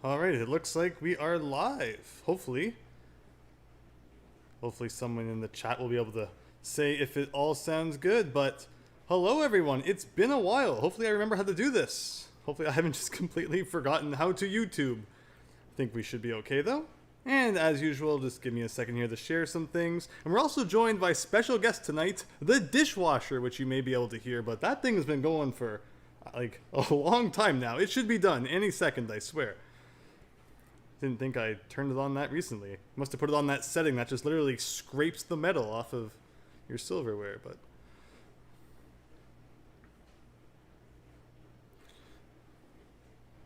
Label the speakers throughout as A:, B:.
A: Alright, it looks like we are live. Hopefully. Hopefully someone in the chat will be able to say if it all sounds good, but hello everyone, it's been a while. Hopefully I remember how to do this. Hopefully I haven't just completely forgotten how to YouTube. I think we should be okay though. And as usual, just give me a second here to share some things. And we're also joined by special guest tonight, the dishwasher, which you may be able to hear, but that thing has been going for like a long time now. It should be done any second, I swear. Didn't think I turned it on that recently. Must have put it on that setting that just literally scrapes the metal off of your silverware, but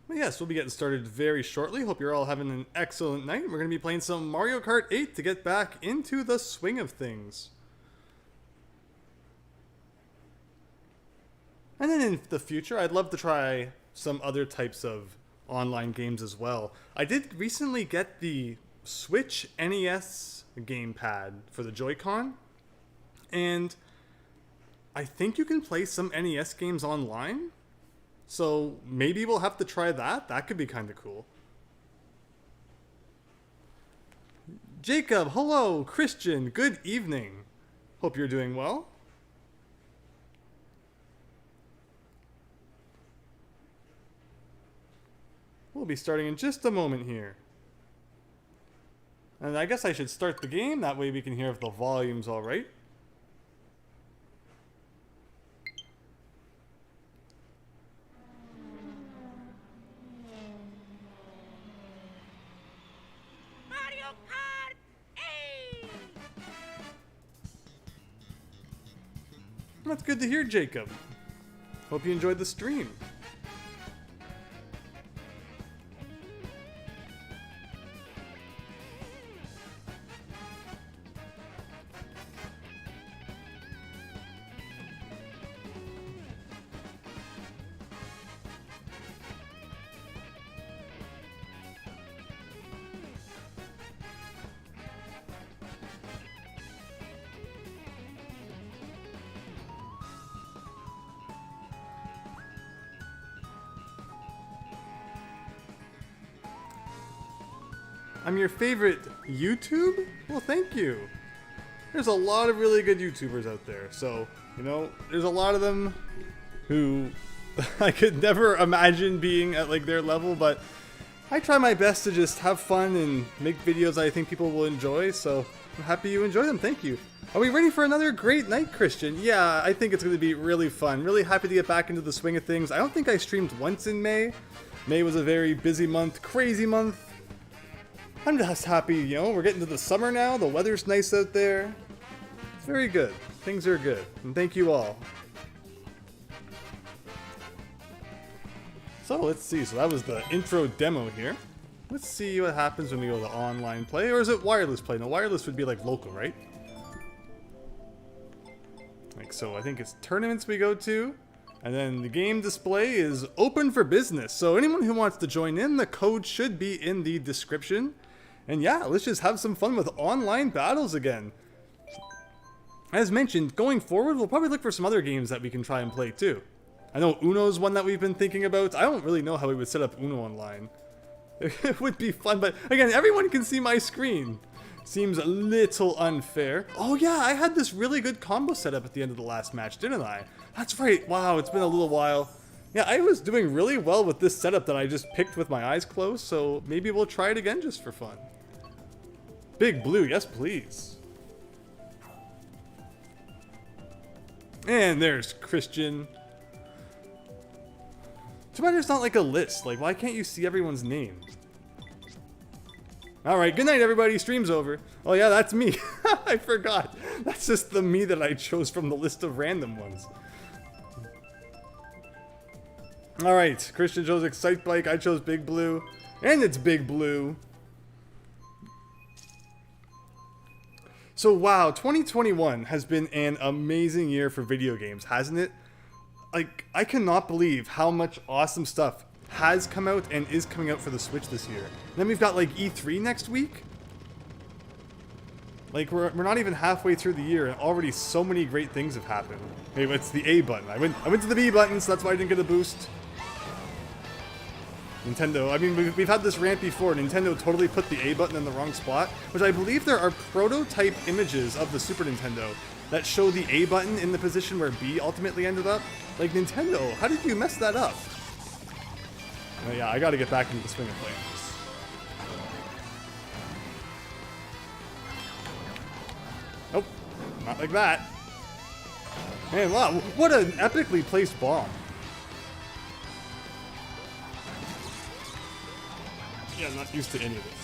A: yes, we'll be getting started very shortly. Hope you're all having an excellent night. We're going to be playing some Mario Kart 8 to get back into the swing of things. And then in the future, I'd love to try some other types of online games as well. I did recently get the Switch NES gamepad for the Joy-Con, and I think you can play some NES games online. So maybe we'll have to try that. That could be kind of cool. Jacob, hello. Christian, good evening. Hope you're doing well. We'll be starting in just a moment here. And I guess I should start the game. That way we can hear if the volume's all right.
B: Mario Kart 8!
A: That's good to hear, Jacob. Hope you enjoyed the stream. I'm your favorite YouTube? Well, thank you. There's a lot of really good YouTubers out there. So, you know, there's a lot of them who I could never imagine being at like their level, but I try my best to just have fun and make videos I think people will enjoy. So I'm happy you enjoy them. Thank you. Are we ready for another great night, Christian? Yeah, I think it's going to be really fun. Really happy to get back into the swing of things. I don't think I streamed once in May. May was a very busy month, crazy month. I'm just happy, you know, we're getting to the summer now. The weather's nice out there. It's very good. Things are good. And thank you all. So let's see. So that was the intro demo here. Let's see what happens when we go to online play. Or is it wireless play? No, wireless would be like local, right? Like so, I think it's tournaments we go to. And then the game display is open for business. So anyone who wants to join in, the code should be in the description. And yeah, let's just have some fun with online battles again. As mentioned, going forward, we'll probably look for some other games that we can try and play too. I know Uno's one that we've been thinking about. I don't really know how we would set up Uno online. It would be fun, but again, everyone can see my screen. Seems a little unfair. Oh yeah, I had this really good combo setup at the end of the last match, didn't I? That's right. Wow, it's been a little while. Yeah, I was doing really well with this setup that I just picked with my eyes closed, so maybe we'll try it again just for fun. Big Blue, yes please. And there's Christian. Too bad there's not like a list. Like, why can't you see everyone's name? Alright, good night everybody, stream's over. Oh yeah, that's me. I forgot. That's just the me that I chose from the list of random ones. Alright, Christian chose Excite Bike, I chose Big Blue. And it's Big Blue. So wow, 2021 has been an amazing year for video games, hasn't it? Like, I cannot believe how much awesome stuff has come out and is coming out for the Switch this year. And then we've got like E3 next week. Like, we're not even halfway through the year and already so many great things have happened. Hey, it's the A button. I went to the B button, so that's why I didn't get a boost. Nintendo, I mean, we've had this rant before. Nintendo totally put the A button in the wrong spot, which I believe there are prototype images of the Super Nintendo that show the A button in the position where B ultimately ended up. Like, Nintendo, how did you mess that up? Yeah, I gotta get back into the swing of things. Nope, not like that. Man, wow, what an epically placed bomb. Yeah, I'm not used to any of this.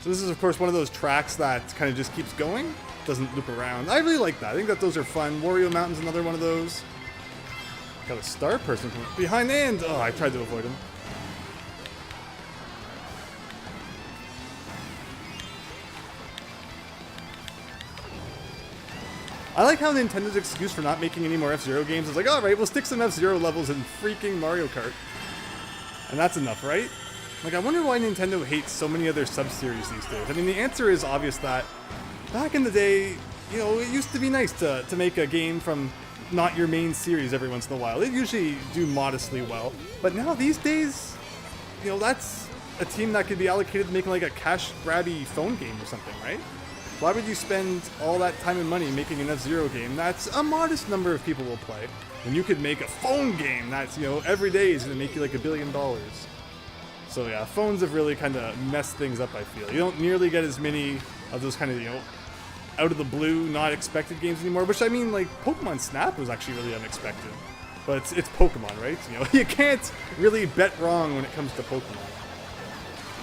A: So this is, of course, one of those tracks that kind of just keeps going, doesn't loop around. I really like that. I think that those are fun. Wario Mountain's another one of those. Got a star person from behind and... Oh, I tried to avoid him. I like how Nintendo's excuse for not making any more F-Zero games is like, alright, we'll stick some F-Zero levels in freaking Mario Kart. And that's enough, right? Like, I wonder why Nintendo hates so many other sub-series these days. I mean, the answer is obvious that back in the day, you know, it used to be nice to make a game from not your main series every once in a while. They usually do modestly well. But now, these days, you know, that's a team that could be allocated to making like a cash-grabby phone game or something, right? Why would you spend all that time and money making an F-Zero game that's a modest number of people will play, when you could make a phone game that's, you know, every day is going to make you like $1 billion? So yeah, phones have really kind of messed things up, I feel. You don't nearly get as many of those kind of, you know, out of the blue, not expected games anymore, which I mean, like, Pokemon Snap was actually really unexpected. But it's Pokemon, right? You know, you can't really bet wrong when it comes to Pokemon.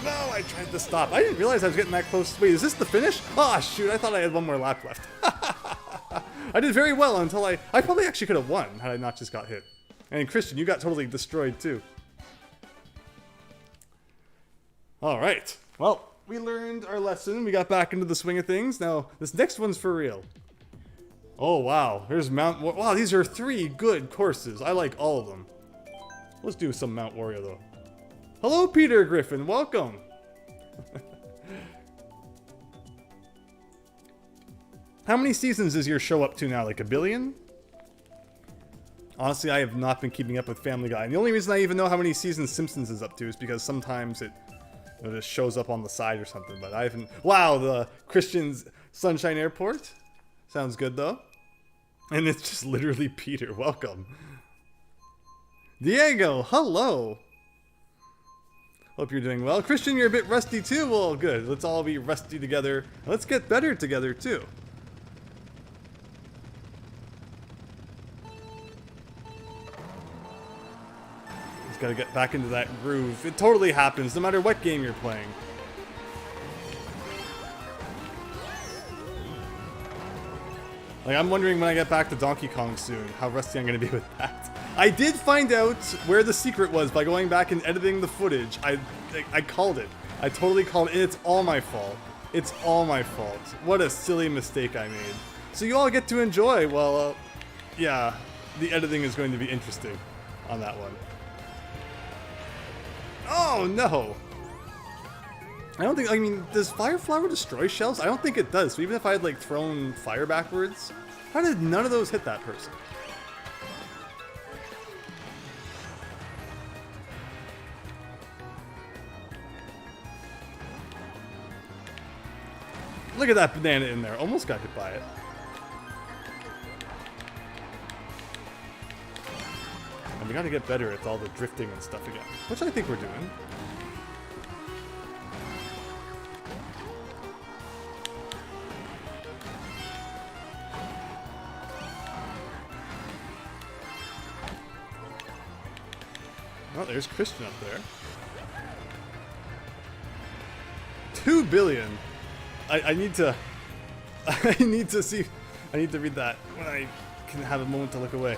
A: No, I tried to stop. I didn't realize I was getting that close. Wait, is this the finish? Oh, shoot, I thought I had one more lap left. I did very well until I probably actually could have won had I not just got hit. And Christian, you got totally destroyed too. All right. Well, we learned our lesson. We got back into the swing of things. Now, this next one's for real. Oh, wow. Here's Mount... Wow, these are 3 good courses. I like all of them. Let's do some Mount Wario, though. Hello, Peter Griffin. Welcome. How many seasons is your show up to now? Like 1 billion? Honestly, I have not been keeping up with Family Guy. And the only reason I even know how many seasons Simpsons is up to is because sometimes it just shows up on the side or something. But I haven't... Wow, the Christian's Sunshine Airport. Sounds good, though. And it's just literally Peter. Welcome. Diego, hello. Hope you're doing well. Christian, you're a bit rusty too? Well, good. Let's all be rusty together. Let's get better together too. Just gotta get back into that groove. It totally happens, no matter what game you're playing. Like, I'm wondering when I get back to Donkey Kong soon, how rusty I'm gonna be with that. I did find out where the secret was by going back and editing the footage. I called it. I totally called it. It's all my fault. It's all my fault. What a silly mistake I made. So you all get to enjoy. Well, yeah, the editing is going to be interesting on that one. Oh, no. I don't think, I mean, does Fire Flower destroy shells? I don't think it does. So even if I had, like, thrown fire backwards, how did none of those hit that person? Look at that banana in there. Almost got hit by it. And we gotta get better at all the drifting and stuff again, which I think we're doing. Oh, there's Christian up there. 2 billion. I need to... I need to see... I need to read that when I can have a moment to look away.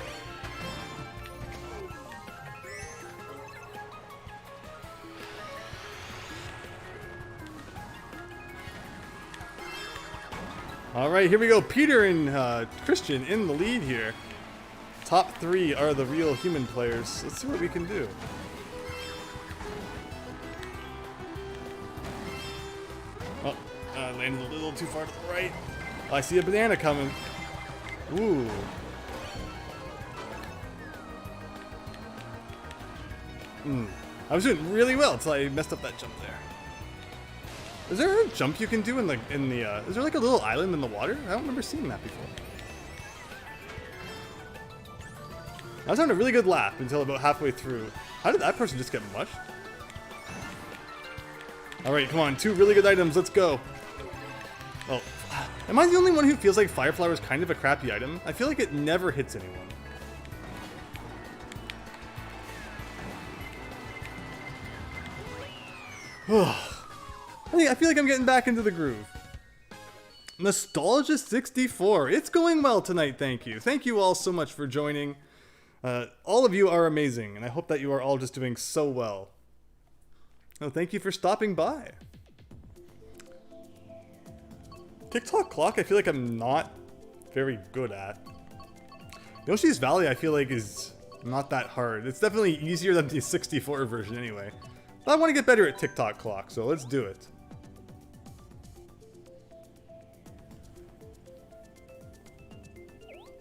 A: Alright, here we go. Peter and Christian in the lead here. Top 3 are the real human players. Let's see what we can do. Oh, landed a little too far to the right. Oh, I see a banana coming. Ooh. I was doing really well until I messed up that jump there. Is there a jump you can do in the is there like a little island in the water? I don't remember seeing that before. I was having a really good lap until about halfway through. How did that person just get mushed? Alright, come on, 2 really good items, let's go. Oh, am I the only one who feels like Fire Flower is kind of a crappy item? I feel like it never hits anyone. I feel like I'm getting back into the groove. Nostalgia 64. It's going well tonight, thank you. Thank you all so much for joining. All of you are amazing, and I hope that you are all just doing so well. Oh, thank you for stopping by. TikTok clock, I feel like I'm not very good at. Yoshi's Valley, I feel like, is not that hard. It's definitely easier than the 64 version anyway. But I want to get better at TikTok clock, so let's do it.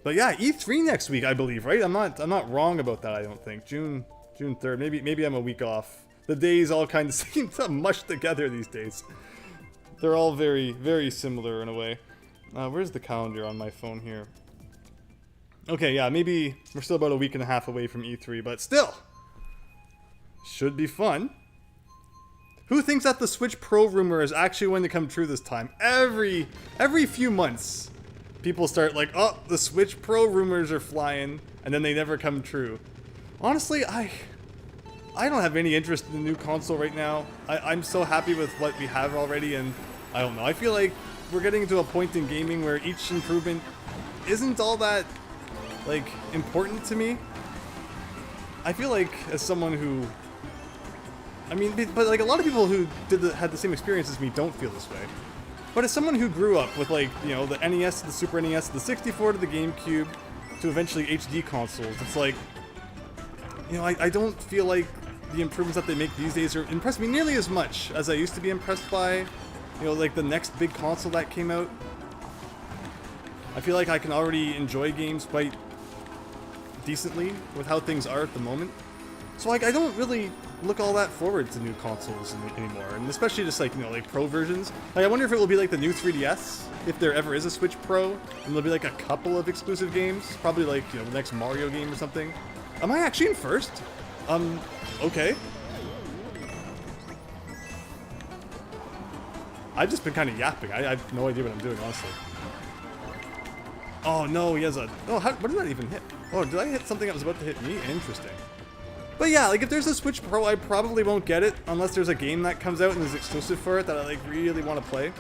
A: But yeah, E3 next week, I believe, right? I'm not wrong about that, I don't think. June 3rd. Maybe I'm a week off. The days all kind of seem to mush together these days. They're all very, very similar in a way. Where's the calendar on my phone here? Okay, yeah, maybe we're still about a week and a half away from E3, but still, should be fun. Who thinks that the Switch Pro rumor is actually going to come true this time? Every few months, people start like, oh, the Switch Pro rumors are flying, and then they never come true. Honestly, I don't have any interest in the new console right now. I'm so happy with what we have already, and I don't know. I feel like we're getting to a point in gaming where each improvement isn't all that, like, important to me. I feel like, as someone who... I mean, but like a lot of people who had the same experience as me don't feel this way. But as someone who grew up with, like, you know, the NES, the Super NES, the 64 to the GameCube, to eventually HD consoles, it's like, you know, I don't feel like the improvements that they make these days are impress me nearly as much as I used to be impressed by, you know, like the next big console that came out. I feel like I can already enjoy games quite decently with how things are at the moment. So like I don't really look all that forward to new consoles anymore, and especially just like, you know, like Pro versions. Like I wonder if it will be like the new 3DS, if there ever is a Switch Pro, and there'll be like a couple of exclusive games, probably like, you know, the next Mario game or something. Am I actually in first? Okay. I've just been kind of yapping. I have no idea what I'm doing, honestly. Oh no, he has a... Oh, what did that even hit? Oh, did I hit something that was about to hit me? Interesting. But yeah, like if there's a Switch Pro, I probably won't get it unless there's a game that comes out and is exclusive for it that I like really want to play.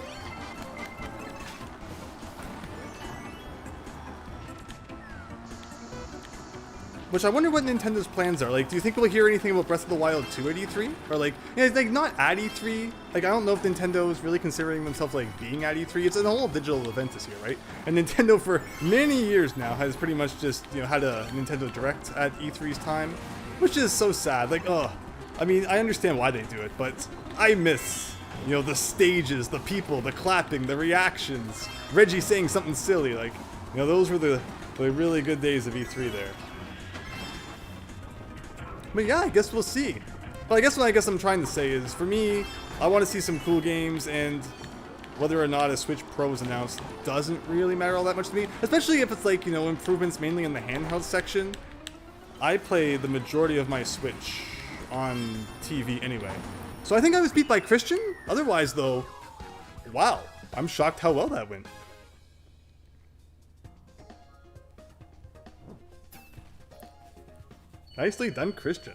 A: Which I wonder what Nintendo's plans are. Like, do you think we'll hear anything about Breath of the Wild 2 at E3? Or like, you know, like not at E3. Like, I don't know if Nintendo is really considering themselves like being at E3. It's a whole digital event this year, right? And Nintendo for many years now has pretty much just, you know, had a Nintendo Direct at E3's time, which is so sad. Like, oh, I mean, I understand why they do it, but I miss, you know, the stages, the people, the clapping, the reactions, Reggie saying something silly. Like, you know, those were the really good days of E3 there. But yeah, I guess we'll see. But I guess what I'm trying to say is, for me, I want to see some cool games, and whether or not a Switch Pro is announced doesn't really matter all that much to me. Especially if it's like, you know, improvements mainly in the handheld section. I play the majority of my Switch on TV anyway. So I think I was beat by Christian. Otherwise, though, wow, I'm shocked how well that went. Nicely done, Christian.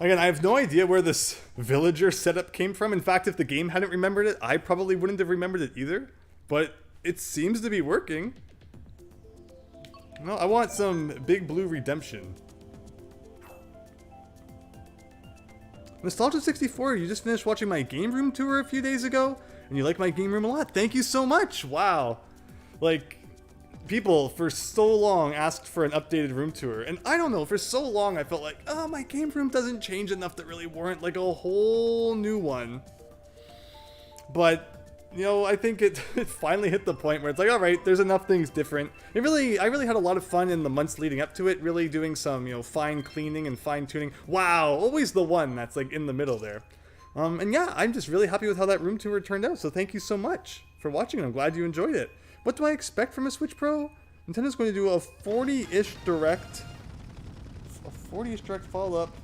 A: Again, I have no idea where this villager setup came from. In fact, if the game hadn't remembered it, I probably wouldn't have remembered it either. But it seems to be working. No, I want some Big Blue redemption. Nostalgia 64, you just finished watching my game room tour a few days ago, and you like my game room a lot. Thank you so much. Wow. Like, people for so long asked for an updated room tour, and I don't know, for so long I felt like, oh, my game room doesn't change enough to really warrant like a whole new one. But you know, I think it finally hit the point where it's like, all right, there's enough things different. I really had a lot of fun in the months leading up to it, really doing some, you know, fine cleaning and fine tuning. Wow, always the one that's like in the middle there. And yeah, I'm just really happy with how that room tour turned out. So thank you so much for watching. I'm glad you enjoyed it. What do I expect from a Switch Pro? Nintendo's going to do a 40-ish direct follow-up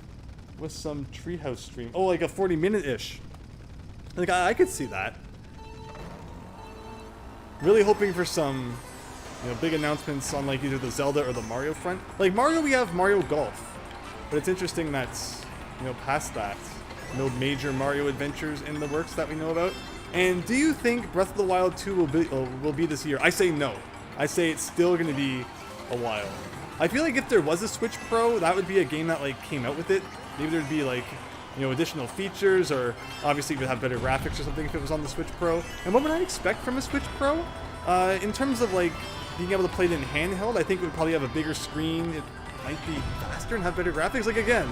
A: with some Treehouse stream. Oh, like a 40-minute-ish. Like, I could see that. Really hoping for some, you know, big announcements on like either the Zelda or the Mario front. Like Mario, we have Mario Golf, but it's interesting that's, you know, past that, no major Mario adventures in the works that we know about. And do you think Breath of the Wild 2 will be this year? I say no. I say it's still going to be a while. I feel like if there was a Switch Pro, that would be a game that like came out with it. Maybe there'd be like, you know, additional features, or obviously it would have better graphics or something if it was on the Switch Pro. And what would I expect from a Switch Pro? In terms of like being able to play it in handheld, I think it would probably have a bigger screen. It might be faster and have better graphics. Like again,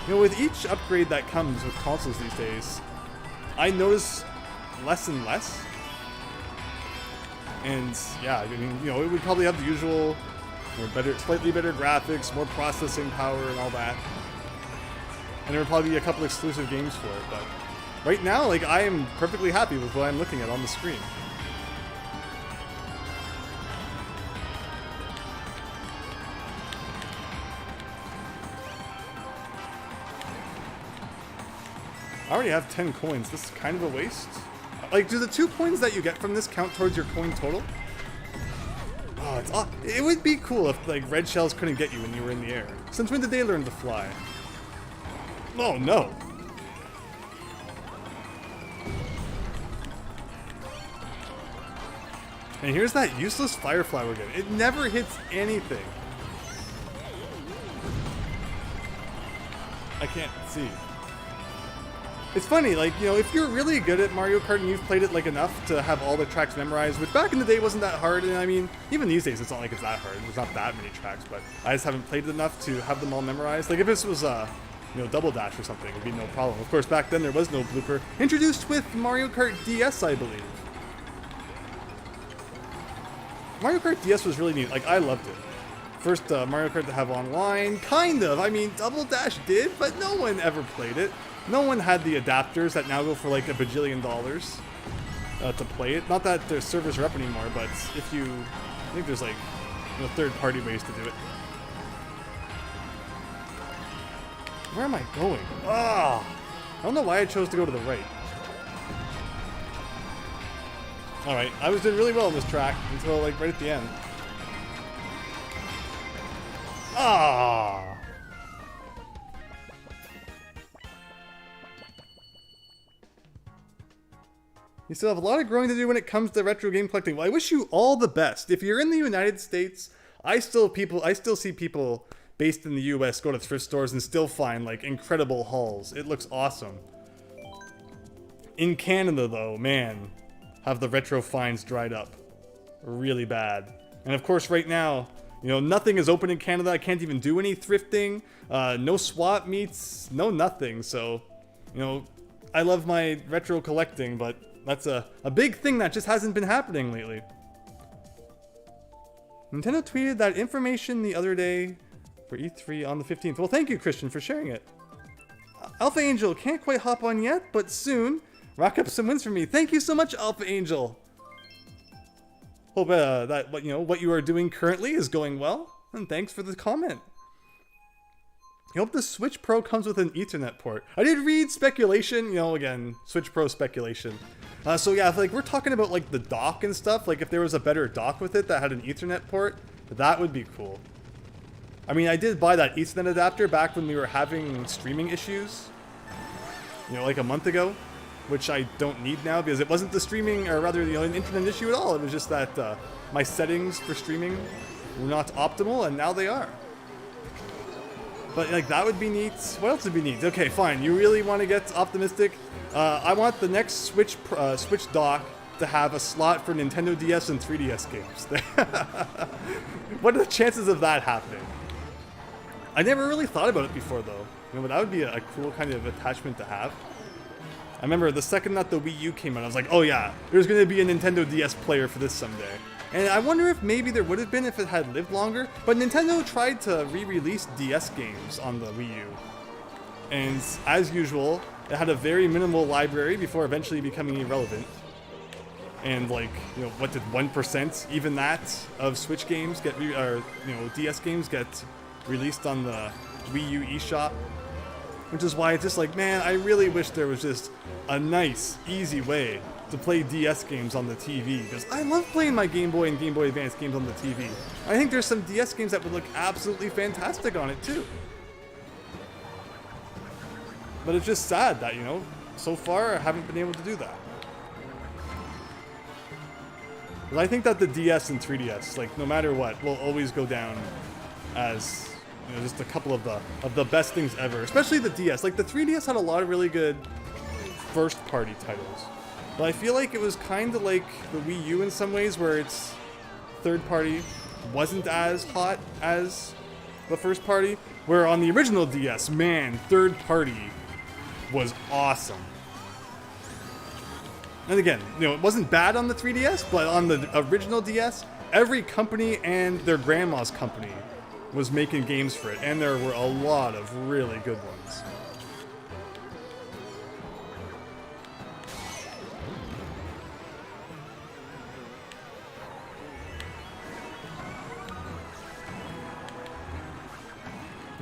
A: you know, with each upgrade that comes with consoles these days, I notice less and less. And yeah, I mean, you know, it would probably have the usual, you know, slightly better graphics, more processing power and all that. And there would probably be a couple exclusive games for it, but right now, like, I am perfectly happy with what I'm looking at on the screen. I already have 10 coins. This is kind of a waste. Like, do the 2 coins that you get from this count towards your coin total? Oh, it would be cool if, like, red shells couldn't get you when you were in the air. Since when did they learn to fly? Oh, no. And here's that useless Firefly we're getting. It never hits anything. I can't see. It's funny, like, you know, if you're really good at Mario Kart and you've played it, like, enough to have all the tracks memorized, which back in the day wasn't that hard, and I mean, even these days it's not like it's that hard. There's not that many tracks, but I just haven't played it enough to have them all memorized. Like, if this was, you know, Double Dash or something, it would be no problem. Of course, back then there was no blooper. Introduced with Mario Kart DS, I believe. Mario Kart DS was really neat. Like, I loved it. First Mario Kart to have online, kind of. I mean, Double Dash did, but no one ever played it. No one had the adapters that now go for like $1 bajillion to play it. Not that their servers are up anymore, but if you, I think there's like, you know, third-party ways to do it. Where am I going? Ah, I don't know why I chose to go to the right. All right, I was doing really well on this track until like right at the end. Ah. You still have a lot of growing to do when it comes to retro game collecting. Well, I wish you all the best. If you're in the United States, I still see people based in the US go to thrift stores and still find like incredible hauls. It looks awesome. In Canada though, man, have the retro finds dried up really bad. And of course right now, you know, nothing is open in Canada. I can't even do any thrifting. No swap meets, no nothing. So, you know, I love my retro collecting, but that's a big thing that just hasn't been happening lately. Nintendo tweeted that information the other day for E3 on the 15th. Well, thank you, Christian, for sharing it. Alpha Angel, can't quite hop on yet, but soon. Rack up some wins for me. Thank you so much, Alpha Angel. Hope that what you are doing currently is going well, and thanks for the comment. I hope the Switch Pro comes with an Ethernet port. I did read speculation, you know, again, Switch Pro speculation. So yeah, like we're talking about like the dock and stuff, like if there was a better dock with it that had an Ethernet port, that would be cool. I mean, I did buy that Ethernet adapter back when we were having streaming issues, you know, like a month ago, which I don't need now because it wasn't the streaming, or rather, you know, an internet issue at all. It was just that my settings for streaming were not optimal, and now they are. But like that would be neat. What else would be neat? Okay, fine. You really want to get optimistic? I want the next Switch dock to have a slot for Nintendo DS and 3DS games. What are the chances of that happening? I never really thought about it before, though. You know, but that would be a cool kind of attachment to have. I remember the second that the Wii U came out, I was like, oh yeah, there's going to be a Nintendo DS player for this someday. And I wonder if maybe there would have been if it had lived longer, but Nintendo tried to re-release DS games on the Wii U. And as usual, it had a very minimal library before eventually becoming irrelevant. And like, you know, what did 1%, even that, of Switch games get, DS games get released on the Wii U eShop? Which is why it's just like, man, I really wish there was just a nice, easy way to play DS games on the TV, because I love playing my Game Boy and Game Boy Advance games on the TV. I think there's some DS games that would look absolutely fantastic on it too. But it's just sad that, you know, so far I haven't been able to do that. But I think that the DS and 3DS, like, no matter what, will always go down as, you know, just a couple of the best things ever. Especially the DS. Like, the 3DS had a lot of really good first-party titles. But I feel like it was kind of like the Wii U in some ways, where its third-party wasn't as hot as the first-party. Where on the original DS, man, third-party was awesome. And again, you know, it wasn't bad on the 3DS, but on the original DS, every company and their grandma's company was making games for it, and there were a lot of really good ones.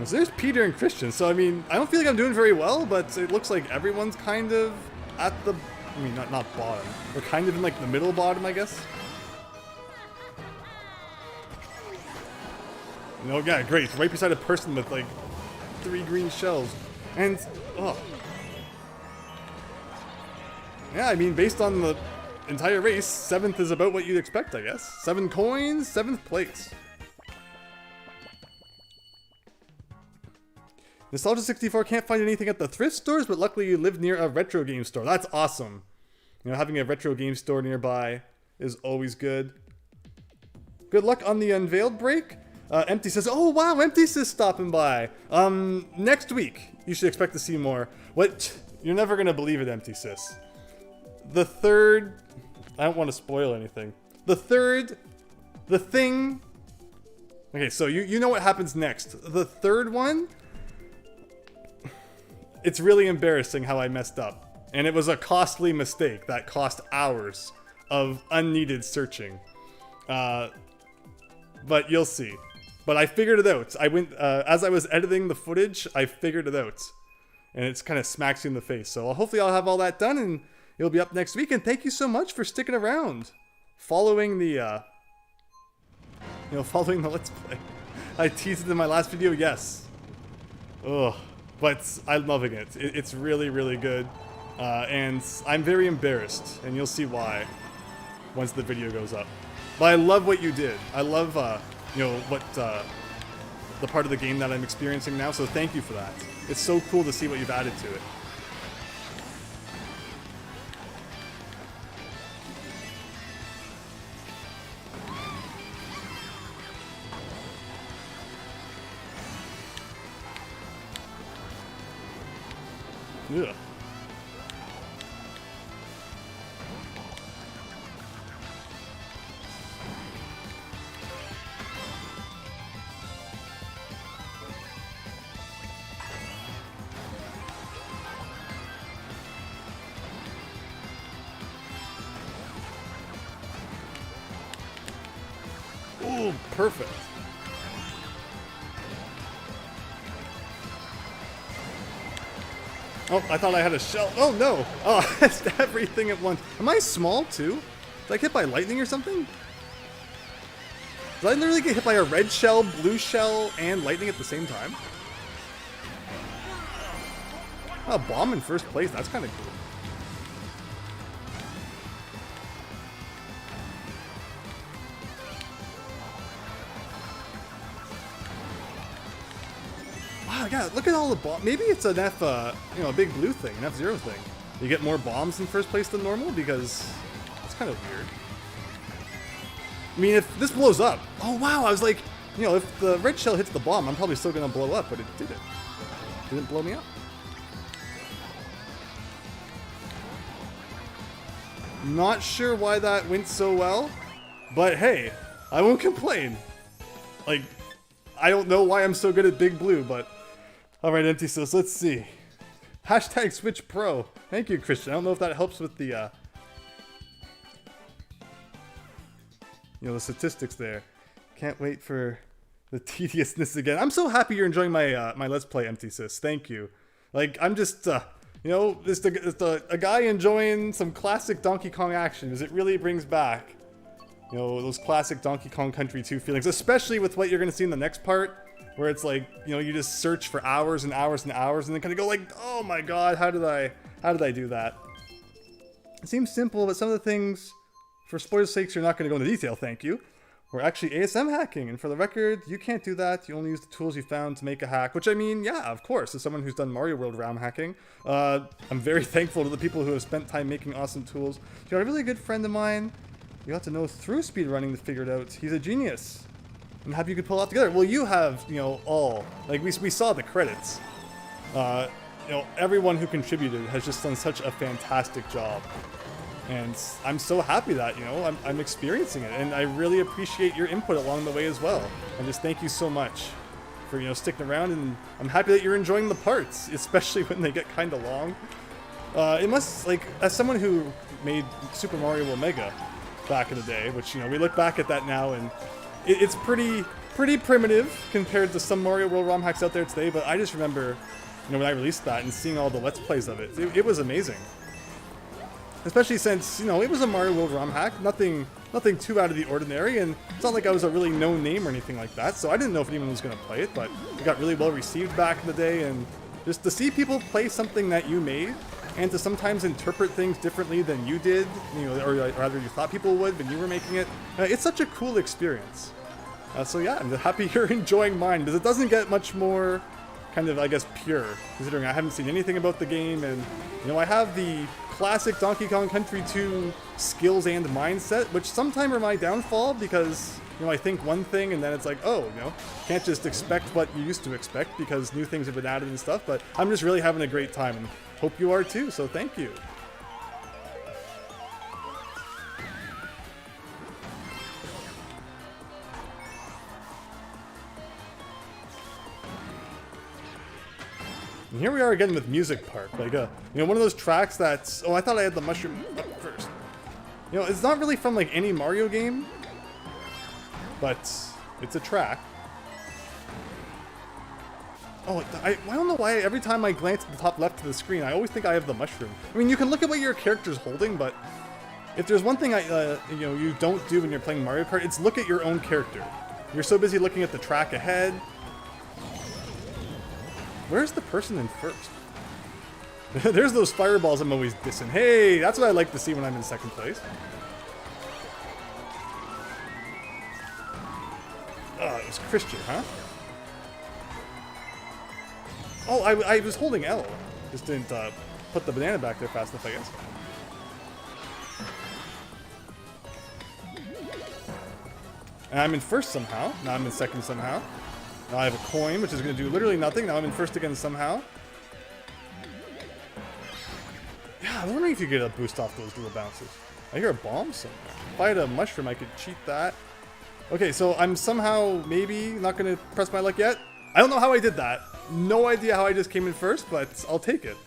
A: So there's Peter and Christian. So, I mean, I don't feel like I'm doing very well, but it looks like everyone's kind of at the, I mean, not bottom. We're kind of in like the middle bottom, I guess. No, yeah, great. Right beside a person with like 3 green shells. And, oh. Yeah, I mean, based on the entire race, 7th is about what you'd expect, I guess. 7 coins, 7th place. Nostalgia 64 can't find anything at the thrift stores, but luckily you live near a retro game store. That's awesome. You know, having a retro game store nearby is always good. Good luck on the Unveiled break. Empty says, oh wow, Empty says stopping by. Next week, you should expect to see more. What? You're never gonna believe it, Empty Sis. The third, I don't want to spoil anything. The thing, okay, so you know what happens next. The third one, it's really embarrassing how I messed up. And it was a costly mistake that cost hours of unneeded searching. But you'll see. But I figured it out. I went, as I was editing the footage, I figured it out. And it's kind of smacks you in the face. So hopefully I'll have all that done and it'll be up next week. And thank you so much for sticking around. Following the, following the Let's Play. I teased it in my last video, yes. Ugh. But I'm loving it. It's really, really good. And I'm very embarrassed. And you'll see why once the video goes up. But I love what you did. I love, what the part of the game that I'm experiencing now. So thank you for that. It's so cool to see what you've added to it. Yeah. Ooh, perfect. Oh, I thought I had a shell. Oh, no. Oh, that's everything at once. Am I small, too? Did I get hit by lightning or something? Did I literally get hit by a red shell, blue shell, and lightning at the same time? Oh, bomb in first place. That's kind of cool. Wow, yeah, look at all the bombs. Maybe it's an F, a big blue thing, an F-Zero thing. You get more bombs in first place than normal because it's kind of weird. I mean, if this blows up, oh wow, I was like, if the red shell hits the bomb, I'm probably still gonna blow up, but it didn't. Didn't blow me up. Not sure why that went so well, but hey, I won't complain. Like, I don't know why I'm so good at Big Blue, but alright, Empty Sis, let's see. Hashtag Switch Pro. Thank you, Christian. I don't know if that helps with the, the statistics there. Can't wait for the tediousness again. I'm so happy you're enjoying my my Let's Play, Empty Sis. Thank you. Like, I'm just, just a guy enjoying some classic Donkey Kong action, because it really brings back, those classic Donkey Kong Country 2 feelings, especially with what you're going to see in the next part, where it's like, you just search for hours and hours and hours, and then kind of go like, oh my god, how did I do that? It seems simple, but some of the things, for spoilers' sakes, you're not going to go into detail, thank you. We're actually ASM hacking, and for the record, you can't do that. You only use the tools you found to make a hack, which I mean, yeah, of course, as someone who's done Mario World RAM hacking, I'm very thankful to the people who have spent time making awesome tools. You got a really good friend of mine, you have to know through speedrunning to figure it out. He's a genius. I'm happy you could pull it off together. Well, you have, all, like, we saw the credits. Everyone who contributed has just done such a fantastic job. And I'm so happy that, I'm experiencing it, and I really appreciate your input along the way as well. And just thank you so much for, sticking around, and I'm happy that you're enjoying the parts, especially when they get kind of long. It must, like, as someone who made Super Mario Omega back in the day, which, we look back at that now, and it's pretty primitive compared to some Mario World ROM hacks out there today, but I just remember, when I released that and seeing all the Let's Plays of it, it was amazing. Especially since, it was a Mario World ROM hack, nothing too out of the ordinary, and it's not like I was a really known name or anything like that, so I didn't know if anyone was going to play it, but it got really well received back in the day, and just to see people play something that you made, and to sometimes interpret things differently than you did, or rather you thought people would when you were making it, it's such a cool experience. So yeah, I'm happy you're enjoying mine, because it doesn't get much more kind of, I guess, pure, considering I haven't seen anything about the game, and, I have the classic Donkey Kong Country 2 skills and mindset, which sometimes are my downfall, because, I think one thing, and then it's like, oh, can't just expect what you used to expect, because new things have been added and stuff, but I'm just really having a great time, and hope you are too, so thank you. And here we are again with Music Park, like one of those tracks that's, oh, I thought I had the mushroom up first. It's not really from like any Mario game, but it's a track. Oh, I don't know why every time I glance at the top left of the screen, I always think I have the mushroom. I mean, you can look at what your character's holding, but if there's one thing you don't do when you're playing Mario Kart, it's look at your own character. You're so busy looking at the track ahead. Where's the person in first? There's those fireballs I'm always dissing. Hey, that's what I like to see when I'm in second place. Oh, it was Christian, huh? Oh, I was holding L. Just didn't put the banana back there fast enough, I guess. And I'm in first somehow. Now I'm in second somehow. Now I have a coin, which is going to do literally nothing. Now I'm in first again somehow. Yeah, I was wondering if you get a boost off those little bounces. I hear a bomb somewhere. If I had a mushroom, I could cheat that. Okay, so I'm somehow maybe not going to press my luck yet. I don't know how I did that. No idea how I just came in first, but I'll take it.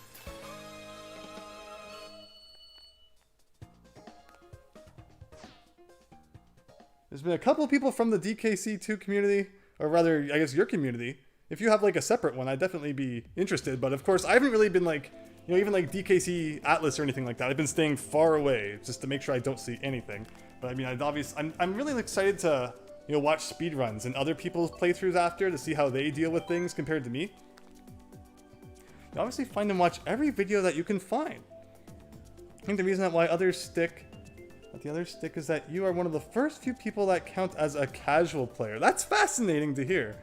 A: There's been a couple of people from the DKC2 community, or rather, I guess your community. If you have like a separate one, I'd definitely be interested. But of course, I haven't really been like, even like DKC Atlas or anything like that. I've been staying far away just to make sure I don't see anything. But I mean, I'm really excited to, watch speedruns and other people's playthroughs after to see how they deal with things compared to me. You obviously find and watch every video that you can find. I think the reason that why others stick, is that you are one of the first few people that count as a casual player. That's fascinating to hear.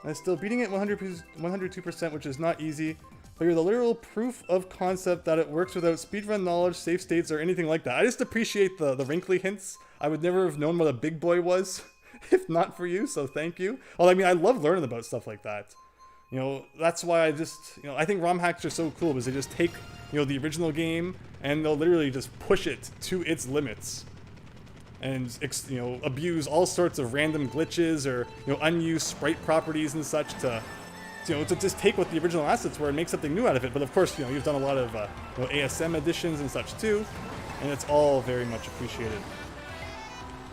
A: I'm still beating it 102%, which is not easy, but you're the literal proof of concept that it works without speedrun knowledge, save states, or anything like that. I just appreciate the wrinkly hints. I would never have known what a big boy was if not for you, so thank you. Well, I mean, I love learning about stuff like that. You know, that's why I just, you know, I think ROM hacks are so cool because they just take, you know, the original game and they'll literally just push it to its limits. And, you know, abuse all sorts of random glitches or, you know, unused sprite properties and such to, you know, to just take what the original assets were and make something new out of it. But of course, you know, you've done a lot of, you know, ASM additions and such too, and it's all very much appreciated.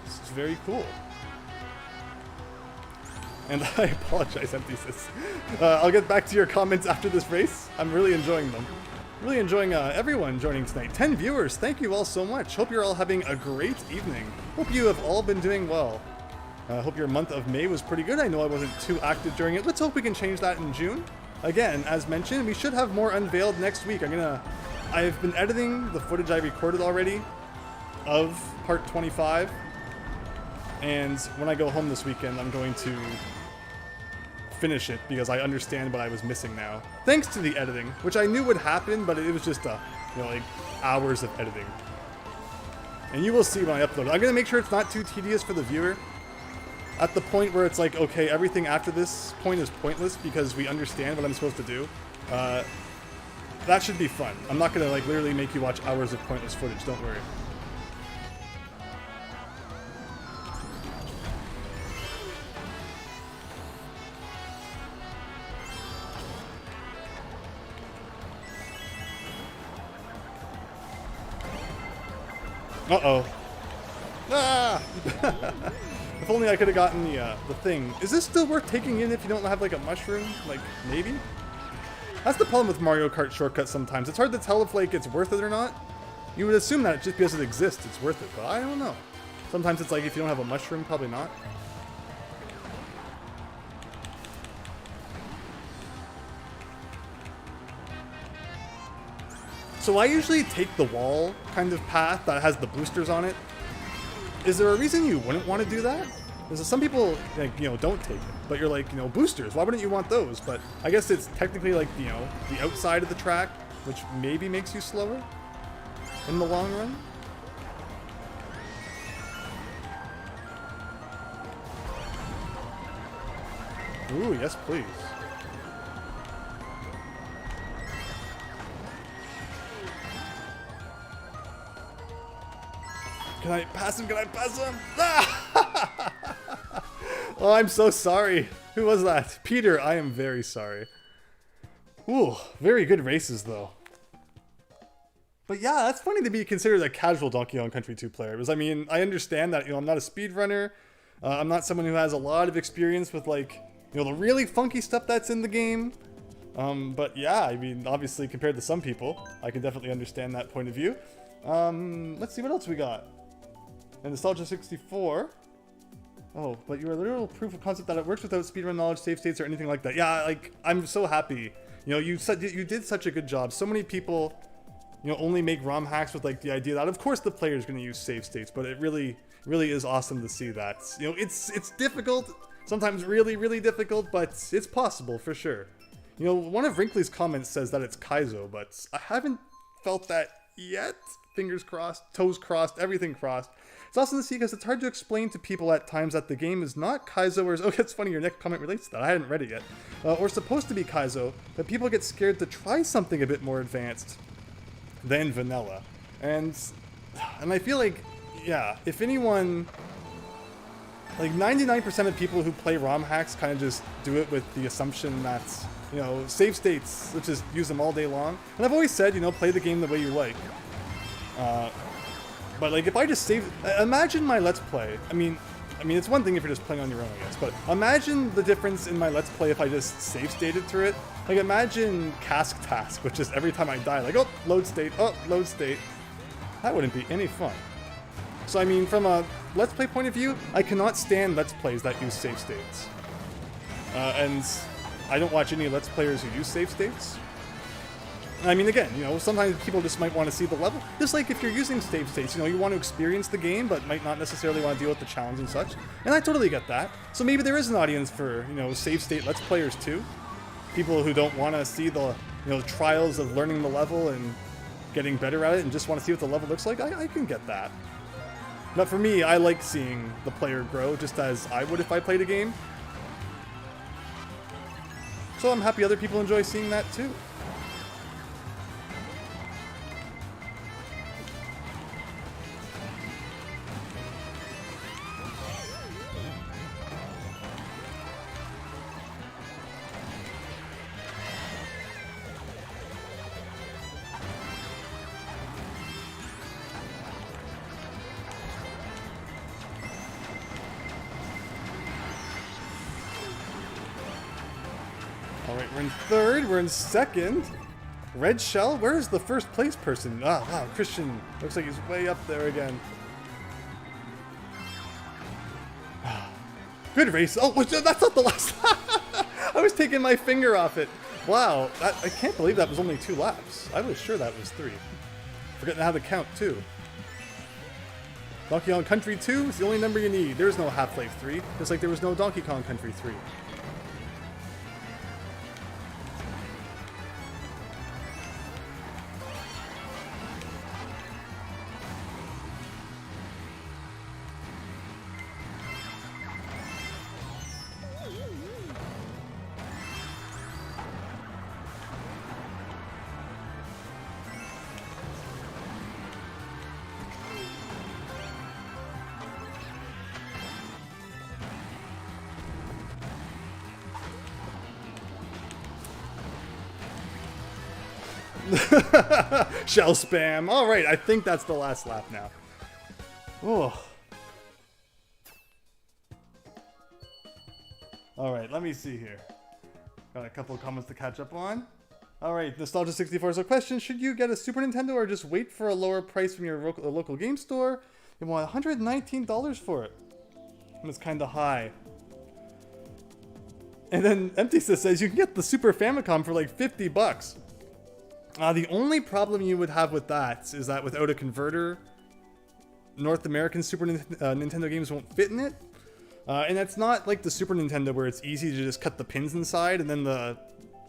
A: It's very cool. And I apologize, Emphasis. I'll get back to your comments after this race. I'm really enjoying them. Really enjoying everyone joining tonight. 10 viewers, thank you all so much. Hope you're all having a great evening. Hope you have all been doing well. Hope your month of May was pretty good. I know I wasn't too active during it. Let's hope we can change that in June. Again, as mentioned, we should have more unveiled next week. I've been editing the footage I recorded already of part 25. And when I go home this weekend, I'm going to finish it because I understand what I was missing now. Thanks to the editing, which I knew would happen, but it was just, you know, like hours of editing. And you will see when I upload it. I'm going to make sure it's not too tedious for the viewer. At the point where it's like, okay, everything after this point is pointless because we understand what I'm supposed to do. That should be fun. I'm not going to like literally make you watch hours of pointless footage, don't worry. Uh-oh. Ah! If only I could have gotten the thing. Is this still worth taking in if you don't have like a mushroom? Like, maybe? That's the problem with Mario Kart shortcuts sometimes. It's hard to tell if like it's worth it or not. You would assume that just because it exists, it's worth it, but I don't know. Sometimes it's like if you don't have a mushroom, probably not. So I usually take the wall kind of path that has the boosters on it. Is there a reason you wouldn't want to do that? Because some people, like, you know, don't take it, but you're like, you know, boosters, why wouldn't you want those? But I guess it's technically like, you know, the outside of the track, which maybe makes you slower in the long run. Ooh, yes, please. Can I pass him? Can I pass him? Ah! Oh, I'm so sorry. Who was that? Peter, I am very sorry. Ooh, very good races, though. But yeah, that's funny to be considered a casual Donkey Kong Country 2 player. Because, I mean, I understand that, you know, I'm not a speedrunner. I'm not someone who has a lot of experience with, like, you know, the really funky stuff that's in the game. But yeah, I mean, obviously, compared to some people, I can definitely understand that point of view. Let's see what else we got. And Nostalgia 64. Oh, but you are literal proof of concept that it works without speedrun knowledge, save states, or anything like that. Yeah, like, I'm so happy. You know, you did such a good job. So many people, you know, only make ROM hacks with, like, the idea that, of course, the player is going to use save states, but it really is awesome to see that. You know, it's difficult, sometimes really, really difficult, but it's possible, for sure. You know, one of Wrinkly's comments says that it's Kaizo, but I haven't felt that yet. Fingers crossed, toes crossed, everything crossed. It's awesome to see because it's hard to explain to people at times that the game is not Kaizo or... Oh, it's funny, your next comment relates to that. I hadn't read it yet. Or supposed to be Kaizo, but people get scared to try something a bit more advanced than vanilla. And I feel like, yeah, if anyone... Like, 99% of people who play ROM hacks kind of just do it with the assumption that, you know, save states, let's just use them all day long. And I've always said, you know, play the game the way you like. But like if I just save, imagine my Let's Play. I mean, it's one thing if you're just playing on your own, I guess. But imagine the difference in my Let's Play if I just save stated through it. Like imagine Cask Task, which is every time I die, like, oh, load state, oh, load state. That wouldn't be any fun. So I mean, from a Let's Play point of view, I cannot stand Let's Plays that use save states. And I don't watch any Let's Players who use save states. I mean, again, you know, sometimes people just might want to see the level. Just like if you're using save states, you know, you want to experience the game, but might not necessarily want to deal with the challenge and such. And I totally get that. So maybe there is an audience for, you know, save state Let's Players too. People who don't want to see the, you know, trials of learning the level and getting better at it and just want to see what the level looks like. I can get that. But for me, I like seeing the player grow just as I would if I played a game. So I'm happy other people enjoy seeing that too. Alright, we're in third, we're in second. Red Shell? Where's the first place person? Ah, wow, Christian. Looks like he's way up there again. Good race. Oh, that's not the last lap. I was taking my finger off it. Wow, I can't believe that was only 2 laps. I was sure that was 3. Forgetting how to count, too. Donkey Kong Country 2 is the only number you need. There's no Half-Life 3, just like there was no Donkey Kong Country 3. Shell spam. All right, I think that's the last lap now. Oh. All right, let me see here. Got a couple of comments to catch up on. All right, Nostalgia64 so question, should you get a Super Nintendo or just wait for a lower price from your local game store? You want $119 for it. And it's kind of high. And then Empty says you can get the Super Famicom for like 50 bucks. The only problem you would have with that is that without a converter, North American Super Nintendo games won't fit in it. And it's not like the Super Nintendo where it's easy to just cut the pins inside and then the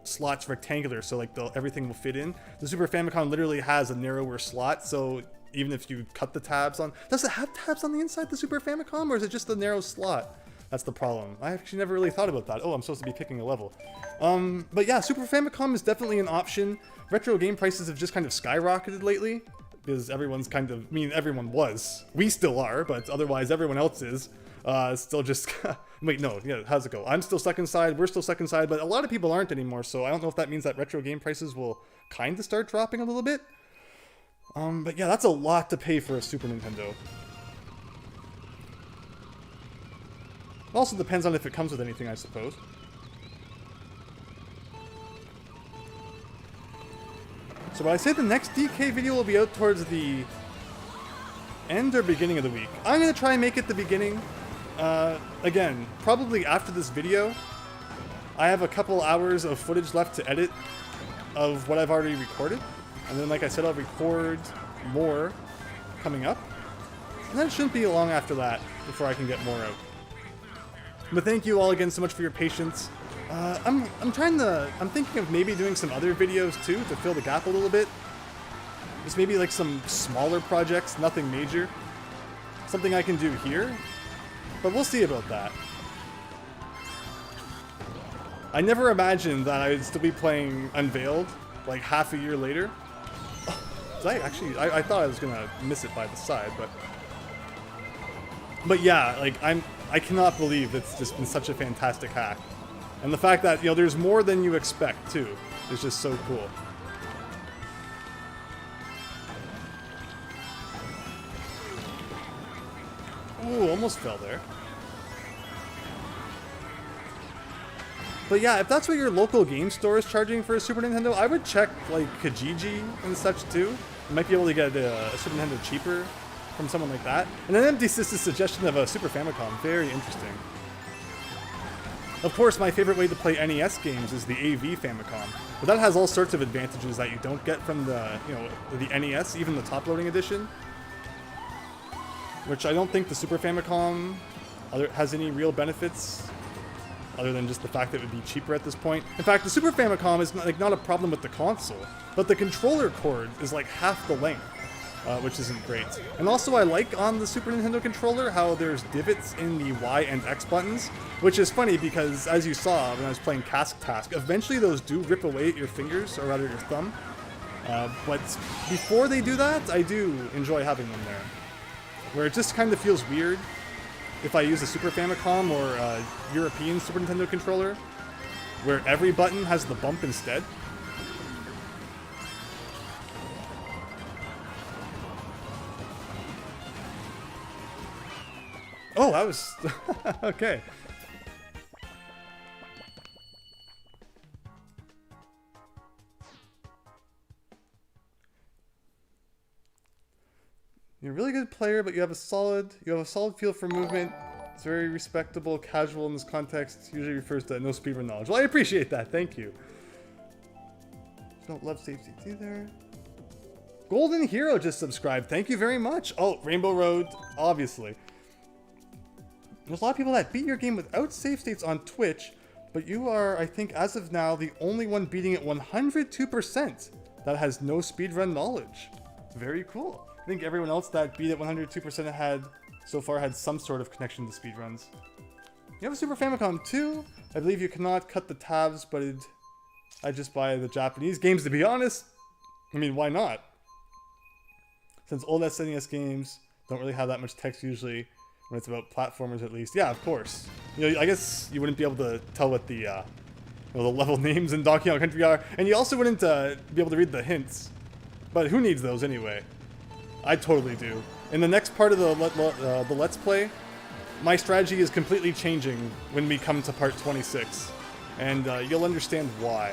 A: slot's rectangular, so like everything will fit in. The Super Famicom literally has a narrower slot, so even if you cut the tabs on... Does it have tabs on the inside, the Super Famicom, or is it just a narrow slot? That's the problem. I actually never really thought about that. Oh, I'm supposed to be picking a level. But yeah, Super Famicom is definitely an option. Retro game prices have just kind of skyrocketed lately, because everyone's kind of... I mean, everyone was. We still are, but otherwise everyone else is. Still just... Wait, no, yeah, how's it go? I'm still stuck inside, we're still stuck inside, but a lot of people aren't anymore, so I don't know if that means that retro game prices will kind of start dropping a little bit. But yeah, that's a lot to pay for a Super Nintendo. It also depends on if it comes with anything, I suppose. So I say the next DK video will be out towards the end or beginning of the week. I'm going to try and make it the beginning. Again, probably after this video, I have a couple hours of footage left to edit of what I've already recorded. And then, like I said, I'll record more coming up. And then it shouldn't be long after that before I can get more out. But thank you all again so much for your patience. I'm thinking of maybe doing some other videos too to fill the gap a little bit. Just maybe like some smaller projects, nothing major. Something I can do here. But we'll see about that. I never imagined that I would still be playing Unveiled like half a year later. I thought I was gonna miss it by the side, but yeah, like I cannot believe it's just been such a fantastic hack. And the fact that, you know, there's more than you expect too is just so cool. Ooh, almost fell there. But yeah, if that's what your local game store is charging for a Super Nintendo, I would check like Kijiji and such too. You might be able to get a Super Nintendo cheaper from someone like that. And then Empty Sys's suggestion of a Super Famicom, very interesting. Of course, my favorite way to play NES games is the AV Famicom, but that has all sorts of advantages that you don't get from the, you know, the NES, even the top-loading edition. Which I don't think the Super Famicom has any real benefits, other than just the fact that it would be cheaper at this point. In fact, the Super Famicom is not a problem with the console, but the controller cord is like half the length. which isn't great. And also I like on the Super Nintendo controller how there's divots in the Y and X buttons, which is funny because as you saw when I was playing Cask Task, eventually those do rip away at your fingers, or rather your thumb. But before they do that, I do enjoy having them there. Where it just kind of feels weird if I use a Super Famicom or a European Super Nintendo controller, where every button has the bump instead. Oh, that was... okay. You're a really good player, but you have a solid feel for movement. It's very respectable, casual in this context. Usually refers to no speedrun knowledge. Well, I appreciate that. Thank you. Don't love safety either. Golden Hero just subscribed. Thank you very much. Oh, Rainbow Road, obviously. There's a lot of people that beat your game without save states on Twitch, but you are, I think, as of now, the only one beating it 102% that has no speedrun knowledge. Very cool. I think everyone else that beat it 102% had, so far, had some sort of connection to speedruns. You have a Super Famicom too. I believe you cannot cut the tabs, but I just buy the Japanese games, to be honest. I mean, why not? Since old SNES games don't really have that much text usually, when it's about platformers at least. Yeah, of course. You know, I guess you wouldn't be able to tell what the level names in Donkey Kong Country are, and you also wouldn't be able to read the hints. But who needs those anyway? I totally do. In the next part of the Let's Play, my strategy is completely changing when we come to part 26, and you'll understand why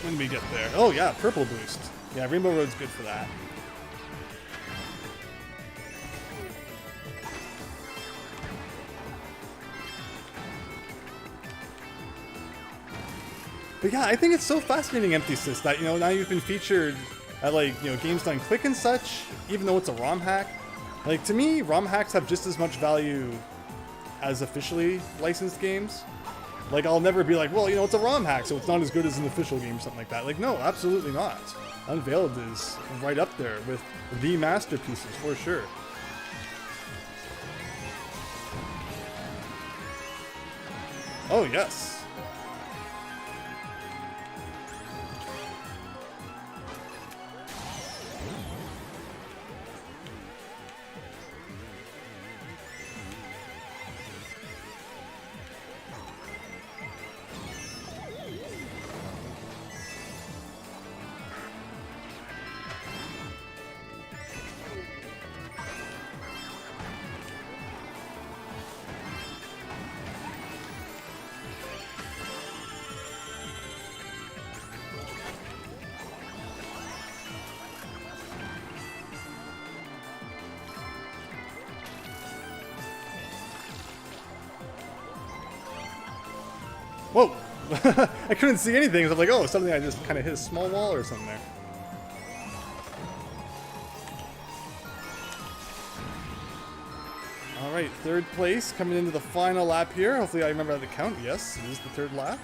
A: when we get there. Oh yeah, purple boost. Yeah, Rainbow Road's good for that. But yeah, I think it's so fascinating, Empty Sis, that, you know, now you've been featured at, like, you know, Games Done Quick and such, even though it's a ROM hack. Like, to me, ROM hacks have just as much value as officially licensed games. Like, I'll never be like, well, you know, it's a ROM hack, so it's not as good as an official game or something like that. Like, no, absolutely not. Unveiled is right up there with the masterpieces, for sure. Oh, yes. Whoa! I couldn't see anything. I was like, oh, something I just kind of hit a small wall or something there. Alright, third place, coming into the final lap here. Hopefully I remember how to count. Yes, it is the third lap.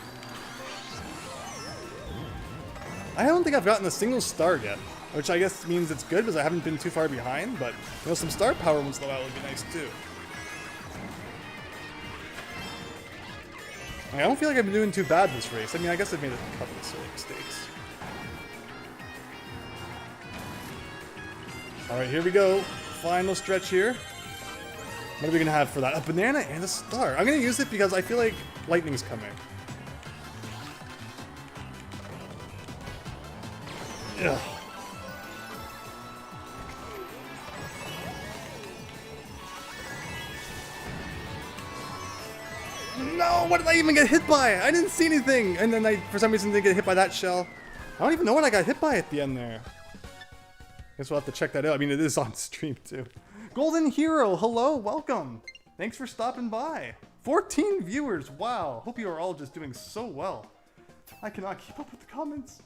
A: I don't think I've gotten a single star yet, which I guess means it's good because I haven't been too far behind, but, you know, some star power once in a while would be nice too. I don't feel like I've been doing too bad this race. I mean, I guess I've made a couple of silly mistakes. Alright, here we go. Final stretch here. What are we going to have for that? A banana and a star. I'm going to use it because I feel like lightning's coming. Ugh. No, what did I even get hit by? I didn't see anything. And then I, for some reason, didn't get hit by that shell. I don't even know what I got hit by at the end there. Guess we'll have to check that out. I mean, it is on stream too. Golden Hero, hello, welcome. Thanks for stopping by. 14 viewers, wow. Hope you are all just doing so well. I cannot keep up with the comments.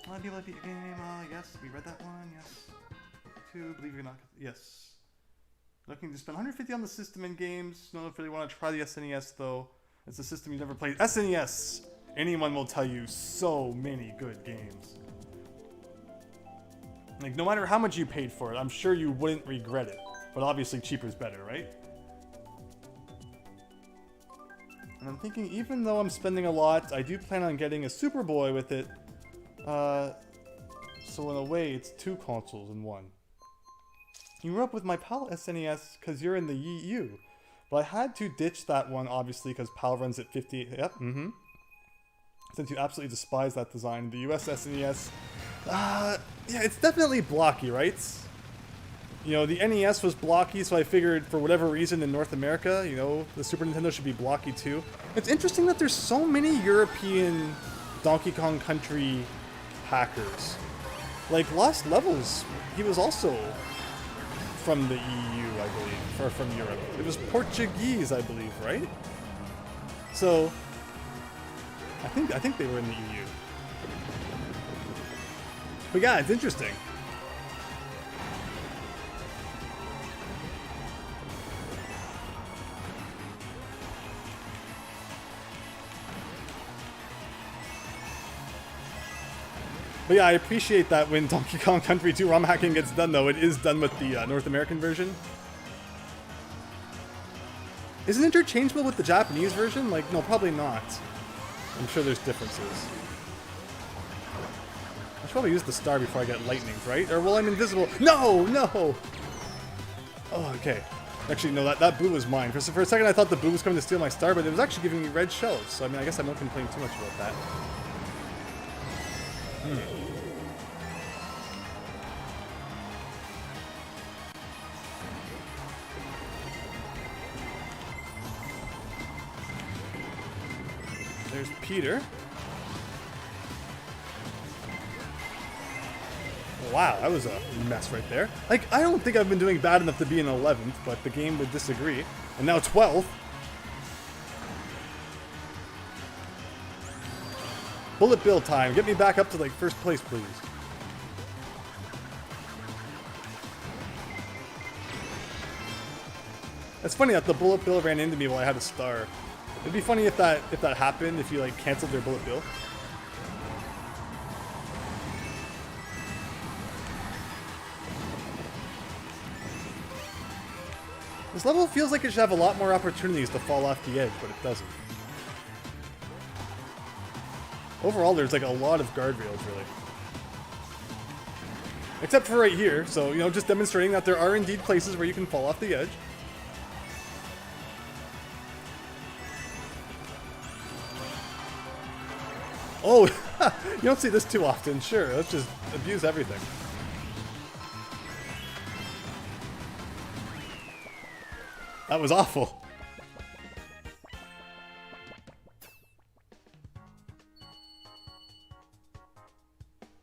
A: A lot of people beat your game. Yes, we read that one. Yes. 2, believe it or not. Yes. Looking to spend 150 on the system and games. Don't know if you really want to try the SNES though. It's a system you've never played. SNES! Anyone will tell you so many good games. Like, no matter how much you paid for it, I'm sure you wouldn't regret it. But obviously, cheaper is better, right? And I'm thinking, even though I'm spending a lot, I do plan on getting a Superboy with it. So in a way, it's 2 consoles in one. You grew up with my PAL SNES because you're in the EU. But I had to ditch that one, obviously, because PAL runs at 58. Yep, Since you absolutely despise that design. The US SNES... yeah, it's definitely blocky, right? You know, the NES was blocky, so I figured for whatever reason in North America, you know, the Super Nintendo should be blocky too. It's interesting that there's so many European Donkey Kong Country hackers. Like, Lost Levels, he was also from the EU, I believe, or from Europe. It was Portuguese, I believe, right? So, I think they were in the EU. But yeah, it's interesting. But yeah, I appreciate that when Donkey Kong Country 2 ROM hacking gets done, though, it is done with the North American version. Is it interchangeable with the Japanese version? Like, no, probably not. I'm sure there's differences. I should probably use the star before I get lightnings, right? Or, well, I'm invisible. No, no! Oh, okay. Actually, no, that boo was mine. For a second, I thought the boo was coming to steal my star, but it was actually giving me red shells. So, I mean, I guess I don't complain too much about that. There's Peter. Wow, that was a mess right there. Like, I don't think I've been doing bad enough to be in 11th, but the game would disagree. And now 12th. Bullet bill time. Get me back up to, like, first place, please. It's funny that the bullet bill ran into me while I had a star. It'd be funny if that happened, if you, like, canceled their bullet bill. This level feels like it should have a lot more opportunities to fall off the edge, but it doesn't. Overall, there's like a lot of guardrails, really. Except for right here, so, you know, just demonstrating that there are indeed places where you can fall off the edge. Oh, you don't see this too often. Sure, let's just abuse everything. That was awful.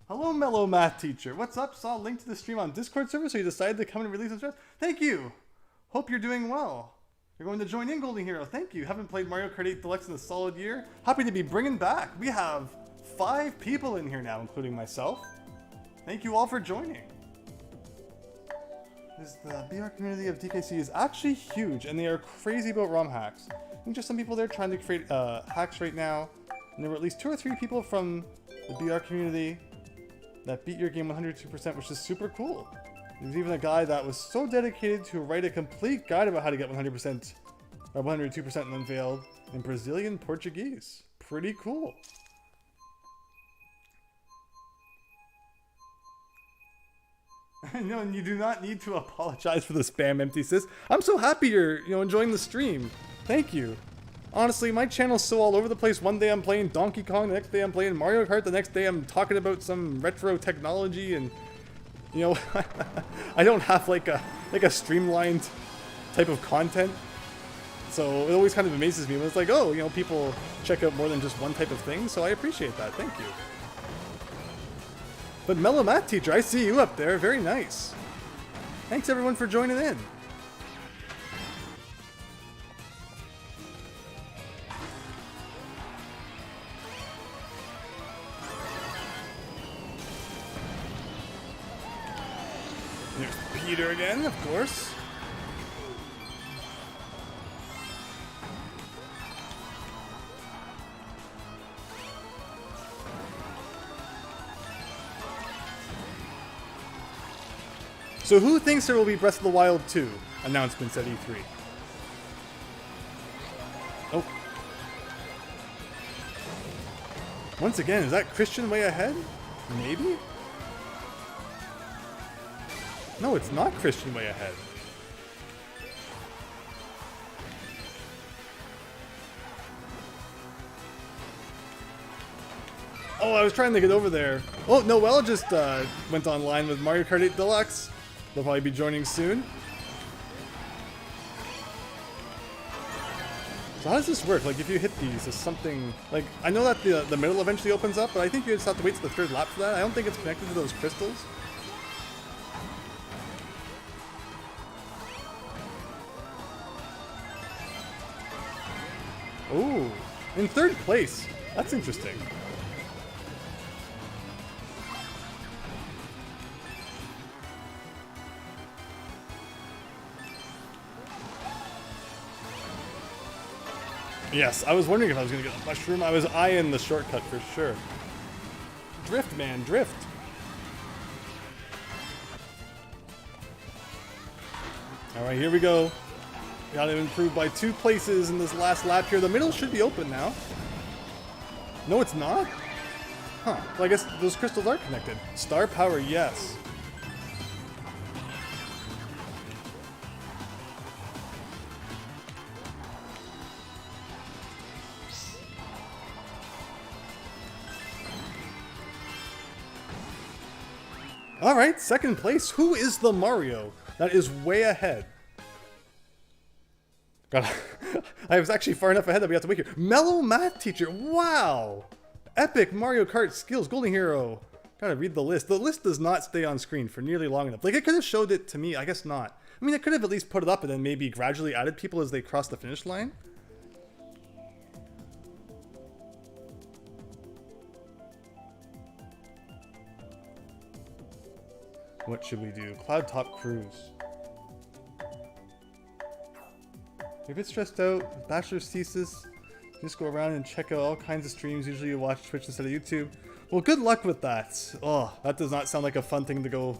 A: Hello, Mellow Math Teacher. What's up? Saw a link to the stream on Discord server, so you decided to come and release this. Thank you. Hope you're doing well. You're going to join in, Golden Hero. Thank you. Haven't played Mario Kart 8 Deluxe in a solid year. Happy to be bringing back. We have 5 people in here now, including myself. Thank you all for joining. The BR community of DKC is actually huge, and they are crazy about ROM hacks. I think there's some people there trying to create hacks right now, and there were at least 2 or 3 people from the BR community that beat your game 102%, which is super cool. There's even a guy that was so dedicated to write a complete guide about how to get 100% or 102% and unveiled in Brazilian Portuguese. Pretty cool. No, and you do not need to apologize for the spam, Empty Sis. I'm so happy you're, enjoying the stream. Thank you. Honestly, my channel's so all over the place. One day I'm playing Donkey Kong, the next day I'm playing Mario Kart, the next day I'm talking about some retro technology, and I don't have like a streamlined type of content. So it always kind of amazes me when it's like, oh, people check out more than just one type of thing. So I appreciate that. Thank you. But Mellow Math Teacher, I see you up there. Very nice. Thanks everyone for joining in. There's Peter again, of course. So who thinks there will be Breath of the Wild 2 announcements at E3? Oh. Once again, is that Christian way ahead? Maybe? No, it's not Christian way ahead. Oh, I was trying to get over there. Oh, Noel just went online with Mario Kart 8 Deluxe. They'll probably be joining soon. So how does this work? Like, if you hit these, is something... Like, I know that the middle eventually opens up, but I think you just have to wait till the third lap for that. I don't think it's connected to those crystals. Ooh, in third place. That's interesting. Yes, I was wondering if I was going to get the mushroom. I was eyeing the shortcut for sure. Drift, man, drift. All right, here we go. Got to improve by 2 places in this last lap here. The middle should be open now. No, it's not? Huh. Well, I guess those crystals are connected. Star power, yes. All right, second place. Who is the Mario that is way ahead? God, I was actually far enough ahead that we have to wait here. Mellow Math Teacher. Wow. Epic Mario Kart skills. Golden Hero. Gotta read the list. The list does not stay on screen for nearly long enough. Like, it could have showed it to me. I guess not. I mean, it could have at least put it up and then maybe gradually added people as they cross the finish line. What should we do? Cloud Top Cruise. If it's stressed out, bachelor's thesis, just go around and check out all kinds of streams. Usually you watch Twitch instead of YouTube. Well, good luck with that. Oh, that does not sound like a fun thing to go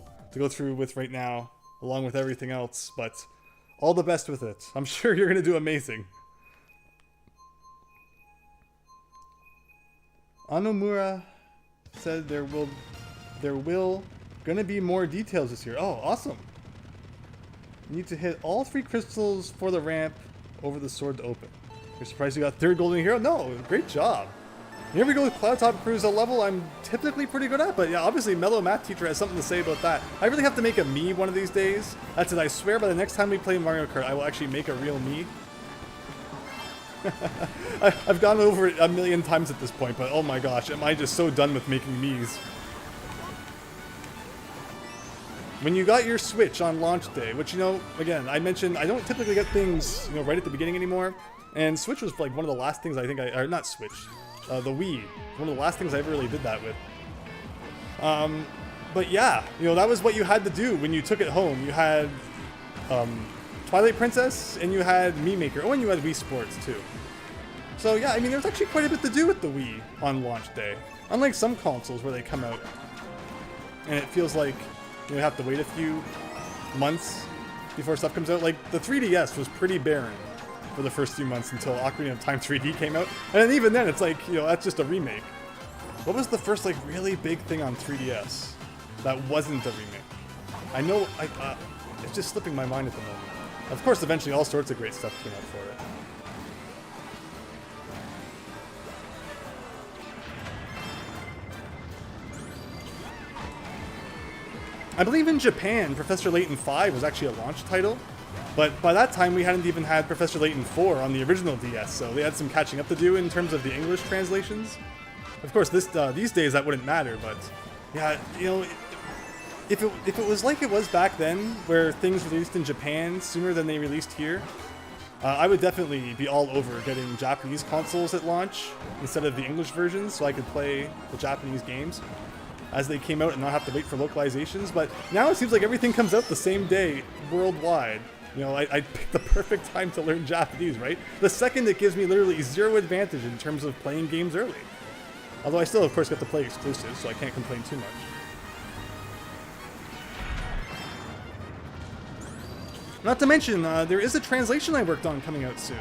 A: through with right now, along with everything else, but all the best with it. I'm sure you're going to do amazing. Anomura said there will gonna be more details this year. Oh, awesome. You need to hit all 3 crystals for the ramp over the sword to open. You're surprised you got 3rd Golden Hero? No, great job. Here we go with Cloud Top Cruise, a level I'm typically pretty good at, but yeah, obviously Mellow Math Teacher has something to say about that. I really have to make a me one of these days. That's it, I swear by the next time we play Mario Kart, I will actually make a real me. I've gone over it a million times at this point, but oh my gosh, am I just so done with making me's. When you got your Switch on launch day, which, you know, again, I mentioned I don't typically get things, you know, right at the beginning anymore, and Switch was like one of the last things I think or not Switch, the Wii, one of the last things I ever really did that with. But yeah, you know, that was what you had to do when you took it home. You had Twilight Princess, and you had Mii Maker. Oh, and you had Wii Sports too. So yeah, I mean, there's actually quite a bit to do with the Wii on launch day. Unlike some consoles where they come out, and it feels like you have to wait a few months before stuff comes out. Like, the 3DS was pretty barren for the first few months until Ocarina of Time 3D came out. And then even then, it's like, you know, that's just a remake. What was the first, like, really big thing on 3DS that wasn't a remake? I know, it's just slipping my mind at the moment. Of course, eventually all sorts of great stuff came out for it. I believe in Japan, Professor Layton 5 was actually a launch title, but by that time we hadn't even had Professor Layton 4 on the original DS, so they had some catching up to do in terms of the English translations. Of course, these days that wouldn't matter, but yeah, you know, if it was like it was back then, where things released in Japan sooner than they released here, I would definitely be all over getting Japanese consoles at launch instead of the English versions, so I could play the Japanese games as they came out and not have to wait for localizations. But now it seems like everything comes out the same day worldwide. You know, I picked the perfect time to learn Japanese, right? The second it gives me literally 0 advantage in terms of playing games early. Although I still, of course, get to play exclusives, so I can't complain too much. Not to mention, there is a translation I worked on coming out soon.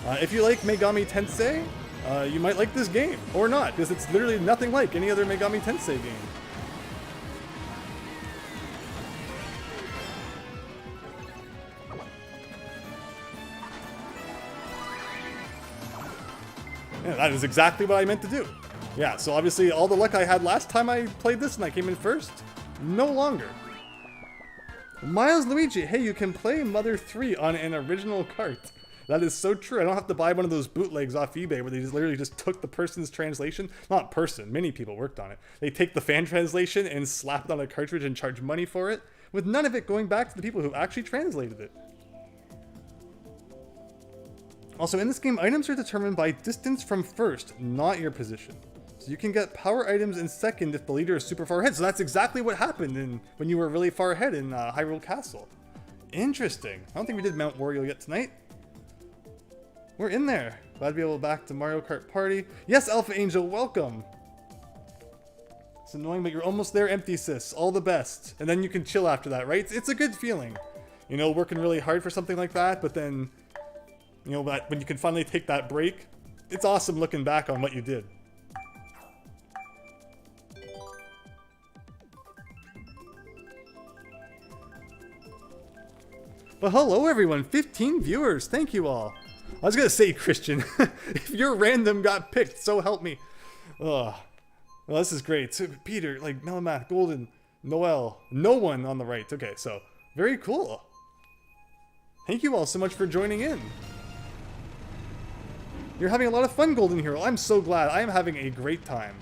A: If you like Megami Tensei, you might like this game, or not, because it's literally nothing like any other Megami Tensei game. Yeah, that is exactly what I meant to do. Yeah, so obviously all the luck I had last time I played this and I came in first, no longer. Milesluigi, hey, you can play Mother 3 on an original cart. That is so true. I don't have to buy one of those bootlegs off eBay where they just literally just took the person's translation. Not person, many people worked on it. They take the fan translation and slap it on a cartridge and charge money for it, with none of it going back to the people who actually translated it. Also, in this game, items are determined by distance from first, not your position. So you can get power items in second if the leader is super far ahead. So that's exactly what happened when you were really far ahead in Hyrule Castle. Interesting. I don't think we did Mount Wario yet tonight. We're in there. Glad to be able to back to Mario Kart Party. Yes, Alpha Angel, welcome. It's annoying, but you're almost there, Empty Sis. All the best. And then you can chill after that, right? It's a good feeling. You know, working really hard for something like that, but then, you know, when you can finally take that break, it's awesome looking back on what you did. But hello everyone, 15 viewers, thank you all. I was gonna say, Christian, if your random got picked, so help me. Ugh. Well, this is great. So, Peter, like, Melamath, Golden, Noel, no one on the right. Okay, so, very cool. Thank you all so much for joining in. You're having a lot of fun, Golden Hero. I'm so glad. I am having a great time.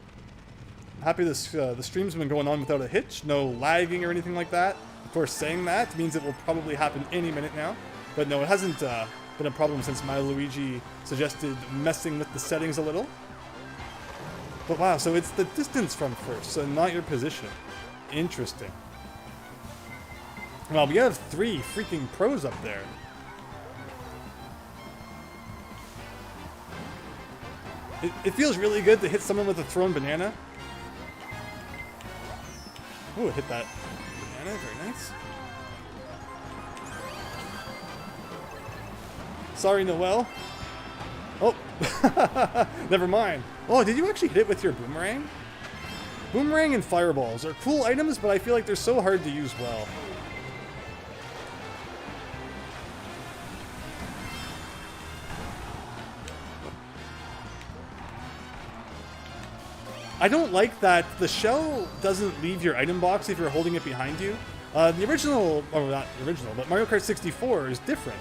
A: I'm happy the stream's been going on without a hitch, no lagging or anything like that. Of course, saying that means it will probably happen any minute now. But no, it hasn't been a problem since Milesluigi suggested messing with the settings a little. But wow, so it's the distance from first, so not your position. Interesting. Well, we have 3 freaking pros up there. It feels really good to hit someone with a thrown banana. Ooh, hit that banana, very nice. Sorry, Noel. Oh, never mind. Oh, did you actually hit it with your boomerang? Boomerang and fireballs are cool items, but I feel like they're so hard to use well. I don't like that the shell doesn't leave your item box if you're holding it behind you. The original, or not the original, but Mario Kart 64 is different.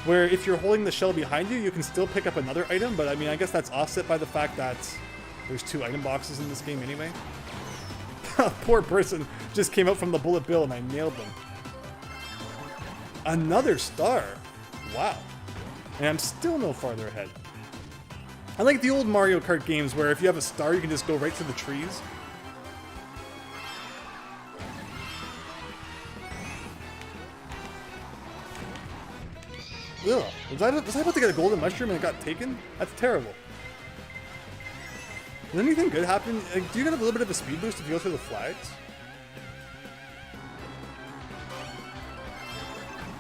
A: Where if you're holding the shell behind you, you can still pick up another item, but I mean, I guess that's offset by the fact that there's 2 item boxes in this game anyway. Poor person just came out from the bullet bill and I nailed them. Another star. Wow. And I'm still no farther ahead. I like the old Mario Kart games where if you have a star, you can just go right to the trees. Ugh. Was I about to get a golden mushroom and it got taken? That's terrible. Did anything good happen? Like, do you get a little bit of a speed boost if you go through the flags?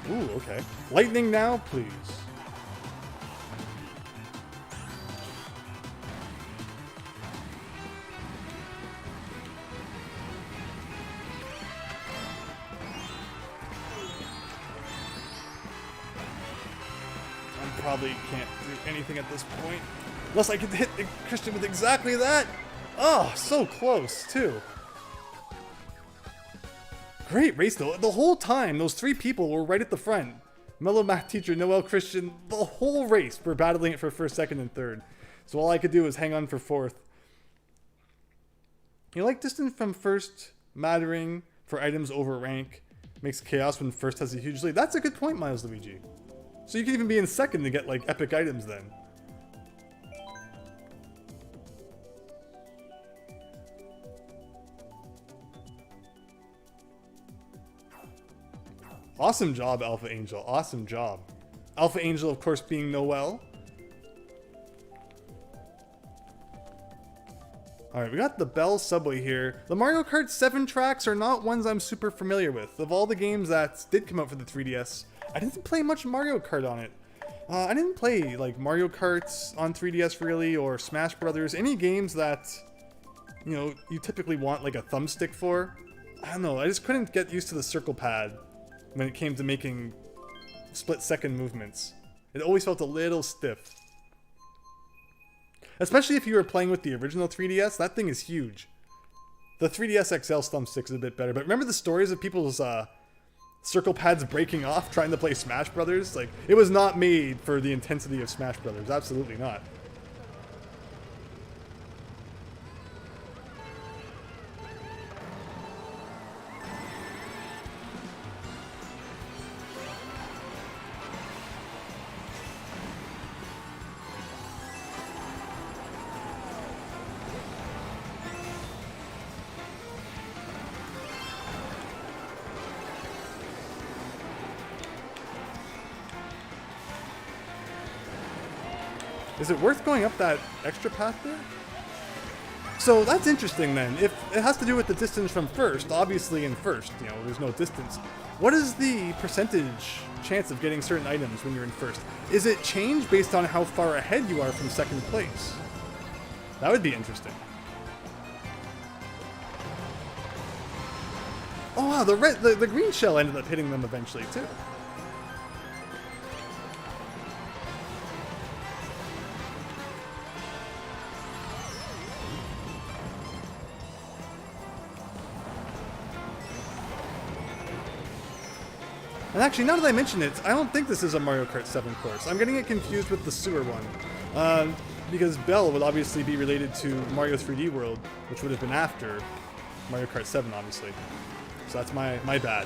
A: Ooh, okay. Lightning now, please. Probably can't do anything at this point. Unless I could hit Christian with exactly that. Oh, so close, too. Great race, though. The whole time, those 3 people were right at the front. Mellow Math Teacher, Noel, Christian, the whole race were battling it for first, second, and third. So all I could do was hang on for 4th. You like distance from first mattering for items over rank. Makes chaos when first has a huge lead. That's a good point, Milesluigi. So you can even be in second to get, like, epic items then. Awesome job, Alpha Angel. Awesome job. Alpha Angel, of course, being Noel. Alright, we got the Bell Subway here. The Mario Kart 7 tracks are not ones I'm super familiar with. Of all the games that did come out for the 3DS, I didn't play much Mario Kart on it. I didn't play like Mario Kart on 3DS really, or Smash Brothers, any games that, you know, you typically want like a thumbstick for. I don't know, I just couldn't get used to the circle pad when it came to making split-second movements. It always felt a little stiff. Especially if you were playing with the original 3DS, that thing is huge. The 3DS XL thumbstick is a bit better, but remember the stories of people's circle pads breaking off trying to play Smash Brothers? Like, it was not made for the intensity of Smash Brothers, absolutely not. Is it worth going up that extra path there? So that's interesting then. If it has to do with the distance from first, obviously in first, you know, there's no distance. What is the percentage chance of getting certain items when you're in first? Is it changed based on how far ahead you are from second place? That would be interesting. Oh wow, the green shell ended up hitting them eventually too. And actually, now that I mention it, I don't think this is a Mario Kart 7 course. I'm getting it confused with the sewer one. Because Bell would obviously be related to Mario 3D World, which would have been after Mario Kart 7, obviously. So that's my bad.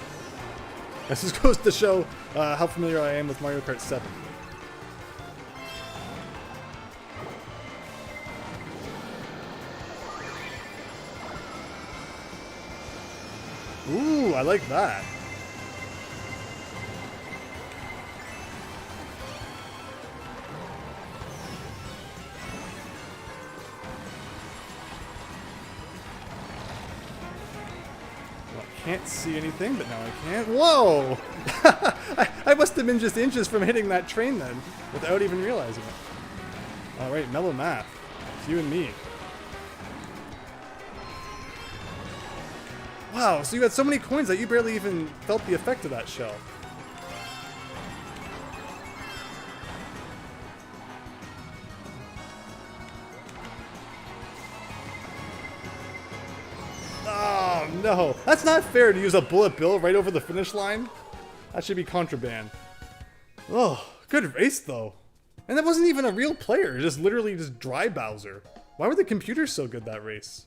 A: This just goes to show how familiar I am with Mario Kart 7. Ooh, I like that. Can't see anything, but now I can. Whoa! I must have been just inches from hitting that train then, without even realizing it. Alright, Mellow Math. It's you and me. Wow, so you had so many coins that you barely even felt the effect of that shell. Oh no, that's not fair to use a bullet bill right over the finish line. That should be contraband. Oh, good race though. And that wasn't even a real player, just literally just dry Bowser. Why were the computers so good that race?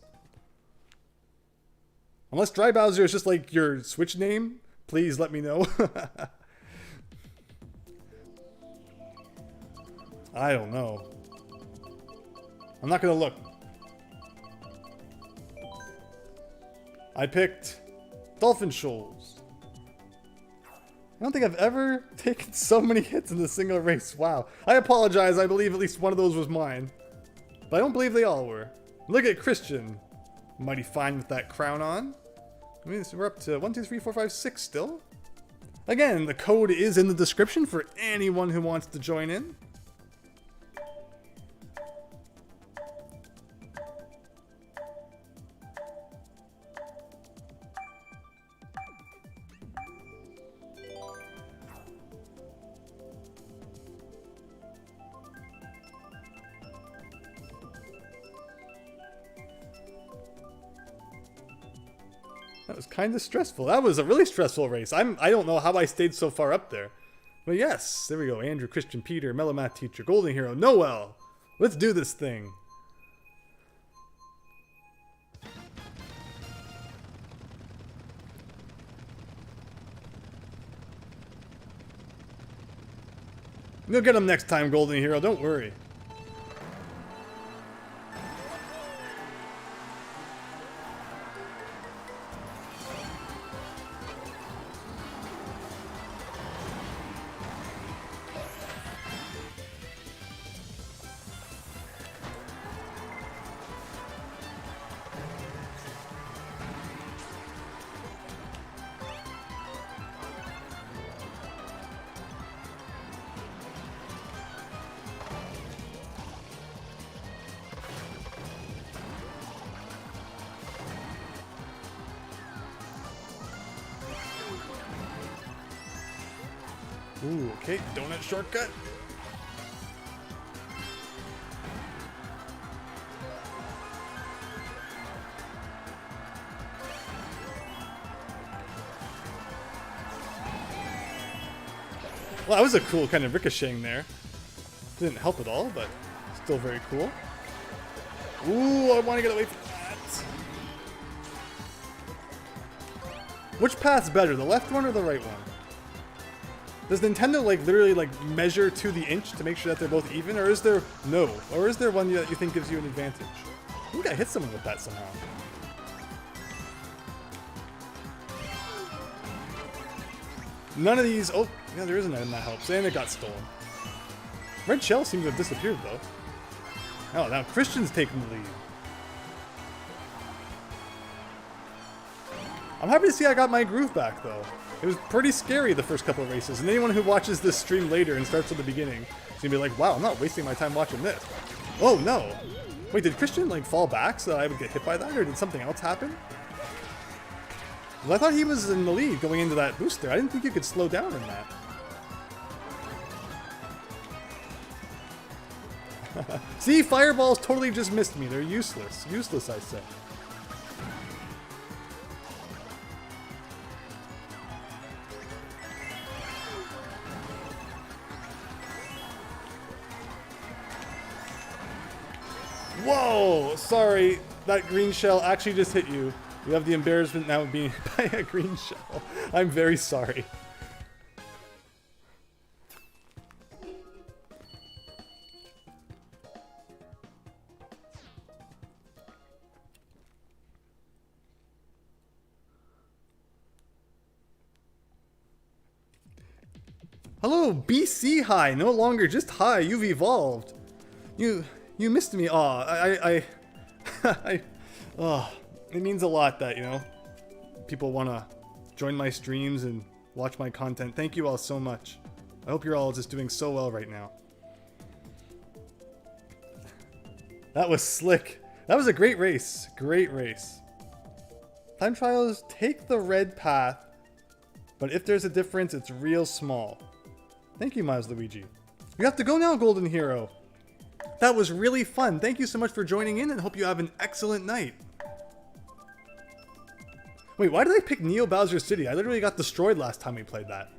A: Unless Dry Bowser is just like your Switch name, please let me know. I don't know. I'm not gonna look. I picked Dolphin Shoals. I don't think I've ever taken so many hits in a single race. Wow. I apologize, I believe at least one of those was mine. But I don't believe they all were. Look at Christian. Mighty fine with that crown on. I mean, so we're up to 1, 2, 3, 4, 5, 6 still. Again, the code is in the description for anyone who wants to join in. That was kind of stressful. That was a really stressful race. I don't know how I stayed so far up there. But yes, there we go. Andrew, Christian, Peter, Mellow Math Teacher, Golden Hero, Noel. Let's do this thing. You'll get him next time, Golden Hero. Don't worry. Ooh, okay, donut shortcut. Well, that was a cool kind of ricocheting there. Didn't help at all, but still very cool. Ooh, I want to get away from that. Which path's better, the left one or the right one? Does Nintendo like literally like measure to the inch to make sure that they're both even, or is there no? Or is there one that you think gives you an advantage? I think I hit someone with that somehow. None of these. Oh, yeah, there is an item that helps, and it got stolen. Red shell seems to have disappeared though. Oh, now Christian's taking the lead. I'm happy to see I got my groove back though. It was pretty scary the first couple of races, and anyone who watches this stream later and starts at the beginning is gonna be like, wow, I'm not wasting my time watching this. Oh no. Wait, did Christian like fall back so that I would get hit by that, or did something else happen? I thought he was in the lead going into that boost there. I didn't think you could slow down in that. See, fireballs totally just missed me. They're useless. Useless, I say. Whoa! Sorry, that green shell actually just hit you. You have the embarrassment now of being hit by a green shell. I'm very sorry. Hello, BC High. No longer just High. You've evolved. You missed me. Aw, oh, it means a lot that, you know, people want to join my streams and watch my content. Thank you all so much. I hope you're all just doing so well right now. That was slick. That was a great race. Great race. Time trials take the red path, but if there's a difference, it's real small. Thank you, Milesluigi. We have to go now, Golden Hero. That was really fun. Thank you so much for joining in, and hope you have an excellent night. Wait, why did I pick Neo Bowser City? I literally got destroyed last time we played that.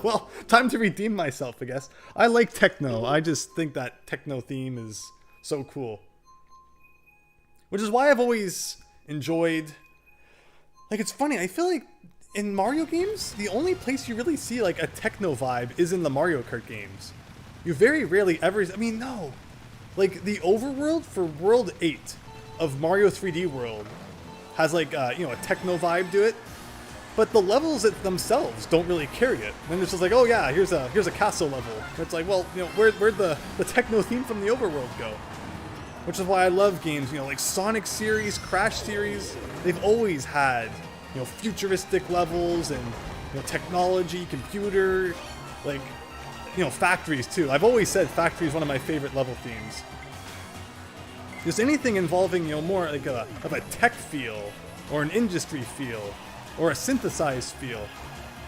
A: Well, time to redeem myself, I guess. I like techno. I just think that techno theme is so cool. Which is why I've always enjoyed... Like, it's funny, I feel like in Mario games, the only place you really see like a techno vibe is in the Mario Kart games. You very rarely ever... I mean, no. Like, the overworld for World 8 of Mario 3D World has like, you know, a techno vibe to it. But the levels themselves don't really carry it. And it's just like, oh yeah, here's a castle level. And it's like, well, you know, where'd the techno theme from the overworld go? Which is why I love games, you know, like Sonic series, Crash series. They've always had, you know, futuristic levels and, you know, technology, computer, like, you know, factories too. I've always said factory is one of my favorite level themes. Just anything involving, you know, more like of a tech feel, or an industry feel, or a synthesized feel,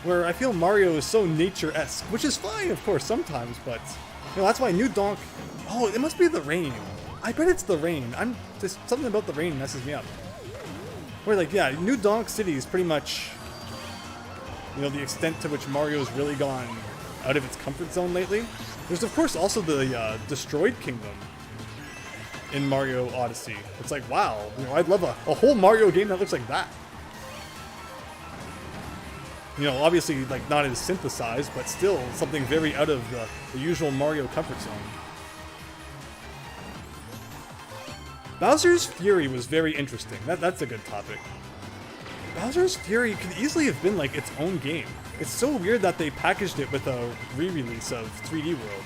A: where I feel Mario is so nature-esque, which is fine, of course, sometimes, but, you know, that's why New Donk... Oh, it must be the rain. I bet it's the rain. I'm just... Something about the rain messes me up. Where, like, yeah, New Donk City is pretty much, you know, the extent to which Mario's really gone out of its comfort zone lately. There's, of course, also the Destroyed Kingdom in Mario Odyssey. It's like, wow, you know, I'd love a whole Mario game that looks like that. You know, obviously, like, not as synthesized, but still something very out of the usual Mario comfort zone. Bowser's Fury was very interesting. That's a good topic. Bowser's Fury could easily have been, like, its own game. It's so weird that they packaged it with a re-release of 3D World.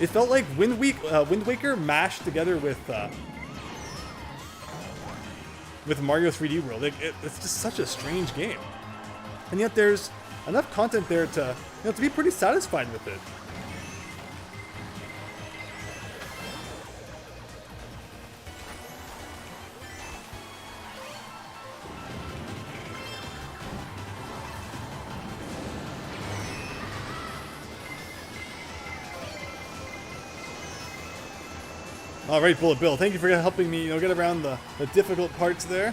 A: It felt like Wind Waker mashed together with Mario 3D World. It's just such a strange game. And yet there's enough content there to, you know, to be pretty satisfied with it. Alright, Bullet Bill, thank you for helping me, get around the difficult parts there.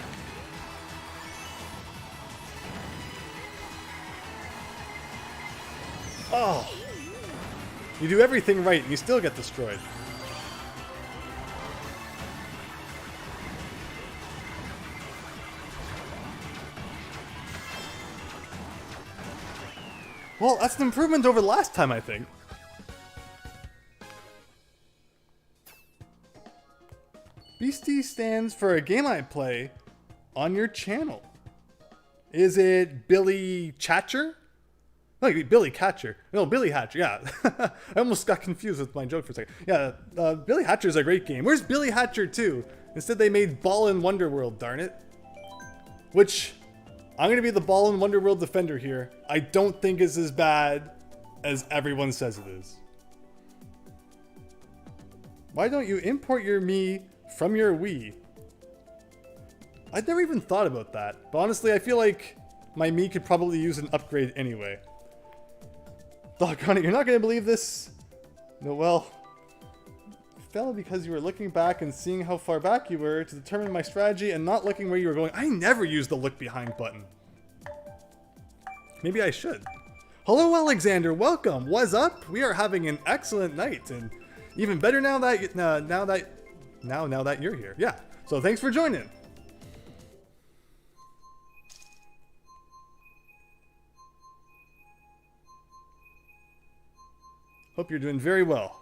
A: Oh! You do everything right and you still get destroyed. Well, that's an improvement over last time, I think. Beastie stands for a game I play on your channel. Is it Billy Catcher? No, Billy Catcher. No, Billy Hatcher, yeah. I almost got confused with my joke for a second. Yeah, Billy Hatcher's a great game. Where's Billy Hatcher 2? Instead they made Ball in Wonderworld, darn it. Which, I'm going to be the Ball in Wonderworld defender here. I don't think it's as bad as everyone says it is. Why don't you import your Mii from your Wii? I'd never even thought about that. But honestly, I feel like my Mii could probably use an upgrade anyway. Doggone it, you're not going to believe this. No, well, it fell because you were looking back and seeing how far back you were to determine my strategy and not looking where you were going. I never use the look behind button. Maybe I should. Hello, Alexander. Welcome. What's up? We are having an excellent night, and even better now that now that you're here. Yeah. So thanks for joining. Hope you're doing very well.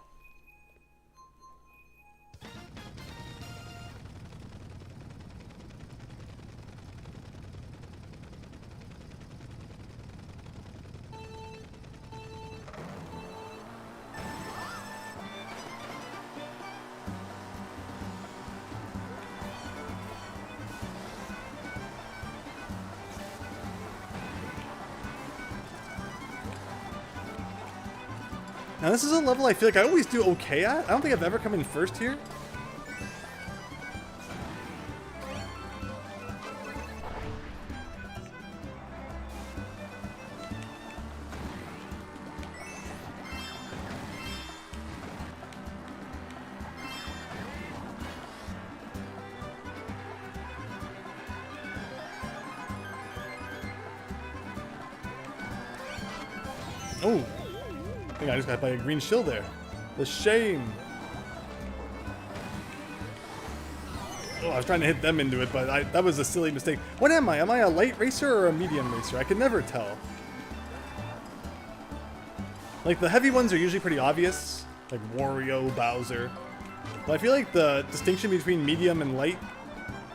A: Now this is a level I feel like I always do okay at. I don't think I've ever come in first here. Oh. I think I just got by a green shield there. The shame. Oh, I was trying to hit them into it, but that was a silly mistake. What am I? Am I a light racer or a medium racer? I can never tell. Like, the heavy ones are usually pretty obvious. Like Wario, Bowser. But I feel like the distinction between medium and light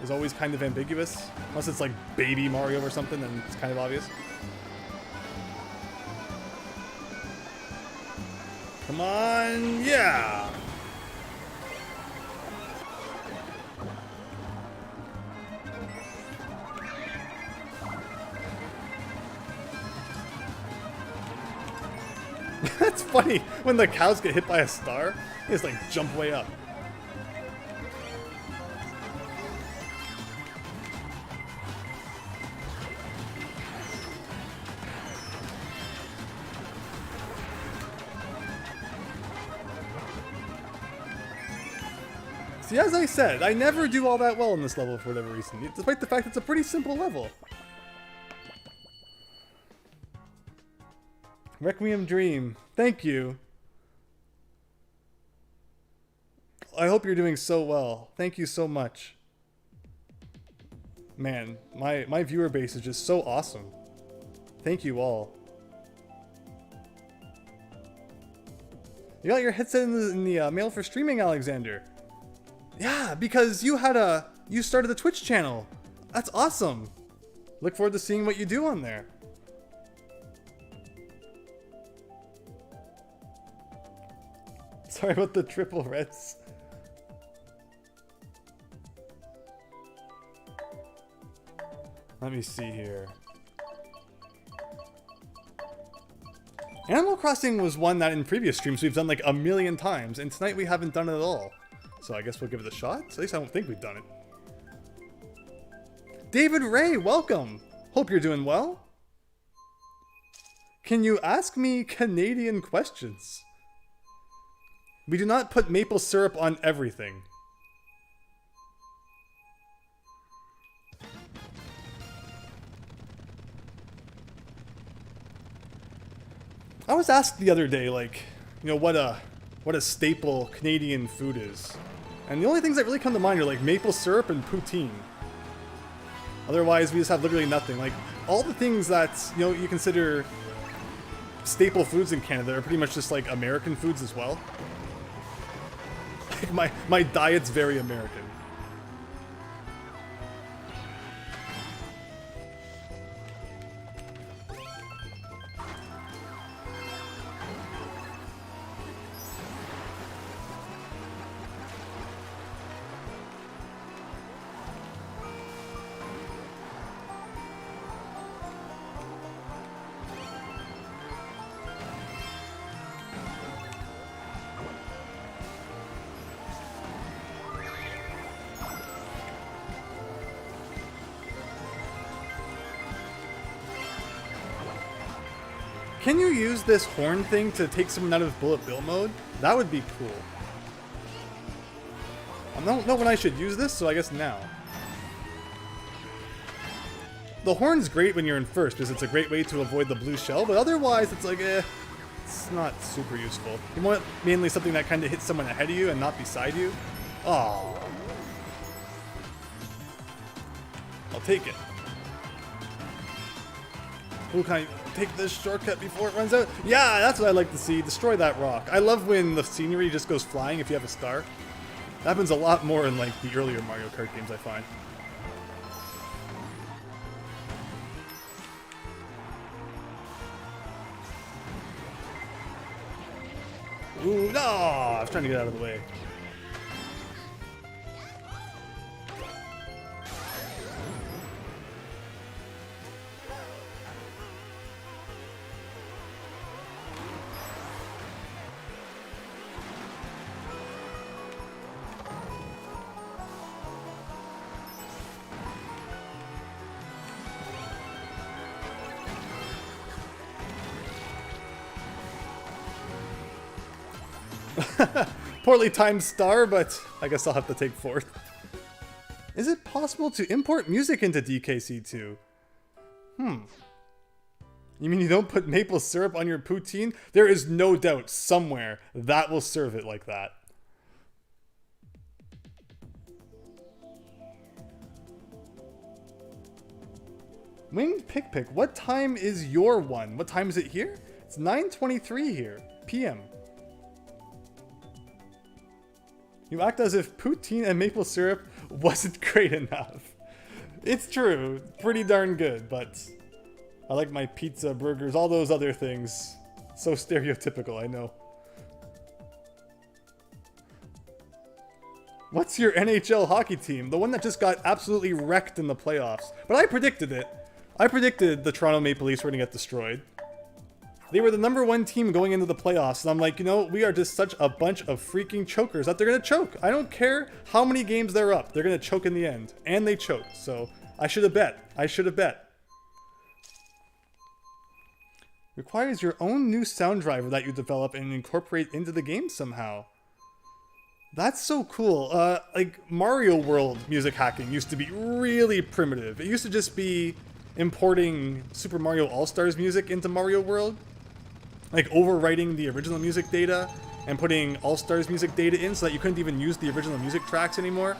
A: is always kind of ambiguous. Unless it's like Baby Mario or something, then it's kind of obvious. Come on, yeah! That's funny, when the cows get hit by a star, they just like jump way up. See, as I said, I never do all that well in this level for whatever reason, despite the fact it's a pretty simple level. Requiem Dream, thank you. I hope you're doing so well. Thank you so much. Man, my viewer base is just so awesome. Thank you all. You got your headset in the mail for streaming, Alexander. Yeah, because you started the Twitch channel. That's awesome. Look forward to seeing what you do on there. Sorry about the triple reds. Let me see here. Animal Crossing was one that in previous streams we've done like a million times, and tonight we haven't done it at all. So I guess we'll give it a shot. At least I don't think we've done it. David Ray, welcome. Hope you're doing well. Can you ask me Canadian questions? We do not put maple syrup on everything. I was asked the other day, like, you know, what a staple Canadian food is. And the only things that really come to mind are like maple syrup and poutine. Otherwise, we just have literally nothing. Like, all the things that, you know, you consider staple foods in Canada are pretty much just like American foods as well. Like, my diet's very American. Can you use this horn thing to take someone out of bullet bill mode? That would be cool. I don't know when I should use this, so I guess now. The horn's great when you're in first, because it's a great way to avoid the blue shell, but otherwise it's like, it's not super useful. You want mainly something that kind of hits someone ahead of you and not beside you. Oh. I'll take it. Ooh, can I take this shortcut before it runs out? Yeah, that's what I like to see. Destroy that rock. I love when the scenery just goes flying if you have a star. That happens a lot more in like the earlier Mario Kart games, I find. Ooh, no! I was trying to get out of the way. Poorly timed star, but I guess I'll have to take fourth. Is it possible to import music into DKC2? You mean you don't put maple syrup on your poutine? There is no doubt somewhere that will serve it like that. Winged Pick, what time is your one? What time is it here? It's 9:23 here, PM. You act as if poutine and maple syrup wasn't great enough. It's true, pretty darn good, but I like my pizza, burgers, all those other things. So stereotypical, I know. What's your NHL hockey team? The one that just got absolutely wrecked in the playoffs. But I predicted it. I predicted the Toronto Maple Leafs were going to get destroyed. They were the #1 team going into the playoffs, and I'm like, you know, we are just such a bunch of freaking chokers that they're going to choke. I don't care how many games they're up. They're going to choke in the end. And they choked, so I should have bet. I should have bet. Requires your own new sound driver that you develop and incorporate into the game somehow. That's so cool. Like, Mario World music hacking used to be really primitive. It used to just be importing Super Mario All-Stars music into Mario World. Like, overwriting the original music data and putting All-Stars music data in so that you couldn't even use the original music tracks anymore.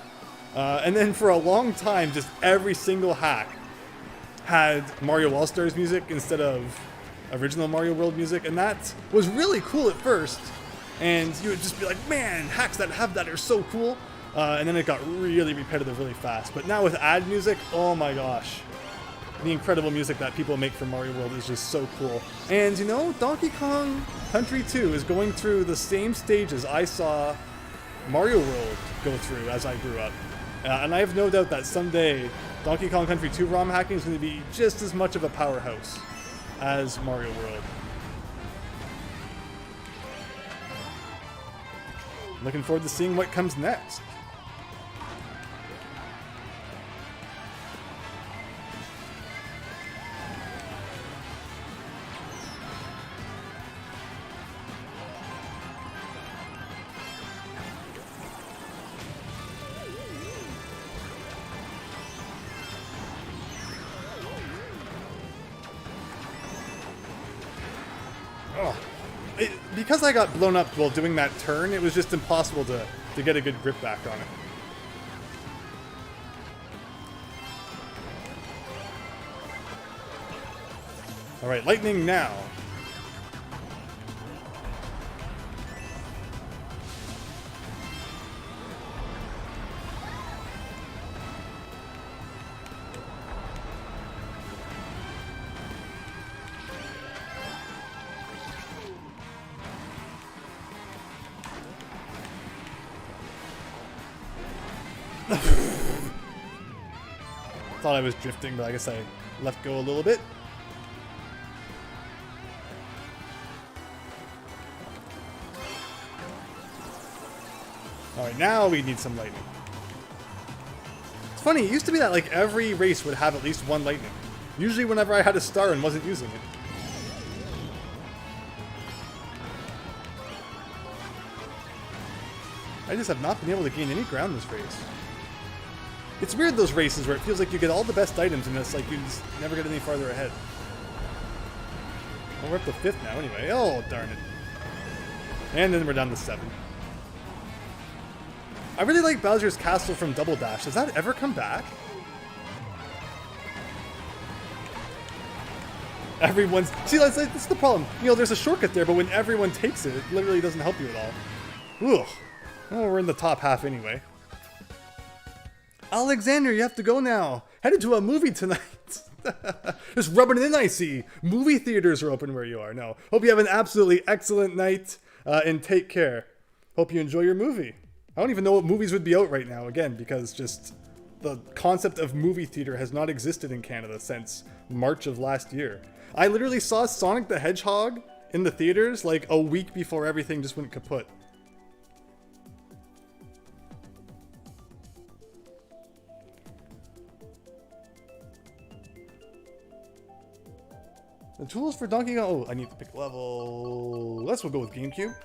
A: And then for a long time, just every single hack had Mario All-Stars music instead of original Mario World music, and that was really cool at first. And you would just be like, man, hacks that have that are so cool. And then it got really repetitive really fast. But now with ad music, oh my gosh. The incredible music that people make for Mario World is just so cool. And you know, Donkey Kong Country 2 is going through the same stages I saw Mario World go through as I grew up. And I have no doubt that someday Donkey Kong Country 2 ROM hacking is going to be just as much of a powerhouse as Mario World. Looking forward to seeing what comes next. Oh. Because I got blown up while doing that turn, it was just impossible to get a good grip back on it. Alright, lightning now. Thought I was drifting, but I guess I let go a little bit. Alright, now we need some lightning. It's funny, it used to be that like every race would have at least one lightning. Usually whenever I had a star and wasn't using it. I just have not been able to gain any ground this race. It's weird, those races where it feels like you get all the best items and it's like you just never get any farther ahead. Well, we're up to 5th now anyway. Oh, darn it. And then we're down to 7. I really like Bowser's Castle from Double Dash. Does that ever come back? Everyone's... See, that's the problem. You know, there's a shortcut there, but when everyone takes it, it literally doesn't help you at all. Ugh. Well, we're in the top half anyway. Alexander, you have to go now. Headed to a movie tonight. Just rubbing it in, I see. Movie theaters are open where you are. No. Hope you have an absolutely excellent night and take care. Hope you enjoy your movie. I don't even know what movies would be out right now, again, because just the concept of movie theater has not existed in Canada since March of last year. I literally saw Sonic the Hedgehog in the theaters like a week before everything just went kaput. The tools for Donkey Kong... Oh, I need to pick level... We'll go with GameCube.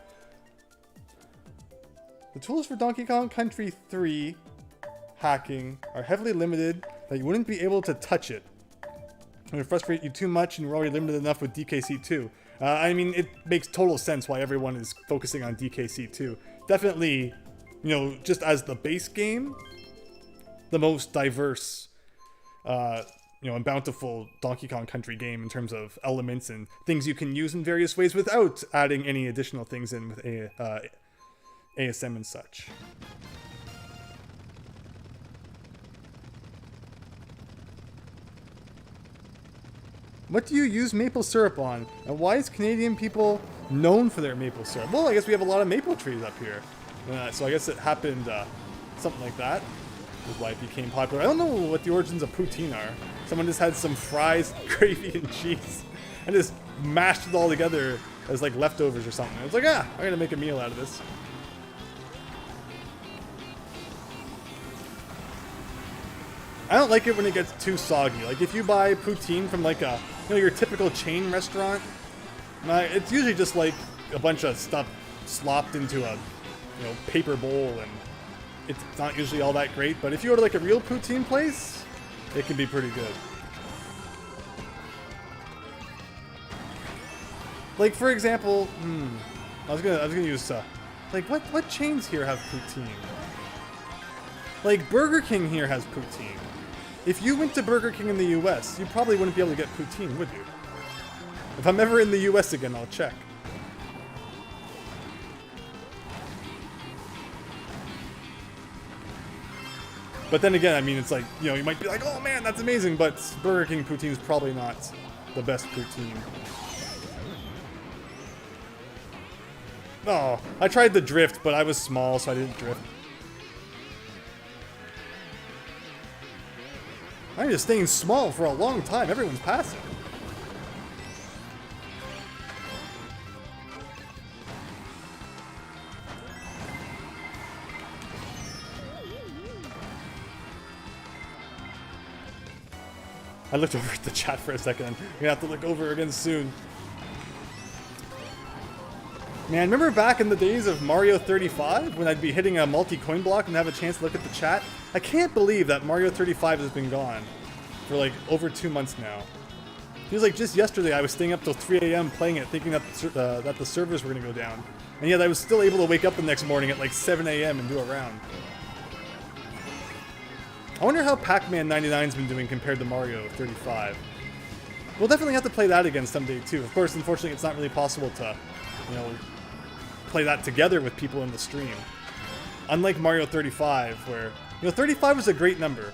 A: The tools for Donkey Kong Country 3 hacking are heavily limited that you wouldn't be able to touch it. It would frustrate you too much and you're already limited enough with DKC2. I mean, it makes total sense why everyone is focusing on DKC2. Definitely, you know, just as the base game, the most diverse... you know, and bountiful Donkey Kong Country game in terms of elements and things you can use in various ways without adding any additional things in with ASM and such. What do you use maple syrup on? And why is Canadian people known for their maple syrup? Well, I guess we have a lot of maple trees up here. So I guess it happened, something like that. Is why it became popular. I don't know what the origins of poutine are. Someone just had some fries, gravy, and cheese, and just mashed it all together as like leftovers or something. It's like, I'm gonna make a meal out of this. I don't like it when it gets too soggy. Like if you buy poutine from like a, you know, your typical chain restaurant, it's usually just like a bunch of stuff slopped into a, you know, paper bowl, and it's not usually all that great. But if you go to like a real poutine place, it can be pretty good. Like for example, I was gonna use like what chains here have poutine? Like Burger King here has poutine. If you went to Burger King in the US, you probably wouldn't be able to get poutine, would you? If I'm ever in the US again, I'll check. But then again, I mean, it's like, you know, you might be like, oh man, that's amazing, but Burger King poutine is probably not the best poutine. Oh, I tried to drift, but I was small, so I didn't drift. I'm just staying small for a long time. Everyone's passing. I looked over at the chat for a second. I'm gonna have to look over again soon. Man, remember back in the days of Mario 35 when I'd be hitting a multi-coin block and have a chance to look at the chat? I can't believe that Mario 35 has been gone for like over 2 months now. He was like, just yesterday I was staying up till 3 a.m. playing it, thinking that the servers were going to go down. And yet I was still able to wake up the next morning at like 7 a.m. and do a round. I wonder how Pac-Man 99's been doing compared to Mario 35. We'll definitely have to play that again someday too. Of course, unfortunately, it's not really possible to, you know, play that together with people in the stream. Unlike Mario 35, where, you know, 35 was a great number.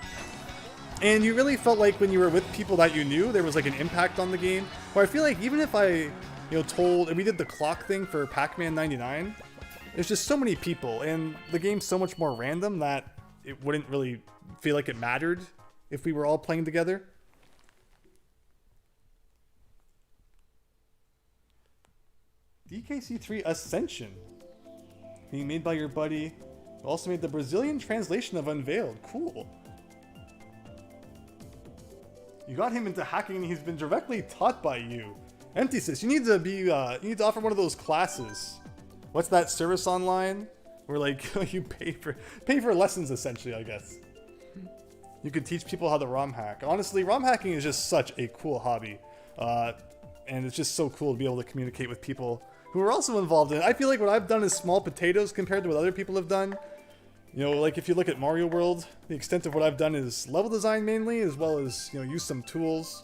A: And you really felt like when you were with people that you knew, there was like an impact on the game. Where I feel like even if I, you know, if we did the clock thing for Pac-Man 99, there's just so many people, and the game's so much more random that it wouldn't really feel like it mattered if we were all playing together. DKC3 Ascension, being made by your buddy, who also made the Brazilian translation of Unveiled. Cool. You got him into hacking, and he's been directly taught by you. Empty-Sis, you need to be, you need to offer one of those classes. What's that service online? Where like you pay for lessons, essentially, I guess. You could teach people how to ROM hack. Honestly, ROM hacking is just such a cool hobby, and it's just so cool to be able to communicate with people who are also involved in it. I feel like what I've done is small potatoes compared to what other people have done. You know, like if you look at Mario World, the extent of what I've done is level design mainly, as well as, you know, use some tools.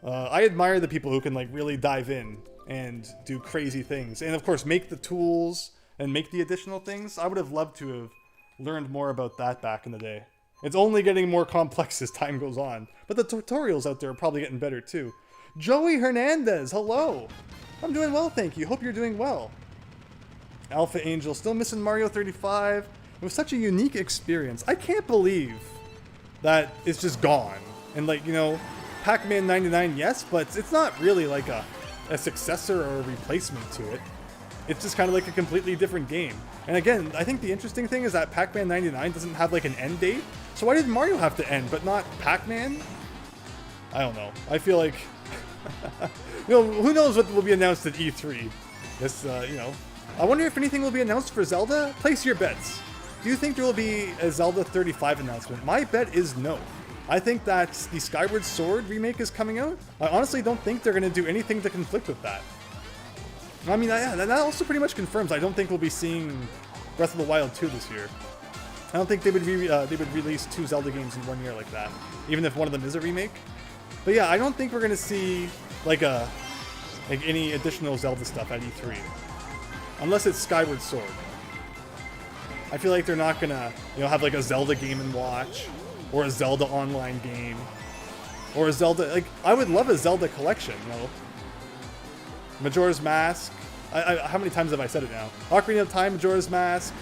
A: I admire the people who can like really dive in and do crazy things, and of course make the tools and make the additional things. I would have loved to have learned more about that back in the day. It's only getting more complex as time goes on, but the tutorials out there are probably getting better too. Joey Hernandez, hello. I'm doing well, thank you. Hope you're doing well. Alpha Angel, still missing Mario 35. It was such a unique experience. I can't believe that it's just gone. And like, you know, Pac-Man 99, yes, but it's not really like a successor or a replacement to it. It's just kind of like a completely different game. And again, I think the interesting thing is that Pac-Man 99 doesn't have like an end date. So why did Mario have to end, but not Pac-Man? I don't know. I feel like, you know, who knows what will be announced at E3. This, you know, I wonder if anything will be announced for Zelda. Place your bets. Do you think there will be a Zelda 35 announcement? My bet is no. I think that the Skyward Sword remake is coming out. I honestly don't think they're going to do anything to conflict with that. I mean, yeah, that also pretty much confirms I don't think we'll be seeing Breath of the Wild 2 this year. I don't think they would release 2 Zelda games in 1 year like that, even if one of them is a remake. But yeah, I don't think we're going to see like any additional Zelda stuff at E3, unless it's Skyward Sword. I feel like they're not gonna, you know, have like a Zelda Game & Watch, or a Zelda online game, or a Zelda, like, I would love a Zelda collection, you know? Majora's Mask, how many times have I said it now? Ocarina of Time, Majora's Mask,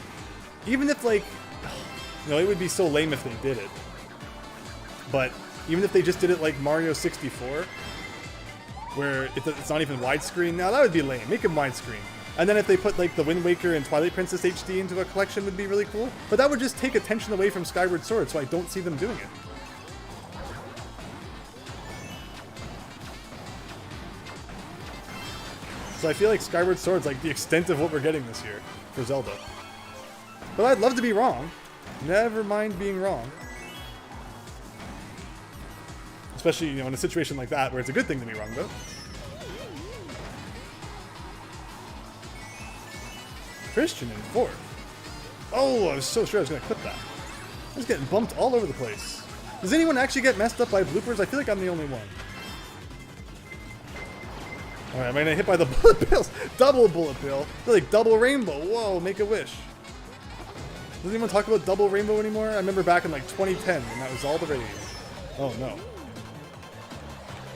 A: even if like, you know, it would be so lame if they did it. But even if they just did it like Mario 64, where it's not even widescreen, now that would be lame, make it widescreen. And then if they put like the Wind Waker and Twilight Princess HD into a collection, would be really cool. But that would just take attention away from Skyward Sword, so I don't see them doing it. So I feel like Skyward Sword's like the extent of what we're getting this year for Zelda. But I'd love to be wrong. Never mind being wrong. Especially, you know, in a situation like that where it's a good thing to be wrong, though. Christian in 4th. Oh, I was so sure I was going to clip that. I was getting bumped all over the place. Does anyone actually get messed up by bloopers? I feel like I'm the only one. Alright, am I going to hit by the bullet bills? Double bullet bill. They're like double rainbow. Whoa, make a wish. Does anyone talk about double rainbow anymore? I remember back in like 2010 when that was all the rage. Oh no.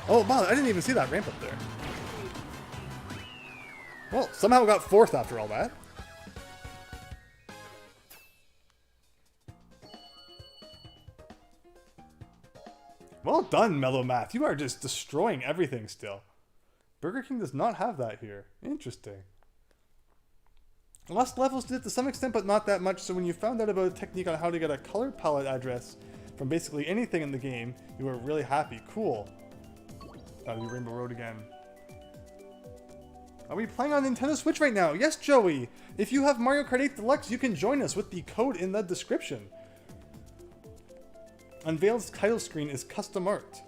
A: Oh wow, I didn't even see that ramp up there. Well, somehow got 4th after all that. Well done, Mellow Math. You are just destroying everything still. Burger King does not have that here. Interesting. Lost Levels did it to some extent, but not that much, so when you found out about a technique on how to get a color palette address from basically anything in the game, you were really happy. Cool. That'll be Rainbow Road again. Are we playing on Nintendo Switch right now? Yes, Joey! If you have Mario Kart 8 Deluxe, you can join us with the code in the description. Unveiled's title screen is custom art.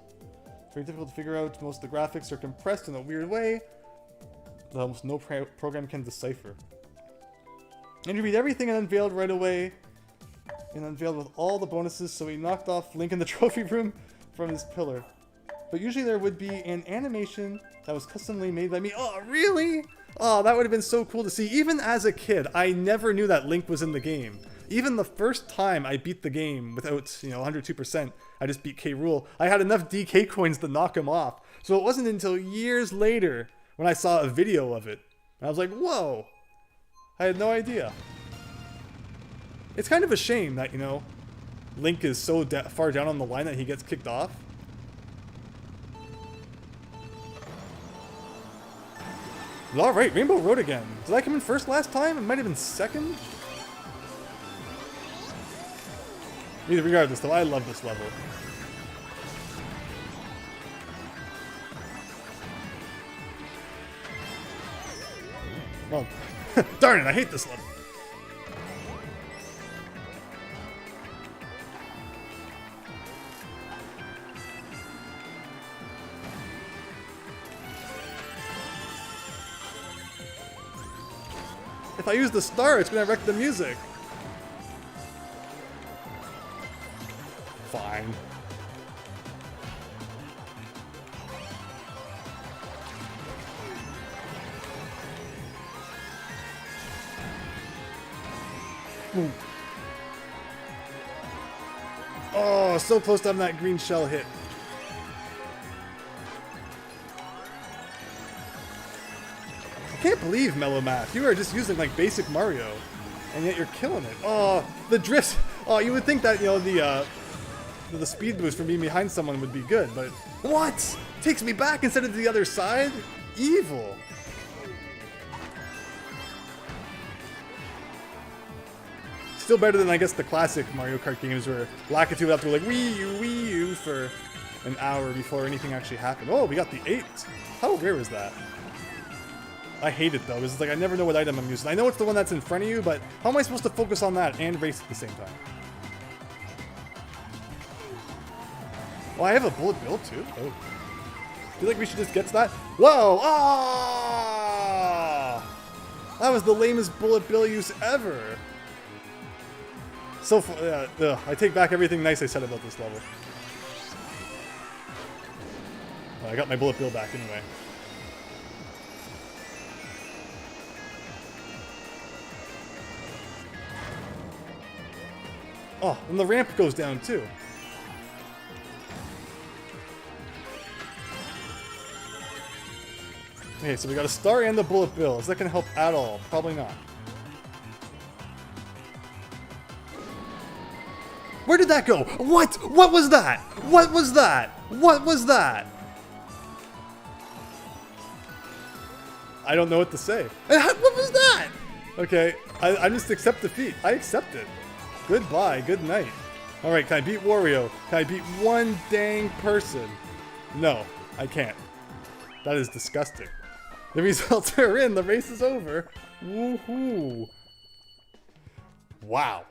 A: Very difficult to figure out. Most of the graphics are compressed in a weird way that almost no program can decipher. And you read everything and unveiled right away. And unveiled with all the bonuses, so he knocked off Link in the trophy room from his pillar. But usually there would be an animation that was customly made by me. Oh, really? Oh, that would have been so cool to see. Even as a kid, I never knew that Link was in the game. Even the first time I beat the game without, 102%, I just beat K. Rool, I had enough DK coins to knock him off. So it wasn't until years later when I saw a video of it. And I was like, whoa. I had no idea. It's kind of a shame that, Link is so far down on the line that he gets kicked off. Alright, Rainbow Road again. Did I come in first last time? It might have been second? Regardless, though, I love this level. Well, darn it, I hate this level. If I use the star, it's gonna wreck the music. Fine. Ooh. Oh, so close to having that green shell hit. I can't believe Mellow Math. You are just using like basic Mario, and yet you're killing it. Oh, the drifts. Oh, you would think that the speed boost from being behind someone would be good, but what? Takes me back instead of the other side? Evil. Still better than, I guess, the classic Mario Kart games where Lakitu would have to go like Wii U for an hour before anything actually happened. Oh, we got the 8. How rare is that? I hate it though, because it's like I never know what item I'm using. I know it's the one that's in front of you, but how am I supposed to focus on that and race at the same time? Oh, I have a bullet bill too? Oh. Feel like we should just get to that? Whoa! Ah! That was the lamest bullet bill use ever. So, I take back everything nice I said about this level. Well, I got my bullet bill back anyway. Oh, and the ramp goes down too. Okay, so we got a star and the bullet bill. Is that going to help at all? Probably not. Where did that go? What? What was that? What was that? What was that? I don't know what to say. What was that? Okay, I just accept defeat. I accept it. Goodbye, good night. Alright, can I beat Wario? Can I beat one dang person? No, I can't. That is disgusting. The results are in, the race is over. Woohoo. Wow.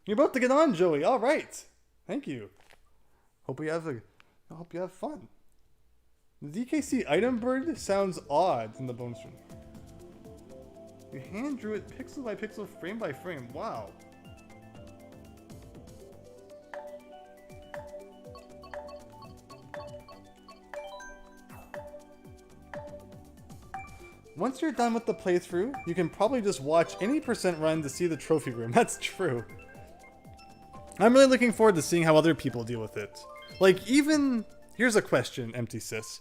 A: You're about to get on, Joey. Alright. Thank you. I hope you have fun. The DKC item bird sounds odd in the bonus room. You hand drew it pixel by pixel, frame by frame. Wow. Once you're done with the playthrough, you can probably just watch any percent run to see the trophy room. That's true. I'm really looking forward to seeing how other people deal with it. Like, even... Here's a question, Empty Sis.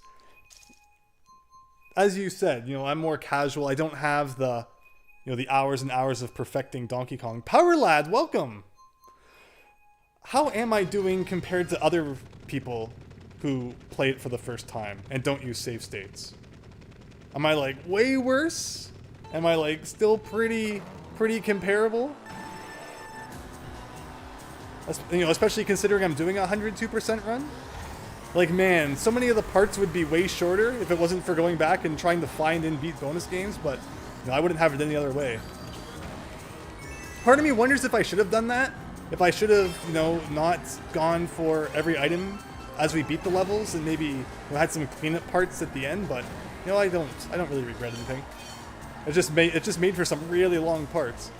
A: As you said, I'm more casual. I don't have the... the hours and hours of perfecting Donkey Kong. Power Lad, welcome! How am I doing compared to other people who play it for the first time and don't use save states? Am I, like, way worse? Am I, like, still pretty comparable? Especially considering I'm doing a 102% run? Like, man, so many of the parts would be way shorter if it wasn't for going back and trying to find and beat bonus games, but... I wouldn't have it any other way. Part of me wonders if I should have done that. If I should have, not gone for every item as we beat the levels, and maybe we had some cleanup parts at the end. But you know, I don't really regret anything. It just made for some really long parts.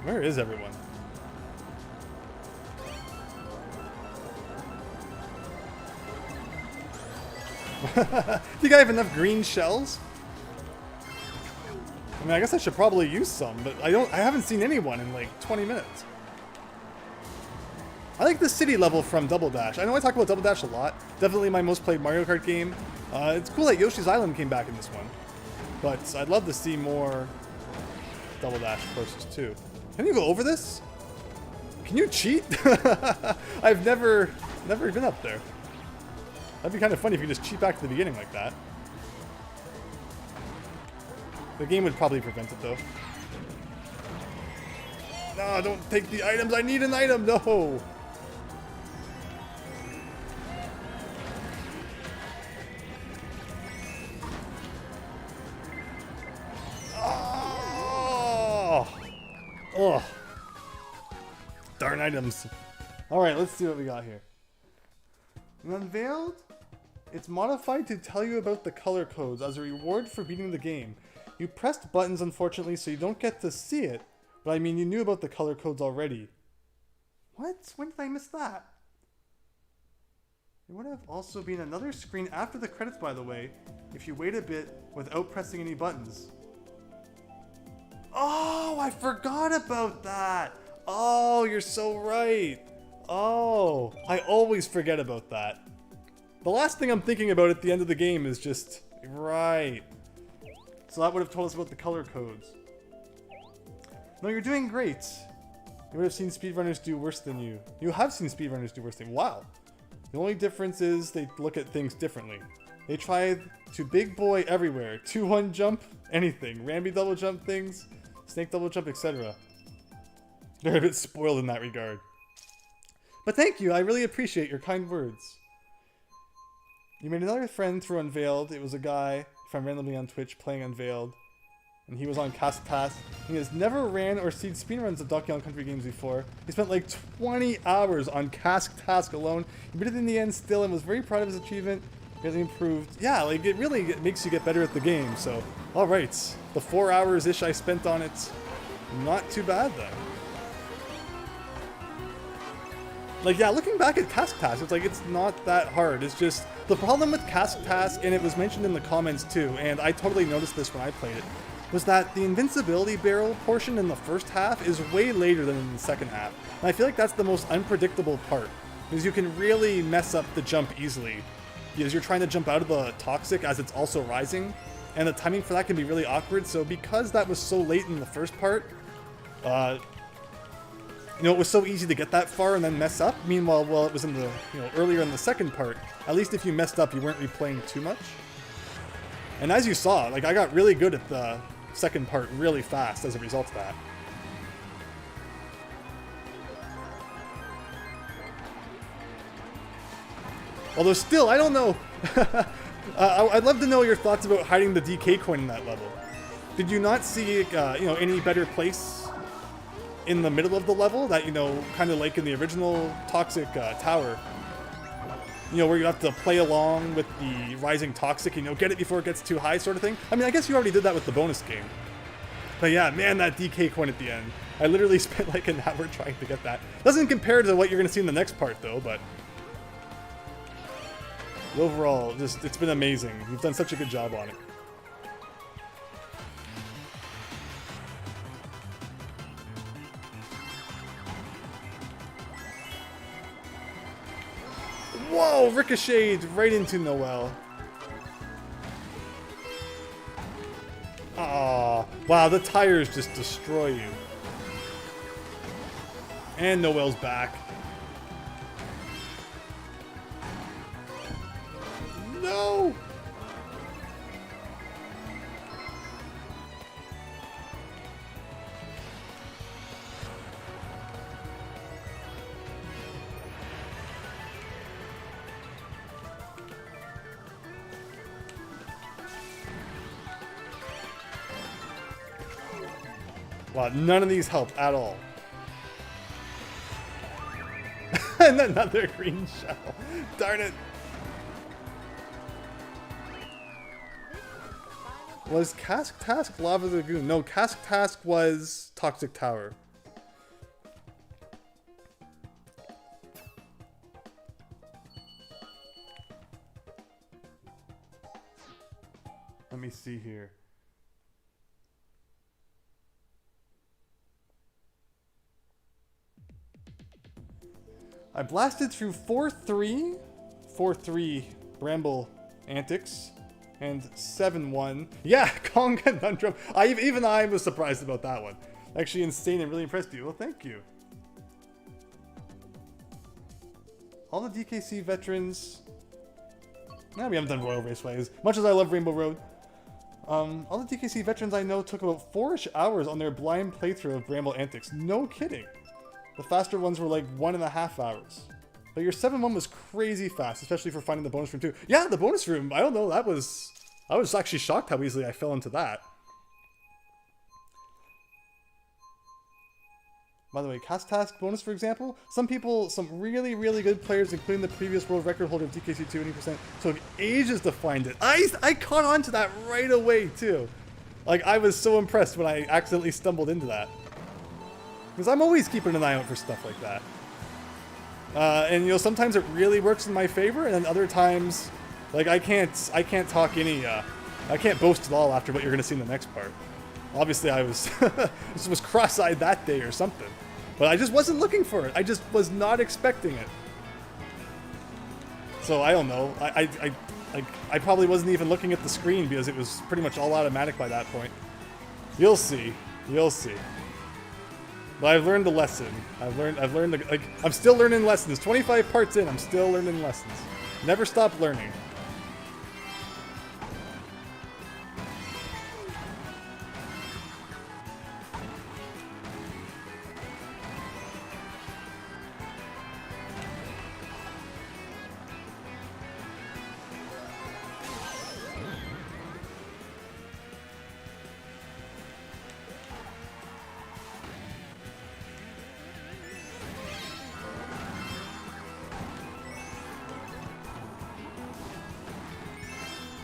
A: Where is everyone? Think I have enough green shells? I mean, I guess I should probably use some, but I haven't seen anyone in like 20 minutes. I like the city level from Double Dash. I know I talk about Double Dash a lot. Definitely my most played Mario Kart game. It's cool that Yoshi's Island came back in this one. But I'd love to see more Double Dash courses too. Can you go over this? Can you cheat? I've never been up there. That'd be kind of funny if you just cheat back to the beginning like that. The game would probably prevent it though. No, don't take the items. I need an item. No. Oh, darn items. All right, let's see what we got here. Unveiled? It's modified to tell you about the color codes as a reward for beating the game. You pressed buttons, unfortunately, so you don't get to see it. But I mean, you knew about the color codes already. What? When did I miss that? There would have also been another screen after the credits, by the way, if you wait a bit without pressing any buttons. Oh, I forgot about that. Oh, you're so right. Oh, I always forget about that. The last thing I'm thinking about at the end of the game is just, right. So that would have told us about the color codes. No, you're doing great. You would have seen speedrunners do worse than you. You have seen speedrunners do worse than you. Wow. The only difference is they look at things differently. They tried to big boy everywhere. 2-1 jump, anything. Ramby double jump things, snake double jump, etc. They're a bit spoiled in that regard. But thank you, I really appreciate your kind words. You made another friend through Unveiled. It was a guy, found randomly on Twitch, playing Unveiled. And he was on Cast Task. He has never ran or seen speedruns of Donkey Kong Country games before. He spent like 20 hours on Cast Task alone. He beat it in the end still and was very proud of his achievement. Really improved. Yeah, like it really makes you get better at the game. So, alright. The 4 hours-ish I spent on it, not too bad then. Like, yeah, looking back at Cask Task, it's like, it's not that hard. It's just, the problem with Cask Task, and it was mentioned in the comments too, and I totally noticed this when I played it, was that the invincibility barrel portion in the first half is way later than in the second half. And I feel like that's the most unpredictable part, because you can really mess up the jump easily, because you're trying to jump out of the toxic as it's also rising, and the timing for that can be really awkward. So because that was so late in the first part, you know, it was so easy to get that far and then mess up. Meanwhile, while it was in the, you know, earlier in the second part, at least if you messed up, you weren't replaying too much. And as you saw, like, I got really good at the second part really fast as a result of that. Although still, I don't know. I'd love to know your thoughts about hiding the DK coin in that level. Did you not see, you know, any better place in the middle of the level that, you know, kind of like in the original Toxic Tower, you know, where you have to play along with the rising Toxic, you know, get it before it gets too high sort of thing? I mean, I guess you already did that with the bonus game. But yeah, man, that DK coin at the end. I literally spent like an hour trying to get that. Doesn't compare to what you're going to see in the next part though, but overall, just, it's been amazing. You've done such a good job on it. Whoa, ricocheted right into Noelle. Aw, wow, the tires just destroy you. And Noelle's back. No! Wow, none of these help at all. And another green shell. Darn it. Was Cask Task Lava Lagoon? No, Cask Task was Toxic Tower. Let me see here. I blasted through 4-3 Bramble Antics, and 7-1. Yeah, Kong Conundrum. Even I was surprised about that one. Actually insane and really impressed you. Well, thank you. All the DKC veterans. Nah, we haven't done Royal Raceways. Much as I love Rainbow Road. All the DKC veterans I know took about 4-ish hours on their blind playthrough of Bramble Antics. No kidding. The faster ones were like 1.5 hours. But your 7-1 was crazy fast, especially for finding the bonus room too. Yeah, the bonus room, I don't know, I was actually shocked how easily I fell into that. By the way, Cast Task bonus, for example, some really, really good players, including the previous world record holder of DKC 20%, took ages to find it. I caught on to that right away too. Like, I was so impressed when I accidentally stumbled into that. Because I'm always keeping an eye out for stuff like that. And you know, sometimes it really works in my favor, and then other times, like I can't talk any, I can't boast at all after what you're gonna see in the next part. Obviously, I was just was cross-eyed that day or something, but I just wasn't looking for it. I just was not expecting it. So I don't know. I probably wasn't even looking at the screen because it was pretty much all automatic by that point. You'll see. You'll see. But I've learned the lesson. I've learned the, like, I'm still learning lessons. 25 parts in, I'm still learning lessons. Never stop learning.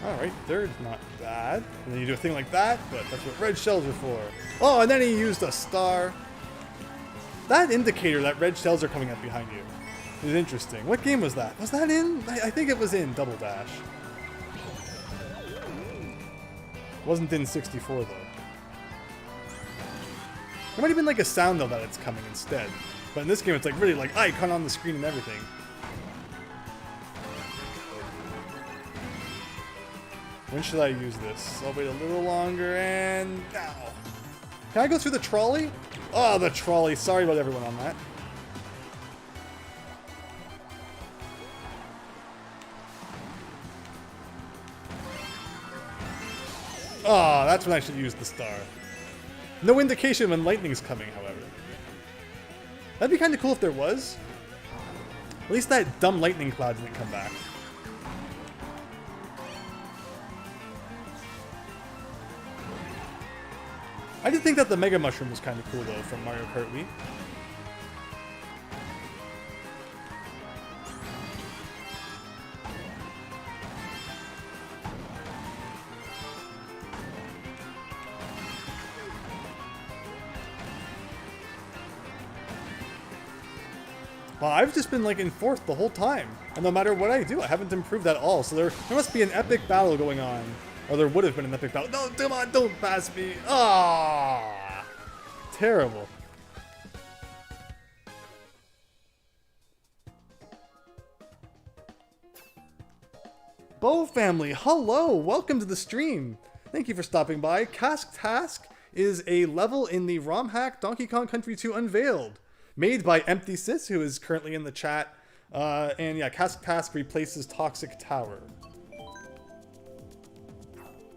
A: Alright, third's not bad. And then you do a thing like that, but that's what red shells are for. Oh, and then he used a star. That indicator that red shells are coming up behind you is interesting. What game was that? Was that in? I think it was in Double Dash. Wasn't in 64 though. There might have been like a sound though that it's coming instead. But in this game it's like really like icon on the screen and everything. When should I use this? I'll wait a little longer and now. Can I go through the trolley? Oh, the trolley. Sorry about everyone on that. Oh, that's when I should use the star. No indication when lightning's coming, however. That'd be kind of cool if there was. At least that dumb lightning cloud didn't come back. I did think that the Mega Mushroom was kind of cool, though, from Mario Kart Wii. Well, I've just been, like, in fourth the whole time. And no matter what I do, I haven't improved at all. So there must be an epic battle going on. Or there would have been an epic battle. No, come on, don't pass me. Ah, terrible. Bo family, hello, welcome to the stream. Thank you for stopping by. Cask Task is a level in the ROM hack Donkey Kong Country 2 Unveiled, made by Empty Sis, who is currently in the chat. And yeah, Cask Task replaces Toxic Tower.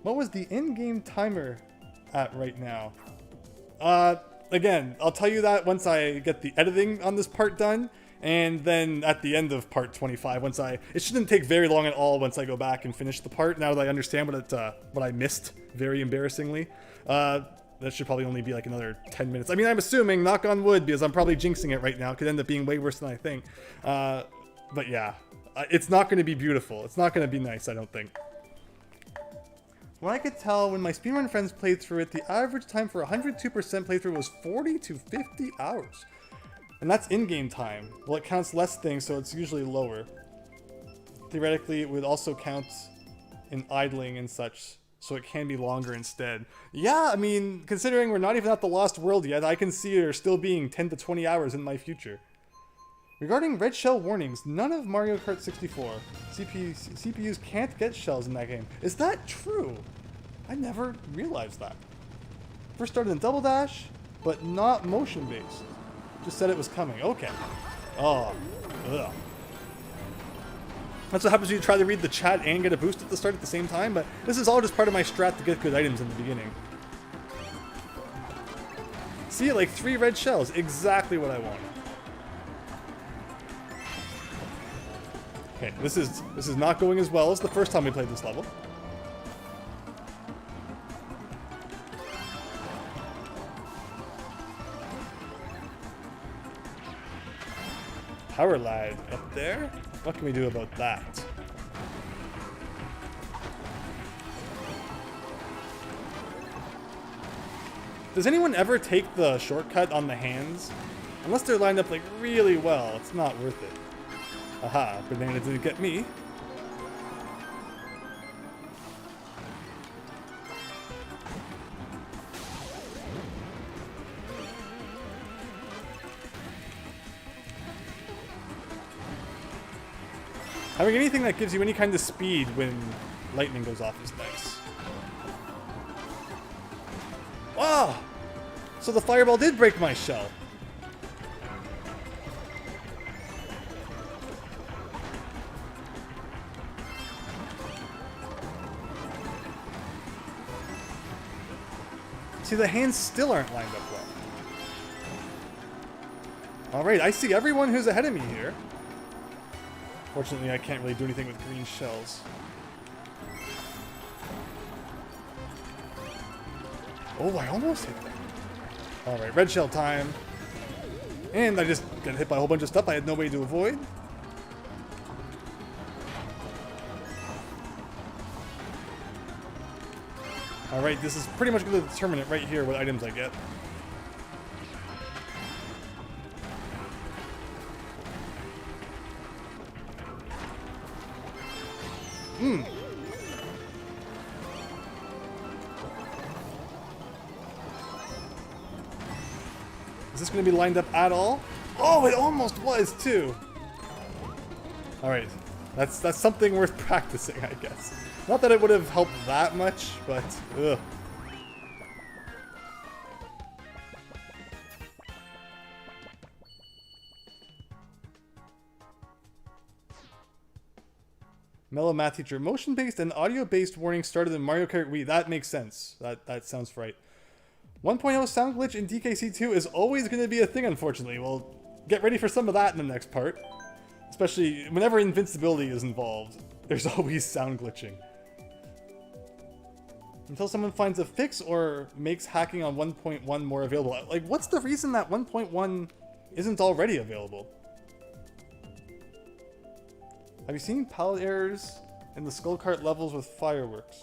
A: What was the in-game timer at right now? Again, I'll tell you that once I get the editing on this part done. And then at the end of part 25, it shouldn't take very long at all once I go back and finish the part. Now that I understand what I missed, very embarrassingly, that should probably only be like another 10 minutes. I mean, I'm assuming, knock on wood, because I'm probably jinxing it right now. It could end up being way worse than I think. But yeah, it's not going to be beautiful. It's not going to be nice, I don't think. Well, I could tell when my speedrun friends played through it, the average time for 102% playthrough was 40 to 50 hours. And that's in-game time. Well, it counts less things, so it's usually lower. Theoretically, it would also count in idling and such, so it can be longer instead. Yeah, I mean, considering we're not even at the Lost World yet, I can see there still being 10 to 20 hours in my future. Regarding red shell warnings, none of Mario Kart 64 CPUs can't get shells in that game. Is that true? I never realized that. First started in Double Dash, but not motion-based. Just said it was coming. Okay. Oh. Ugh. That's what happens when you try to read the chat and get a boost at the start at the same time, but this is all just part of my strat to get good items in the beginning. See, like 3 red shells. Exactly what I wanted. Okay, this is not going as well as the first time we played this level. Power lag up there? What can we do about that? Does anyone ever take the shortcut on the hands? Unless they're lined up like really well, it's not worth it. Aha, banana didn't get me. Having anything that gives you any kind of speed when lightning goes off is nice. Ah! So the fireball did break my shell. See, the hands still aren't lined up well. Alright, I see everyone who's ahead of me here. Fortunately, I can't really do anything with green shells. Oh, I almost hit them. Alright, red shell time. And I just got hit by a whole bunch of stuff I had no way to avoid. Alright, this is pretty much going to determine it right here, what items I get. Is this going to be lined up at all? Oh, it almost was too. All right, that's something worth practicing, I guess. Not that it would have helped that much, but ugh. Mellow Math Teacher. Motion-based and audio-based warnings started in Mario Kart Wii. That makes sense. That sounds right. 1.0 sound glitch in DKC2 is always going to be a thing, unfortunately. Well, get ready for some of that in the next part. Especially whenever invincibility is involved, there's always sound glitching. Until someone finds a fix or makes hacking on 1.1 more available. Like, what's the reason that 1.1 isn't already available? Have you seen palette errors in the Skull Kart levels with fireworks?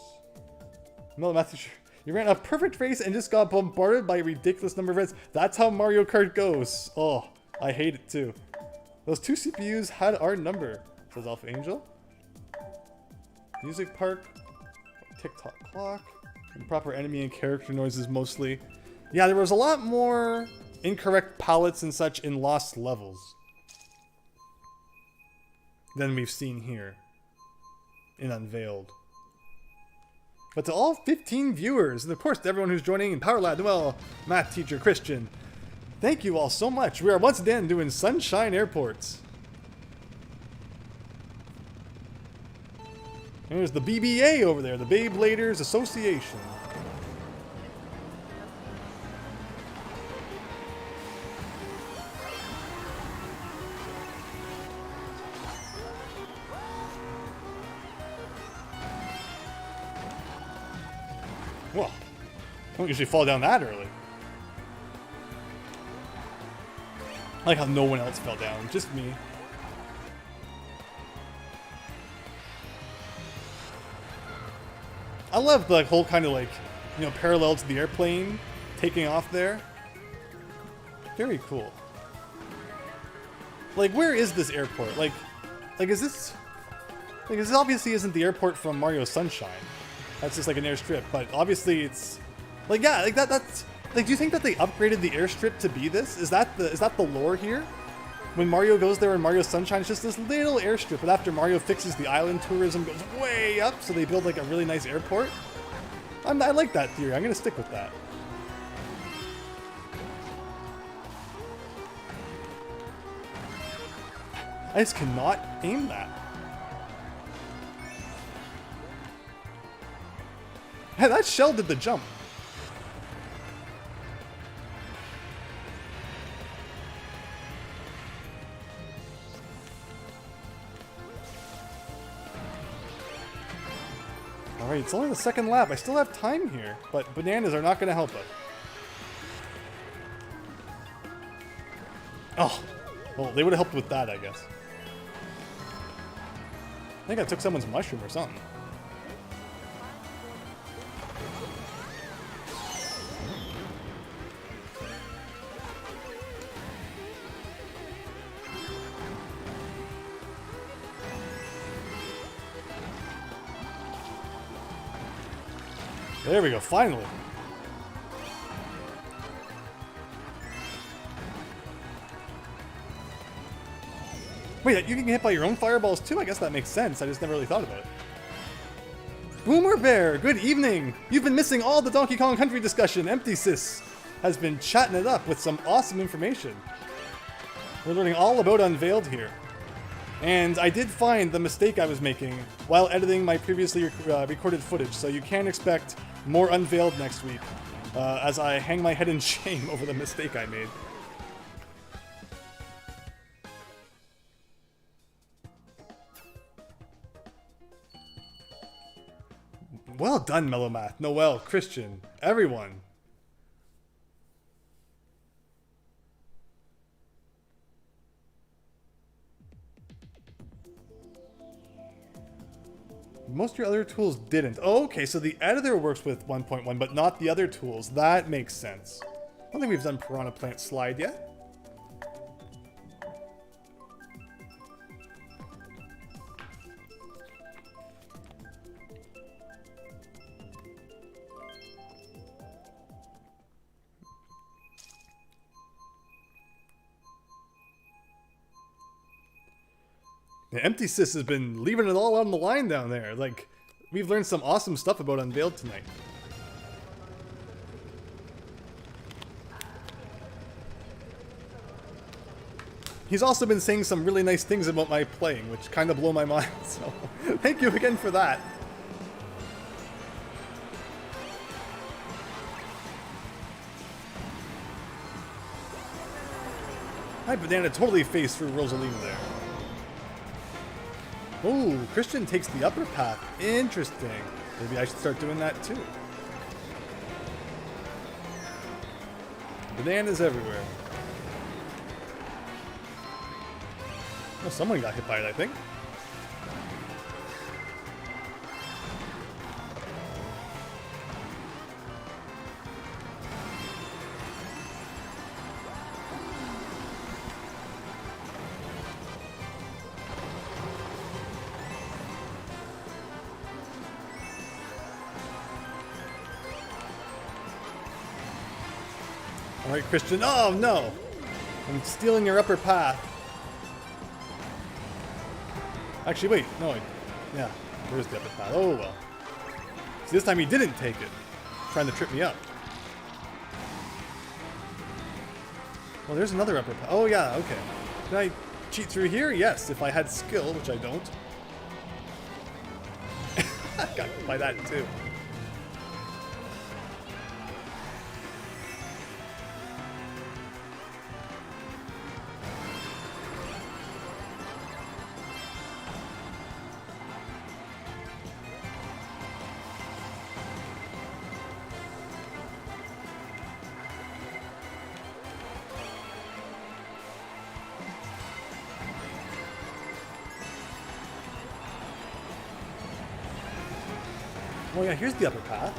A: Mellow Math Teacher. You ran a perfect race and just got bombarded by a ridiculous number of reds. That's how Mario Kart goes. Oh, I hate it too. Those 2 CPUs had our number, says Alpha Angel. Music Park, TikTok clock, improper enemy and character noises mostly. Yeah, there was a lot more incorrect palettes and such in Lost Levels than we've seen here. in Unveiled. But to all 15 viewers, and of course to everyone who's joining in Power Lab, Noel, math teacher, Christian, thank you all so much. We are once again doing Sunshine Airports. And there's the BBA over there, the Beybladers Association. Whoa, I don't usually fall down that early. I like how no one else fell down, just me. I love the whole kind of like, you know, parallel to the airplane taking off there. Very cool. Like, where is this airport? Like is this... Like, this obviously isn't the airport from Mario Sunshine. That's just like an airstrip, but obviously it's... Like, yeah, like that's... Like, do you think that they upgraded the airstrip to be this? Is that the lore here? When Mario goes there in Mario Sunshine, it's just this little airstrip, but after Mario fixes the island, tourism goes way up, so they build like a really nice airport. I like that theory. I'm gonna stick with that. I just cannot aim that. Hey, that shell did the jump. Alright, it's only the second lap. I still have time here, but bananas are not going to help us. Oh, well, they would have helped with that, I guess. I think I took someone's mushroom or something. There we go, finally. Wait, you can get hit by your own fireballs too? I guess that makes sense. I just never really thought about it. Boomer Bear, good evening. You've been missing all the Donkey Kong Country discussion. Empty Sis has been chatting it up with some awesome information. We're learning all about Unveiled here. And I did find the mistake I was making while editing my previously recorded footage, so you can expect more Unveiled next week as I hang my head in shame over the mistake I made. Well done, Melomath, Noel, Christian, everyone. Most of your other tools didn't. Oh, okay, so the editor works with 1.1, but not the other tools. That makes sense. I don't think we've done Piranha Plant Slide yet. The Empty Sis has been leaving it all on the line down there. Like, we've learned some awesome stuff about Unveiled tonight. He's also been saying some really nice things about my playing, which kind of blow my mind, so thank you again for that. Hi, Banana totally phased through Rosalina there. Oh, Christian takes the upper path. Interesting. Maybe I should start doing that too. Bananas everywhere. Oh, someone got hit by it, I think. Alright, Christian. Oh, no! I'm stealing your upper path. Actually, wait. No, yeah. There's the upper path. Oh well. See, this time he didn't take it. Trying to trip me up. Well, there's another upper path. Oh yeah, okay. Can I cheat through here? Yes, if I had skill, which I don't. I got hit by that too. Oh yeah, here's the upper path.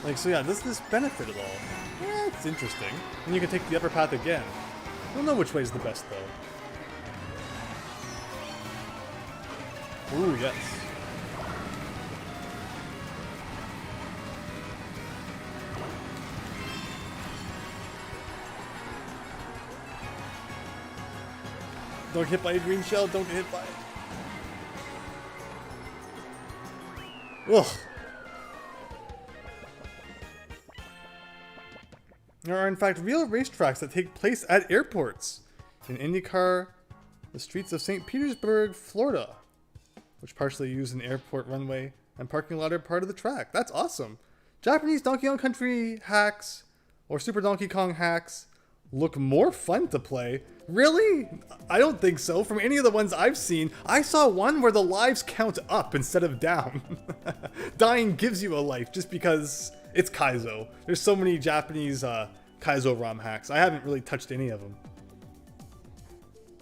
A: Like, so yeah, does this benefit at all? Yeah, it's interesting. And you can take the upper path again. I don't know which way is the best, though. Ooh, yes. Don't get hit by a green shell, don't get hit by it. Ugh. There are in fact real racetracks that take place at airports. In IndyCar, the streets of St. Petersburg, Florida, which partially use an airport runway and parking lot are part of the track. That's awesome. Japanese Donkey Kong Country hacks or Super Donkey Kong hacks look more fun to play. Really? I don't think so. From any of the ones I've seen, I saw one where the lives count up instead of down. Dying gives you a life just because it's Kaizo. There's so many Japanese Kaizo ROM hacks. I haven't really touched any of them.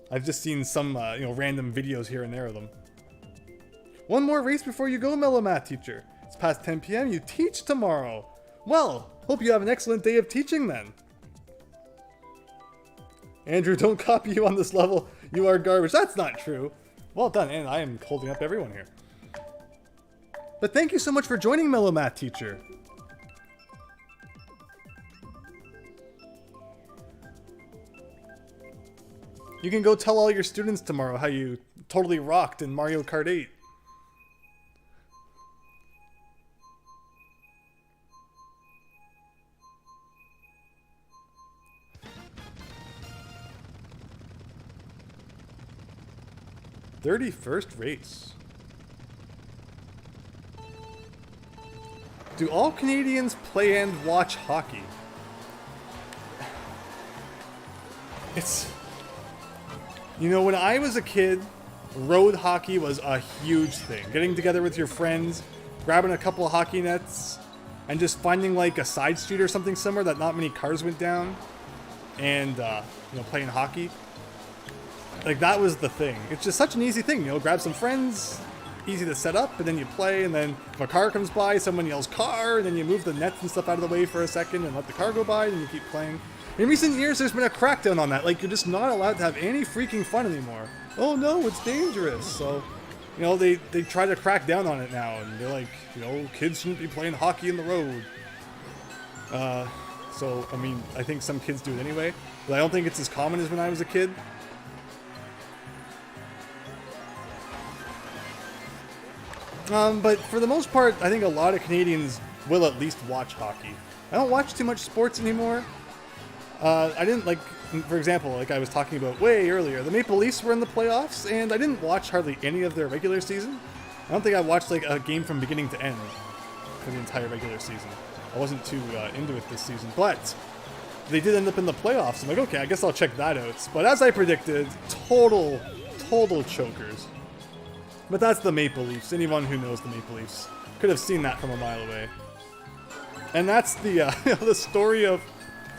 A: I've just seen some random videos here and there of them. One more race before you go, Mellow Math Teacher. It's past 10 p.m. You teach tomorrow. Well, hope you have an excellent day of teaching then. Andrew, don't copy you on this level. You are garbage. That's not true. Well done, and I am holding up everyone here. But thank you so much for joining, Mellow Math Teacher. You can go tell all your students tomorrow how you totally rocked in Mario Kart 8. "31st race. Do all Canadians play and watch hockey?" It's... You know, when I was a kid, road hockey was a huge thing. Getting together with your friends, grabbing a couple of hockey nets, and just finding like a side street or something somewhere that not many cars went down, and playing hockey. Like, that was the thing. It's just such an easy thing, grab some friends, easy to set up, and then you play, and then if a car comes by, someone yells car, and then you move the nets and stuff out of the way for a second and let the car go by, and you keep playing. In recent years, there's been a crackdown on that. Like, you're just not allowed to have any freaking fun anymore. Oh no, it's dangerous. So, they try to crack down on it now, and they're like, kids shouldn't be playing hockey in the road. So, I mean, I think some kids do it anyway, but I don't think it's as common as when I was a kid. But for the most part, I think a lot of Canadians will at least watch hockey. I don't watch too much sports anymore. I didn't, for example, like I was talking about way earlier, the Maple Leafs were in the playoffs, and I didn't watch hardly any of their regular season. I don't think I watched a game from beginning to end for the entire regular season. I wasn't too into it this season, but they did end up in the playoffs. I'm like, okay, I guess I'll check that out. But as I predicted, total chokers. But that's the Maple Leafs. Anyone who knows the Maple Leafs could have seen that from a mile away. And that's the the story of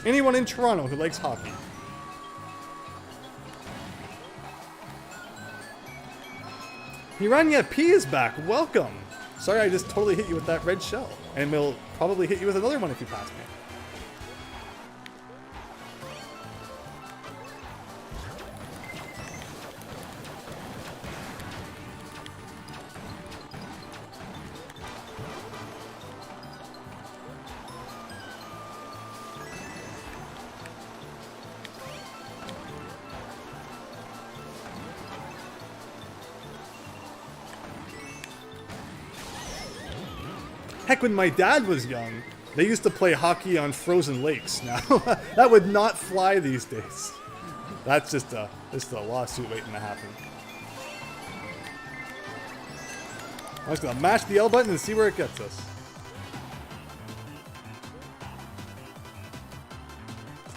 A: anyone in Toronto who likes hockey. Hiranya P is back. Welcome. Sorry, I just totally hit you with that red shell. And we'll probably hit you with another one if you pass me. Heck, when my dad was young, they used to play hockey on frozen lakes. Now, that would not fly these days. That's just a lawsuit waiting to happen. I'm just gonna mash the L button and see where it gets us.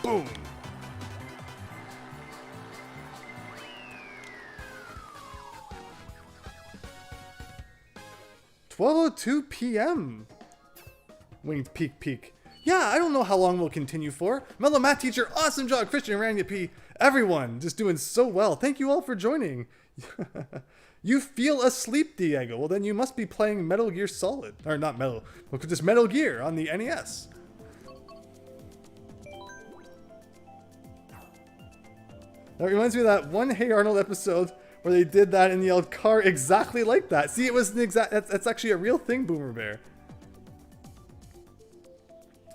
A: Boom! 12:02 p.m. Winged peek. Yeah, I don't know how long we'll continue for. Mellow Math Teacher, awesome job. Christian, Rania P. Everyone, just doing so well. Thank you all for joining. You feel asleep, Diego. Well, then you must be playing Metal Gear Solid. Or not Metal, just Metal Gear on the NES. That reminds me of that one Hey Arnold episode where they did that and yelled car exactly like that. See, it was an exact, that's actually a real thing, Boomer Bear.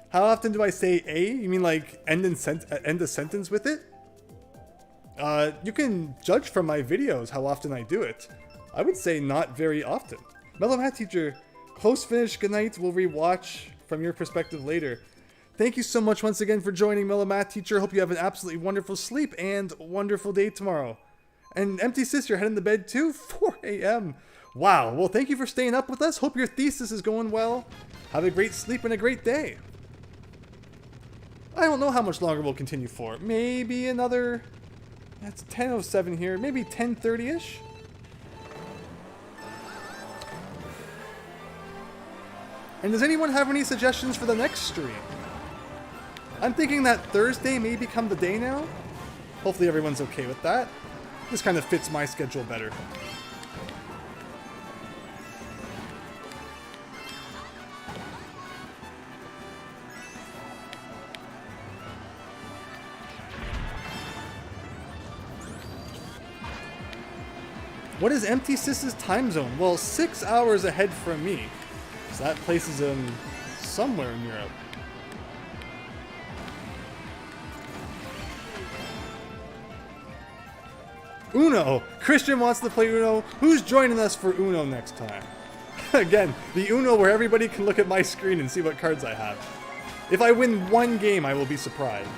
A: How often do I say A? You mean like end a sentence with it? You can judge from my videos how often I do it. I would say not very often. Mellow Math Teacher, close finish, good night. We'll rewatch from your perspective later. Thank you so much once again for joining, Mellow Math Teacher. Hope you have an absolutely wonderful sleep and wonderful day tomorrow. And Empty Sis, you're heading to bed too? 4 a.m. Wow. Well, thank you for staying up with us. Hope your thesis is going well. Have a great sleep and a great day. I don't know how much longer we'll continue for. Maybe another... That's 10:07 here. Maybe 10:30-ish? And does anyone have any suggestions for the next stream? I'm thinking that Thursday may become the day now. Hopefully everyone's okay with that. This kind of fits my schedule better. What is Empty Sis's time zone? Well, 6 hours ahead from me. So that places him somewhere in Europe. Uno! Christian wants to play Uno. Who's joining us for Uno next time? Again, the Uno where everybody can look at my screen and see what cards I have. If I win one game, I will be surprised.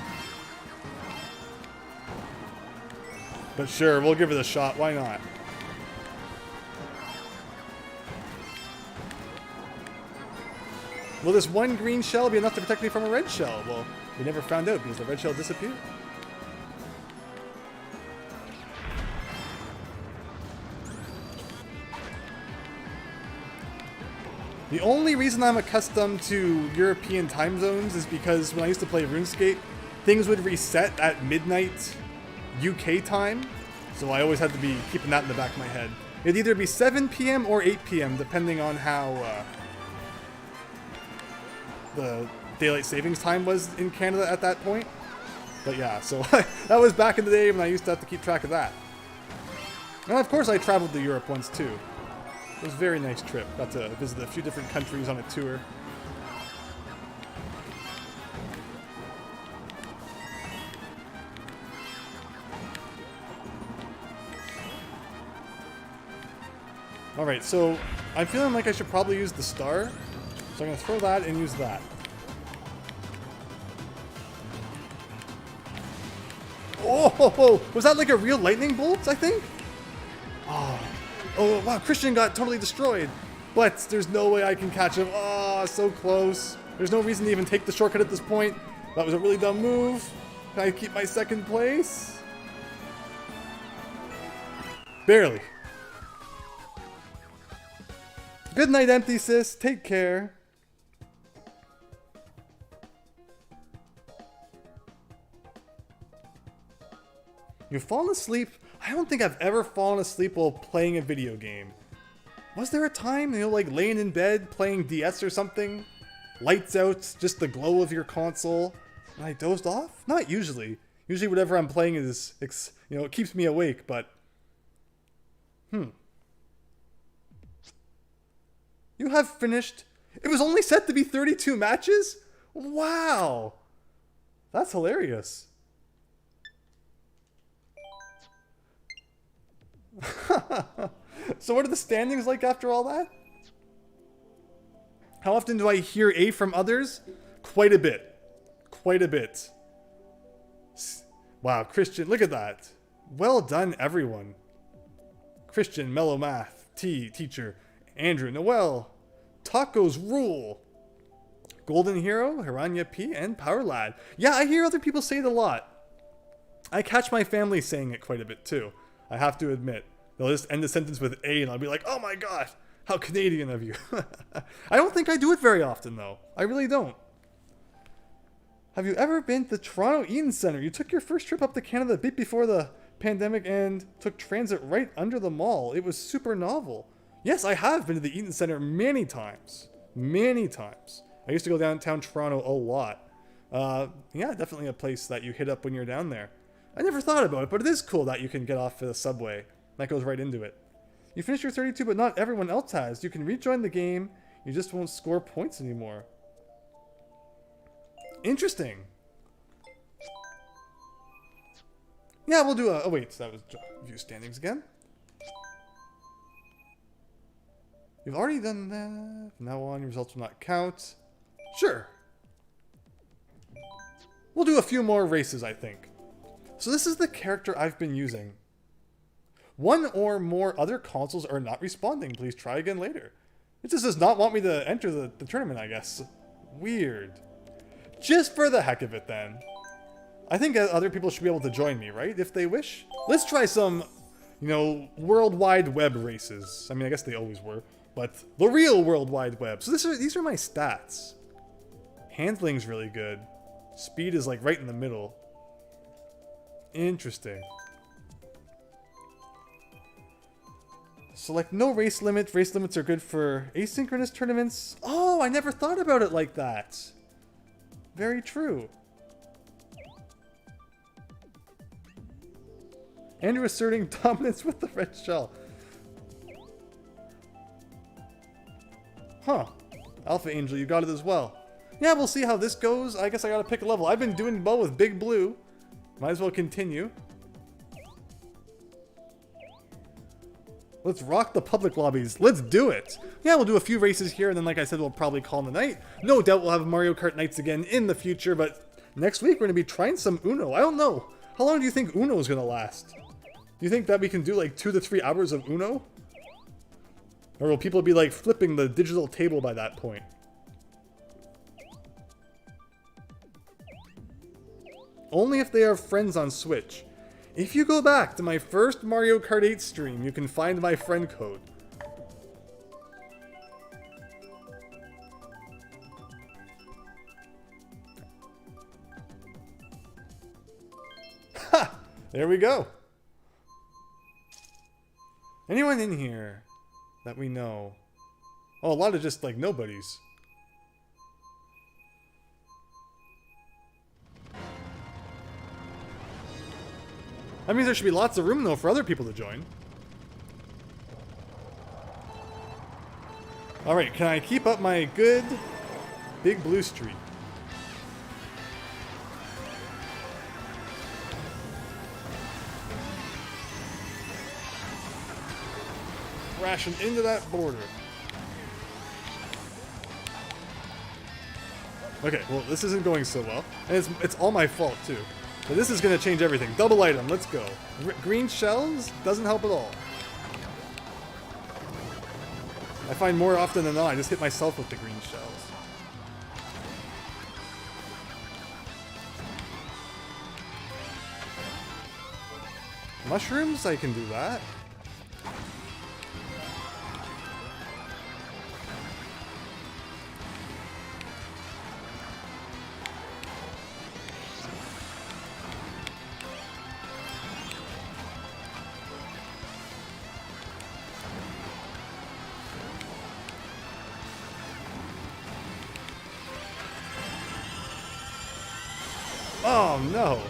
A: But sure, we'll give it a shot. Why not? Will this one green shell be enough to protect me from a red shell? Well, we never found out because the red shell disappeared. The only reason I'm accustomed to European time zones is because when I used to play RuneScape, things would reset at midnight UK time. So I always had to be keeping that in the back of my head. It'd either be 7 p.m. or 8 p.m. depending on how the daylight savings time was in Canada at that point. But yeah, so that was back in the day when I used to have to keep track of that. And of course I traveled to Europe once too. It was a very nice trip. Got to visit a few different countries on a tour. Alright, so I'm feeling like I should probably use the star. So I'm going to throw that and use that. Oh, was that like a real lightning bolt, I think? Oh, wow, Christian got totally destroyed. But there's no way I can catch him. Oh, so close. There's no reason to even take the shortcut at this point. That was a really dumb move. Can I keep my second place? Barely. Good night, Empty Sis. Take care. You've fallen asleep? I don't think I've ever fallen asleep while playing a video game. Was there a time, like laying in bed playing DS or something? Lights out, just the glow of your console, and I dozed off? Not usually. Usually whatever I'm playing is, it keeps me awake, but... You have finished... It was only set to be 32 matches? Wow! That's hilarious. So what are the standings like after all that? How often do I hear A from others? Quite a bit. Quite a bit. Wow, Christian, look at that. Well done, everyone. Christian, Mellow Math, T, Teacher, Andrew, Noel, Tacos Rule, Golden Hero, Hiranya P, and Power Lad. Yeah, I hear other people say it a lot. I catch my family saying it quite a bit too. I have to admit. They'll just end the sentence with A and I'll be like, oh my god, how Canadian of you. I don't think I do it very often though. I really don't. Have you ever been to the Toronto Eaton Centre? You took your first trip up to Canada a bit before the pandemic and took transit right under the mall. It was super novel. Yes, I have been to the Eaton Centre many times. Many times. I used to go downtown Toronto a lot. Yeah, definitely a place that you hit up when you're down there. I never thought about it, but it is cool that you can get off the subway. That goes right into it. You finished your 32, but not everyone else has. You can rejoin the game. You just won't score points anymore. Interesting. Yeah, we'll do a... Oh, wait. So that was view standings again. You've already done that. From now on, your results will not count. Sure. We'll do a few more races, I think. So this is the character I've been using. One or more other consoles are not responding. Please try again later. It just does not want me to enter the tournament, I guess. Weird. Just for the heck of it, then. I think other people should be able to join me, right? If they wish. Let's try some, you know, World Wide Web races. I mean, I guess they always were. But the real World Wide Web. So these are my stats. Handling's really good. Speed is like right in the middle. Interesting. Select no race limit. Race limits are good for asynchronous tournaments. Oh, I never thought about it like that. Very true. Andrew asserting dominance with the red shell. Huh. Alpha Angel, you got it as well. Yeah, we'll see how this goes. I guess I gotta pick a level. I've been doing well with Big Blue. Might as well continue. Let's rock the public lobbies. Let's do it. Yeah, we'll do a few races here, and then like I said, we'll probably call it a night. No doubt we'll have Mario Kart nights again in the future, but next week we're going to be trying some Uno. I don't know. How long do you think Uno is going to last? Do you think that we can do like 2 to 3 hours of Uno? Or will people be like flipping the digital table by that point? Only if they are friends on Switch. If you go back to my first Mario Kart 8 stream, you can find my friend code. Ha! There we go. Anyone in here that we know? Oh, a lot of just like nobodies. That means there should be lots of room, though, for other people to join. Alright, can I keep up my good Big Blue streak? Crashing into that border. Okay, well, this isn't going so well. And it's all my fault, too. But this is going to change everything. Double item, let's go. Green shells doesn't help at all. I find more often than not, I just hit myself with the green shells. Mushrooms, I can do that. Oh no!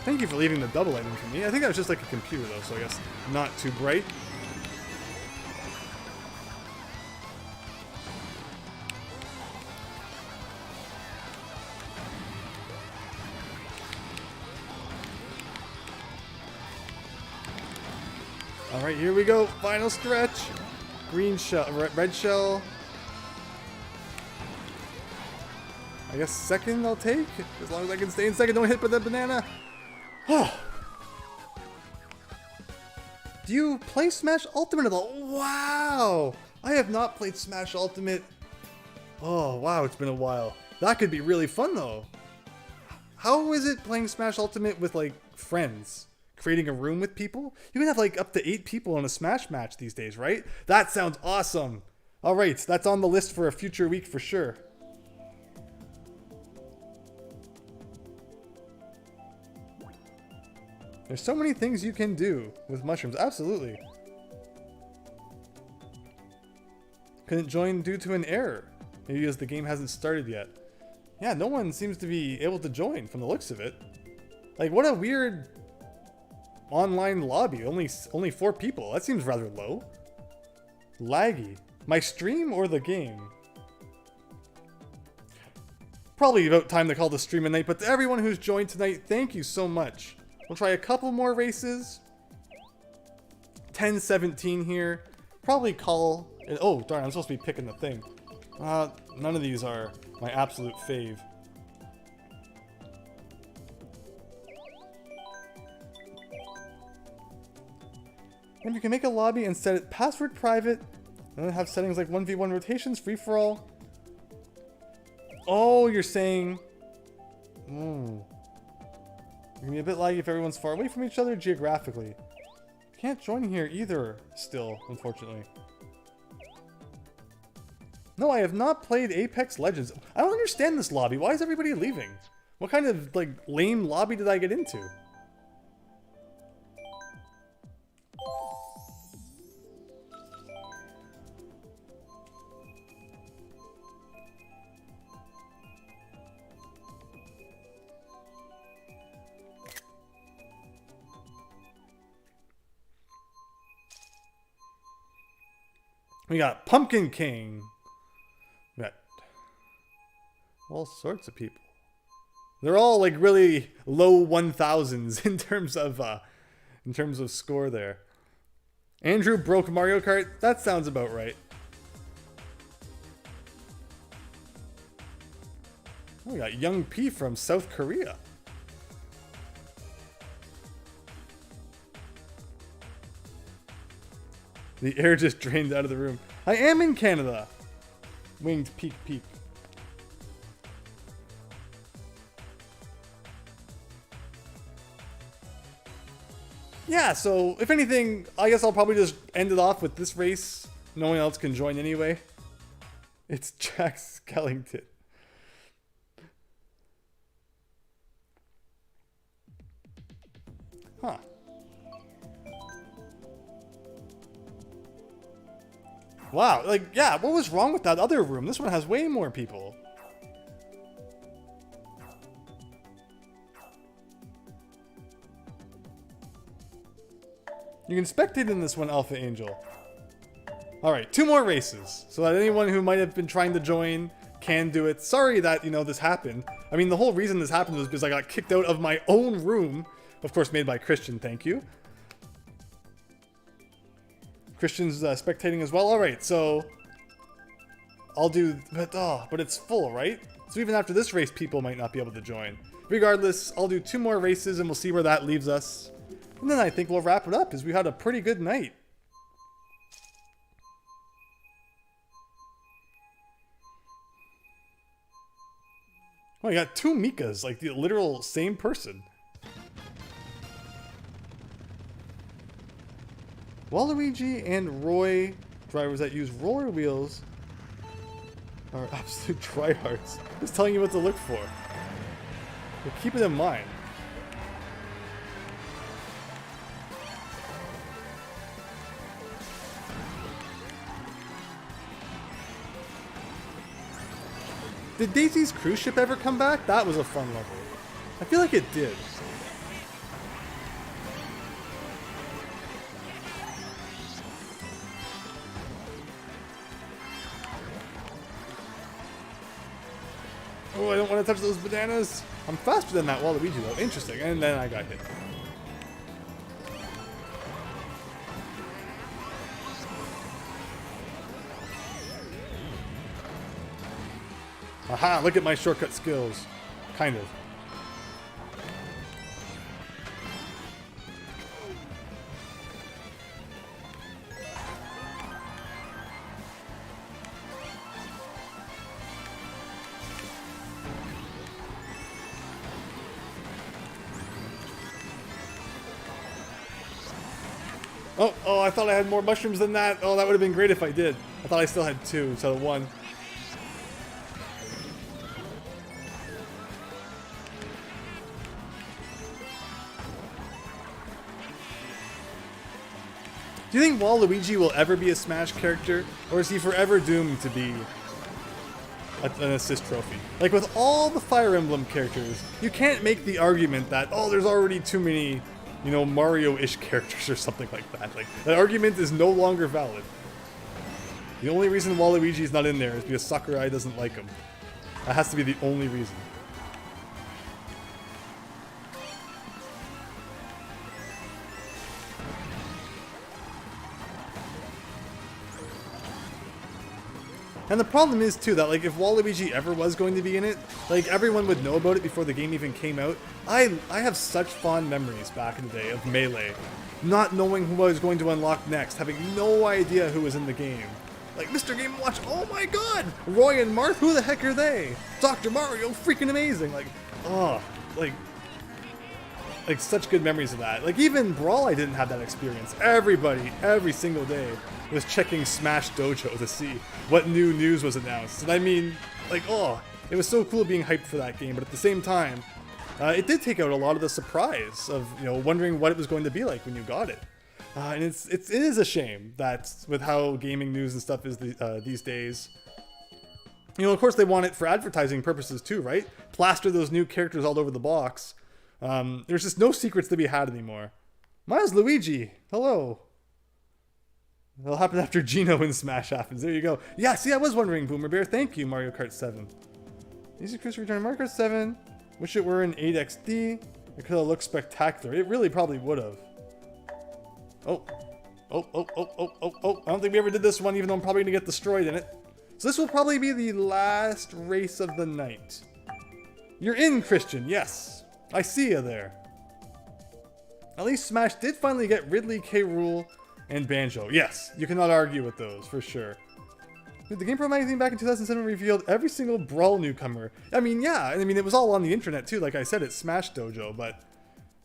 A: Thank you for leaving the double item for me. I think that was just like a computer though, so I guess not too bright. Alright, here we go. Final stretch. Green shell, red shell. I guess second I'll take. As long as I can stay in second, don't hit by the banana. Do you play Smash Ultimate at all? Wow! I have not played Smash Ultimate. Oh, wow, it's been a while. That could be really fun, though. How is it playing Smash Ultimate with, like, friends? Creating a room with people? You can have, like, up to 8 people in a Smash match these days, right? That sounds awesome. Alright, that's on the list for a future week for sure. There's so many things you can do with mushrooms. Absolutely. Couldn't join due to an error. Maybe because the game hasn't started yet. Yeah, no one seems to be able to join from the looks of it. Like, what a weird online lobby. Only 4 people. That seems rather low. Laggy. My stream or the game? Probably about time to call the stream a night, but to everyone who's joined tonight, thank you so much. We'll try a couple more races. 10-17 here. Probably call it. Oh, darn, I'm supposed to be picking the thing. None of these are my absolute fave. And you can make a lobby and set it password private. And then have settings like 1v1 rotations, free for all. Oh, you're saying... It can be a bit laggy if everyone's far away from each other geographically. Can't join here either, still, unfortunately. No, I have not played Apex Legends. I don't understand this lobby. Why is everybody leaving? What kind of, like, lame lobby did I get into? We got Pumpkin King. We got all sorts of people. They're all like really low 1000s in terms of score there. Andrew broke Mario Kart. That sounds about right. Oh, we got Young P from South Korea. The air just drained out of the room. I am in Canada. Winged peak peak. Yeah, so if anything, I guess I'll probably just end it off with this race. No one else can join anyway. It's Jack Skellington. Huh. Wow, like, yeah, what was wrong with that other room? This one has way more people. You can spectate in this one, Alpha Angel. Alright, 2 more races, so that anyone who might have been trying to join can do it. Sorry that, you know, this happened. I mean, the whole reason this happened was because I got kicked out of my own room. Of course, made by Christian, thank you. Christian's spectating as well. Alright, so I'll do, but it's full, right? So even after this race, people might not be able to join. Regardless, I'll do 2 more races and we'll see where that leaves us. And then I think we'll wrap it up because we had a pretty good night. Oh, I got 2 Mikas, like the literal same person. Waluigi and Roy, drivers that use roller wheels, are absolute tryhards. Just telling you what to look for. But keep it in mind. Did Daisy's cruise ship ever come back? That was a fun level. I feel like it did. Oh, I don't want to touch those bananas. I'm faster than that Waluigi though. Interesting. And then I got hit. Aha, look at my shortcut skills. Kind of. Oh, I thought I had more mushrooms than that. Oh, that would have been great if I did. I thought I still had 2 instead of 1. Do you think Waluigi will ever be a Smash character, or is he forever doomed to be an assist trophy? Like, with all the Fire Emblem characters, you can't make the argument that, oh, there's already too many, you know, Mario-ish characters or something like that. Like, that argument is no longer valid. The only reason Waluigi's not in there is because Sakurai doesn't like him. That has to be the only reason. And the problem is, too, that, like, if Waluigi ever was going to be in it, like, everyone would know about it before the game even came out. I have such fond memories back in the day of Melee. Not knowing who I was going to unlock next, having no idea who was in the game. Like, Mr. Game & Watch, oh my god! Roy and Marth, who the heck are they? Dr. Mario, freaking amazing! Like, oh, like, such good memories of that. Like, even Brawl, I didn't have that experience. Everybody, every single day, was checking Smash Dojo to see what new news was announced. And I mean, like, oh, it was so cool being hyped for that game, but at the same time, it did take out a lot of the surprise of, you know, wondering what it was going to be like when you got it. And it is a shame that with how gaming news and stuff is these days, you know, of course they want it for advertising purposes too, right? Plaster those new characters all over the box. There's just no secrets to be had anymore. Milesluigi, hello. It'll happen after Geno in Smash happens. There you go. Yeah, see, I was wondering, Boomer Bear. Thank you, Mario Kart 7. Easy Chris return Mario Kart 7. Wish it were in 8XD. It could have looked spectacular. It really probably would have. Oh. I don't think we ever did this one, even though I'm probably going to get destroyed in it. So this will probably be the last race of the night. You're in, Christian. Yes. I see you there. At least Smash did finally get Ridley, K. Rool, and Banjo. Yes, you cannot argue with those, for sure. The GamePro magazine back in 2007 revealed every single Brawl newcomer. I mean, yeah, I mean, it was all on the internet too. Like I said, it's Smash Dojo, but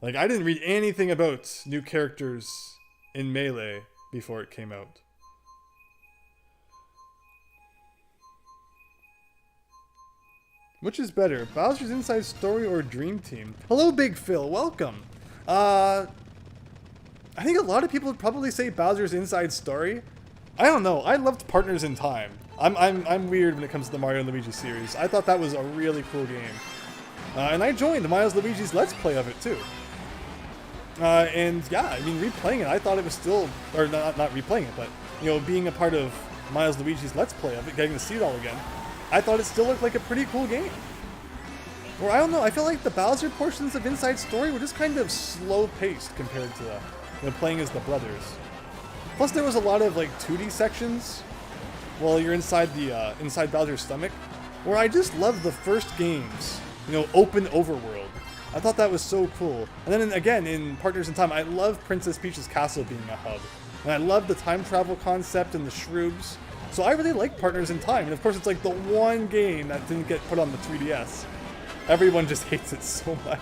A: like I didn't read anything about new characters in Melee before it came out. Which is better, Bowser's Inside Story or Dream Team? Hello, Big Phil. Welcome. I think a lot of people would probably say Bowser's Inside Story. I don't know. I loved Partners in Time. I'm weird when it comes to the Mario and Luigi series. I thought that was a really cool game. And I joined Milesluigi's Let's Play of it too. And yeah, I mean, replaying it, I thought it was still, or not replaying it, but you know, being a part of Milesluigi's Let's Play of it, getting to see it all again, I thought it still looked like a pretty cool game. Or I don't know, I feel like the Bowser portions of Inside Story were just kind of slow-paced compared to playing as the brothers. Plus, there was a lot of like 2D sections while you're inside the inside Bowser's stomach, where I just loved the first games. You know, open overworld. I thought that was so cool. And then again, in Partners in Time, I love Princess Peach's castle being a hub, and I love the time travel concept and the shroobs. So I really like Partners in Time, and of course, it's like the one game that didn't get put on the 3DS. Everyone just hates it so much.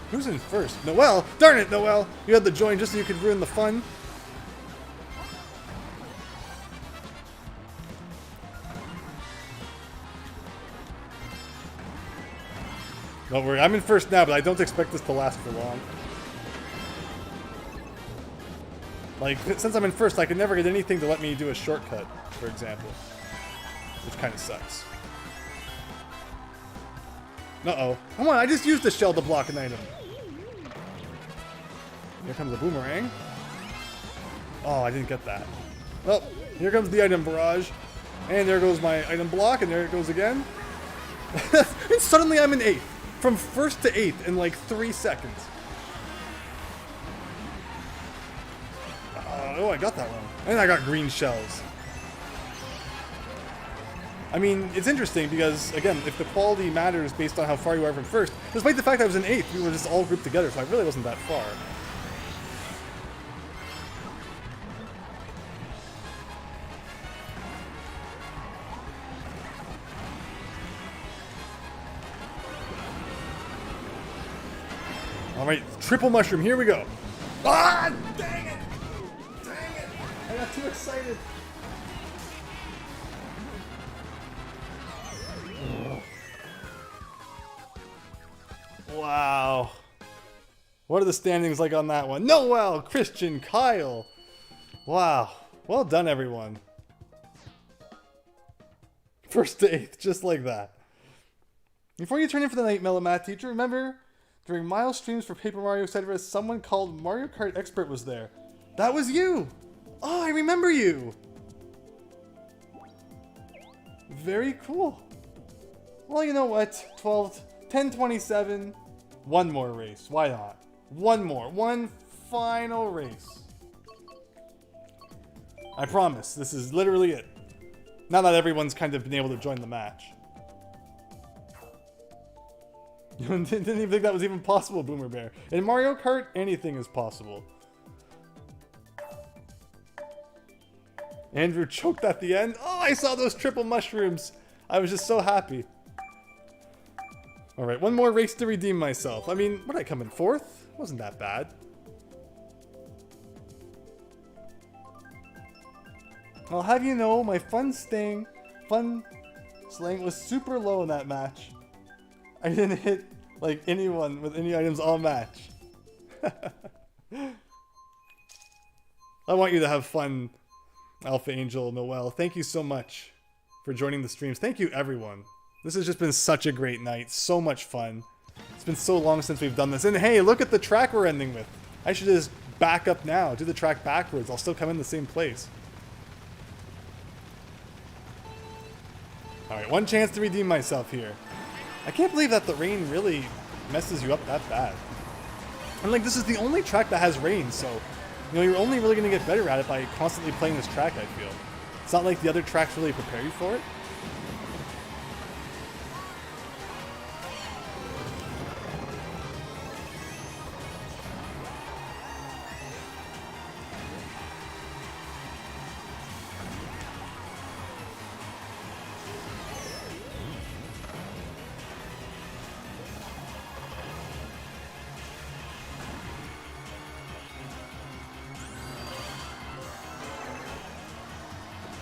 A: Who's in first? Noelle! Darn it, Noelle! You had to join just so you could ruin the fun. Don't worry, I'm in first now, but I don't expect this to last for long. Like, since I'm in first, I can never get anything to let me do a shortcut, for example. Which kind of sucks. Uh-oh. Come on, I just used the shell to block an item. Here comes a boomerang. Oh, I didn't get that. Oh, here comes the item barrage. And there goes my item block, and there it goes again. And suddenly I'm in 8th. From 1st to 8th in like 3 seconds. Oh, I got that one. And I got green shells. I mean, it's interesting because, again, if the quality matters based on how far you are from first, despite the fact I was in 8th, we were just all grouped together, so I really wasn't that far. Alright, triple mushroom, here we go. Ah, dang it! Dang it! I got too excited. Wow. What are the standings like on that one? Noel, Christian, Kyle. Wow. Well done, everyone. 1st to 8th, just like that. Before you turn in for the night, Mellow Math teacher, remember during Miles streams for Paper Mario, etc., someone called Mario Kart Expert was there. That was you! Oh, I remember you! Very cool. Well, you know what? 10:27. One more race. Why not? One more. One final race. I promise. This is literally it. Now that everyone's kind of been able to join the match. You didn't even think that was even possible, Boomer Bear. In Mario Kart, anything is possible. Andrew choked at the end. Oh, I saw those triple mushrooms. I was just so happy. Alright, one more race to redeem myself. I mean, what did I come in 4th? Wasn't that bad. I'll have you know, my fun slaying was super low in that match. I didn't hit, like, anyone with any items all match. I want you to have fun, Alpha Angel, Noel. Thank you so much for joining the streams. Thank you, everyone. This has just been such a great night. So much fun. It's been so long since we've done this. And hey, look at the track we're ending with. I should just back up now. Do the track backwards. I'll still come in the same place. Alright, one chance to redeem myself here. I can't believe that the rain really messes you up that bad. And like, this is the only track that has rain, so, you know, you're only really going to get better at it by constantly playing this track, I feel. It's not like the other tracks really prepare you for it.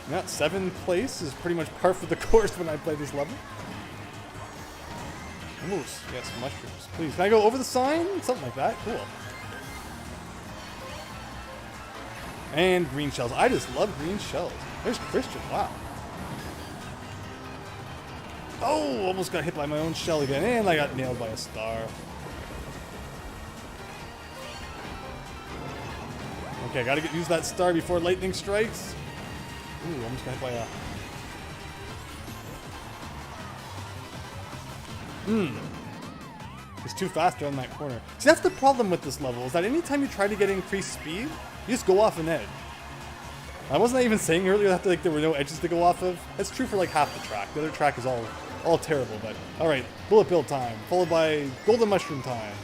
A: Yeah, 7th place is pretty much par for the course when I play this level. Ooh, yes, mushrooms. Please, can I go over the sign? Something like that. Cool. And green shells. I just love green shells. There's Christian. Wow. Oh, almost got hit by my own shell again. And I got nailed by a star. Okay, gotta use that star before lightning strikes. Ooh, almost got hit by a... It's too fast around that corner. See, that's the problem with this level, is that anytime you try to get increased speed, you just go off an edge. I wasn't even saying earlier that like there were no edges to go off of. That's true for like half the track. The other track is all terrible, but... Alright, bullet bill time, followed by golden mushroom time.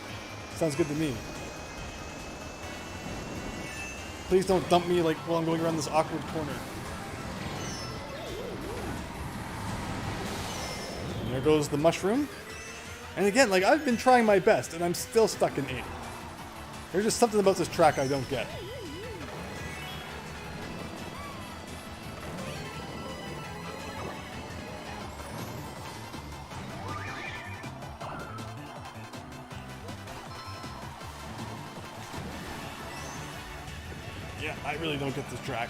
A: Sounds good to me. Please don't dump me like while I'm going around this awkward corner. And there goes the mushroom. And again, like, I've been trying my best, and I'm still stuck in 8. There's just something about this track I don't get. Yeah, I really don't get this track.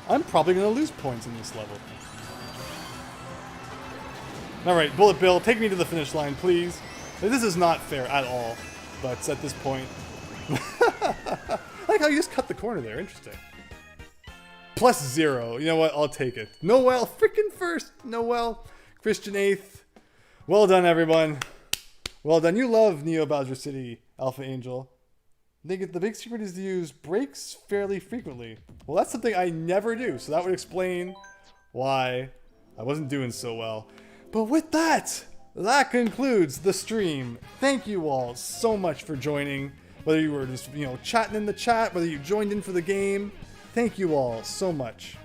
A: I'm probably going to lose points in this level. Alright, Bullet Bill, take me to the finish line, please. This is not fair at all, but at this point... I like how you just cut the corner there, interesting. +0, you know what, I'll take it. Noel, freaking first, Noel. Christian 8th. Well done, everyone. Well done. You love Neo Bowser City, Alpha Angel. I think the big secret is to use brakes fairly frequently. Well, that's something I never do, so that would explain why I wasn't doing so well. But with that, that concludes the stream. Thank you all so much for joining. Whether you were just, chatting in the chat, whether you joined in for the game. Thank you all so much.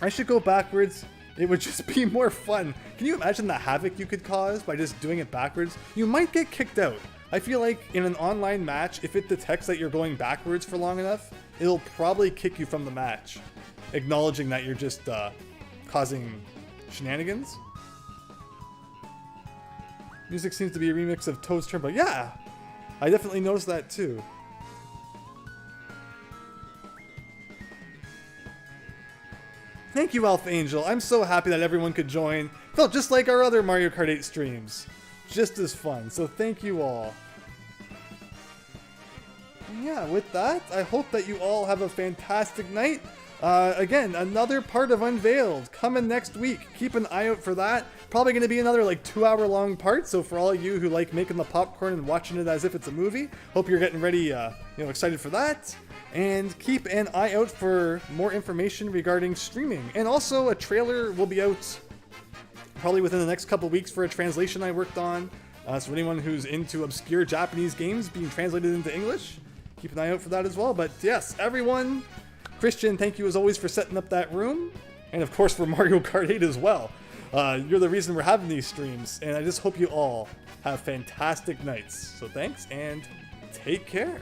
A: I should go backwards. It would just be more fun. Can you imagine the havoc you could cause by just doing it backwards? You might get kicked out. I feel like in an online match, if it detects that you're going backwards for long enough, it'll probably kick you from the match, acknowledging that you're just causing shenanigans. Music seems to be a remix of Toad's Turbo. Yeah, I definitely noticed that too. Thank you, Alpha Angel. I'm so happy that everyone could join. Felt just like our other Mario Kart 8 streams. Just as fun. So thank you all. Yeah, with that, I hope that you all have a fantastic night. Again, another part of Unveiled coming next week. Keep an eye out for that. Probably going to be another 2-hour-long part. So for all of you who like making the popcorn and watching it as if it's a movie, hope you're getting ready, excited for that. And keep an eye out for more information regarding streaming. And also, a trailer will be out probably within the next couple weeks for a translation I worked on. So anyone who's into obscure Japanese games being translated into English, keep an eye out for that as well. But yes, everyone, Christian, thank you as always for setting up that room. And of course for Mario Kart 8 as well. You're the reason we're having these streams. And I just hope you all have fantastic nights. So thanks and take care.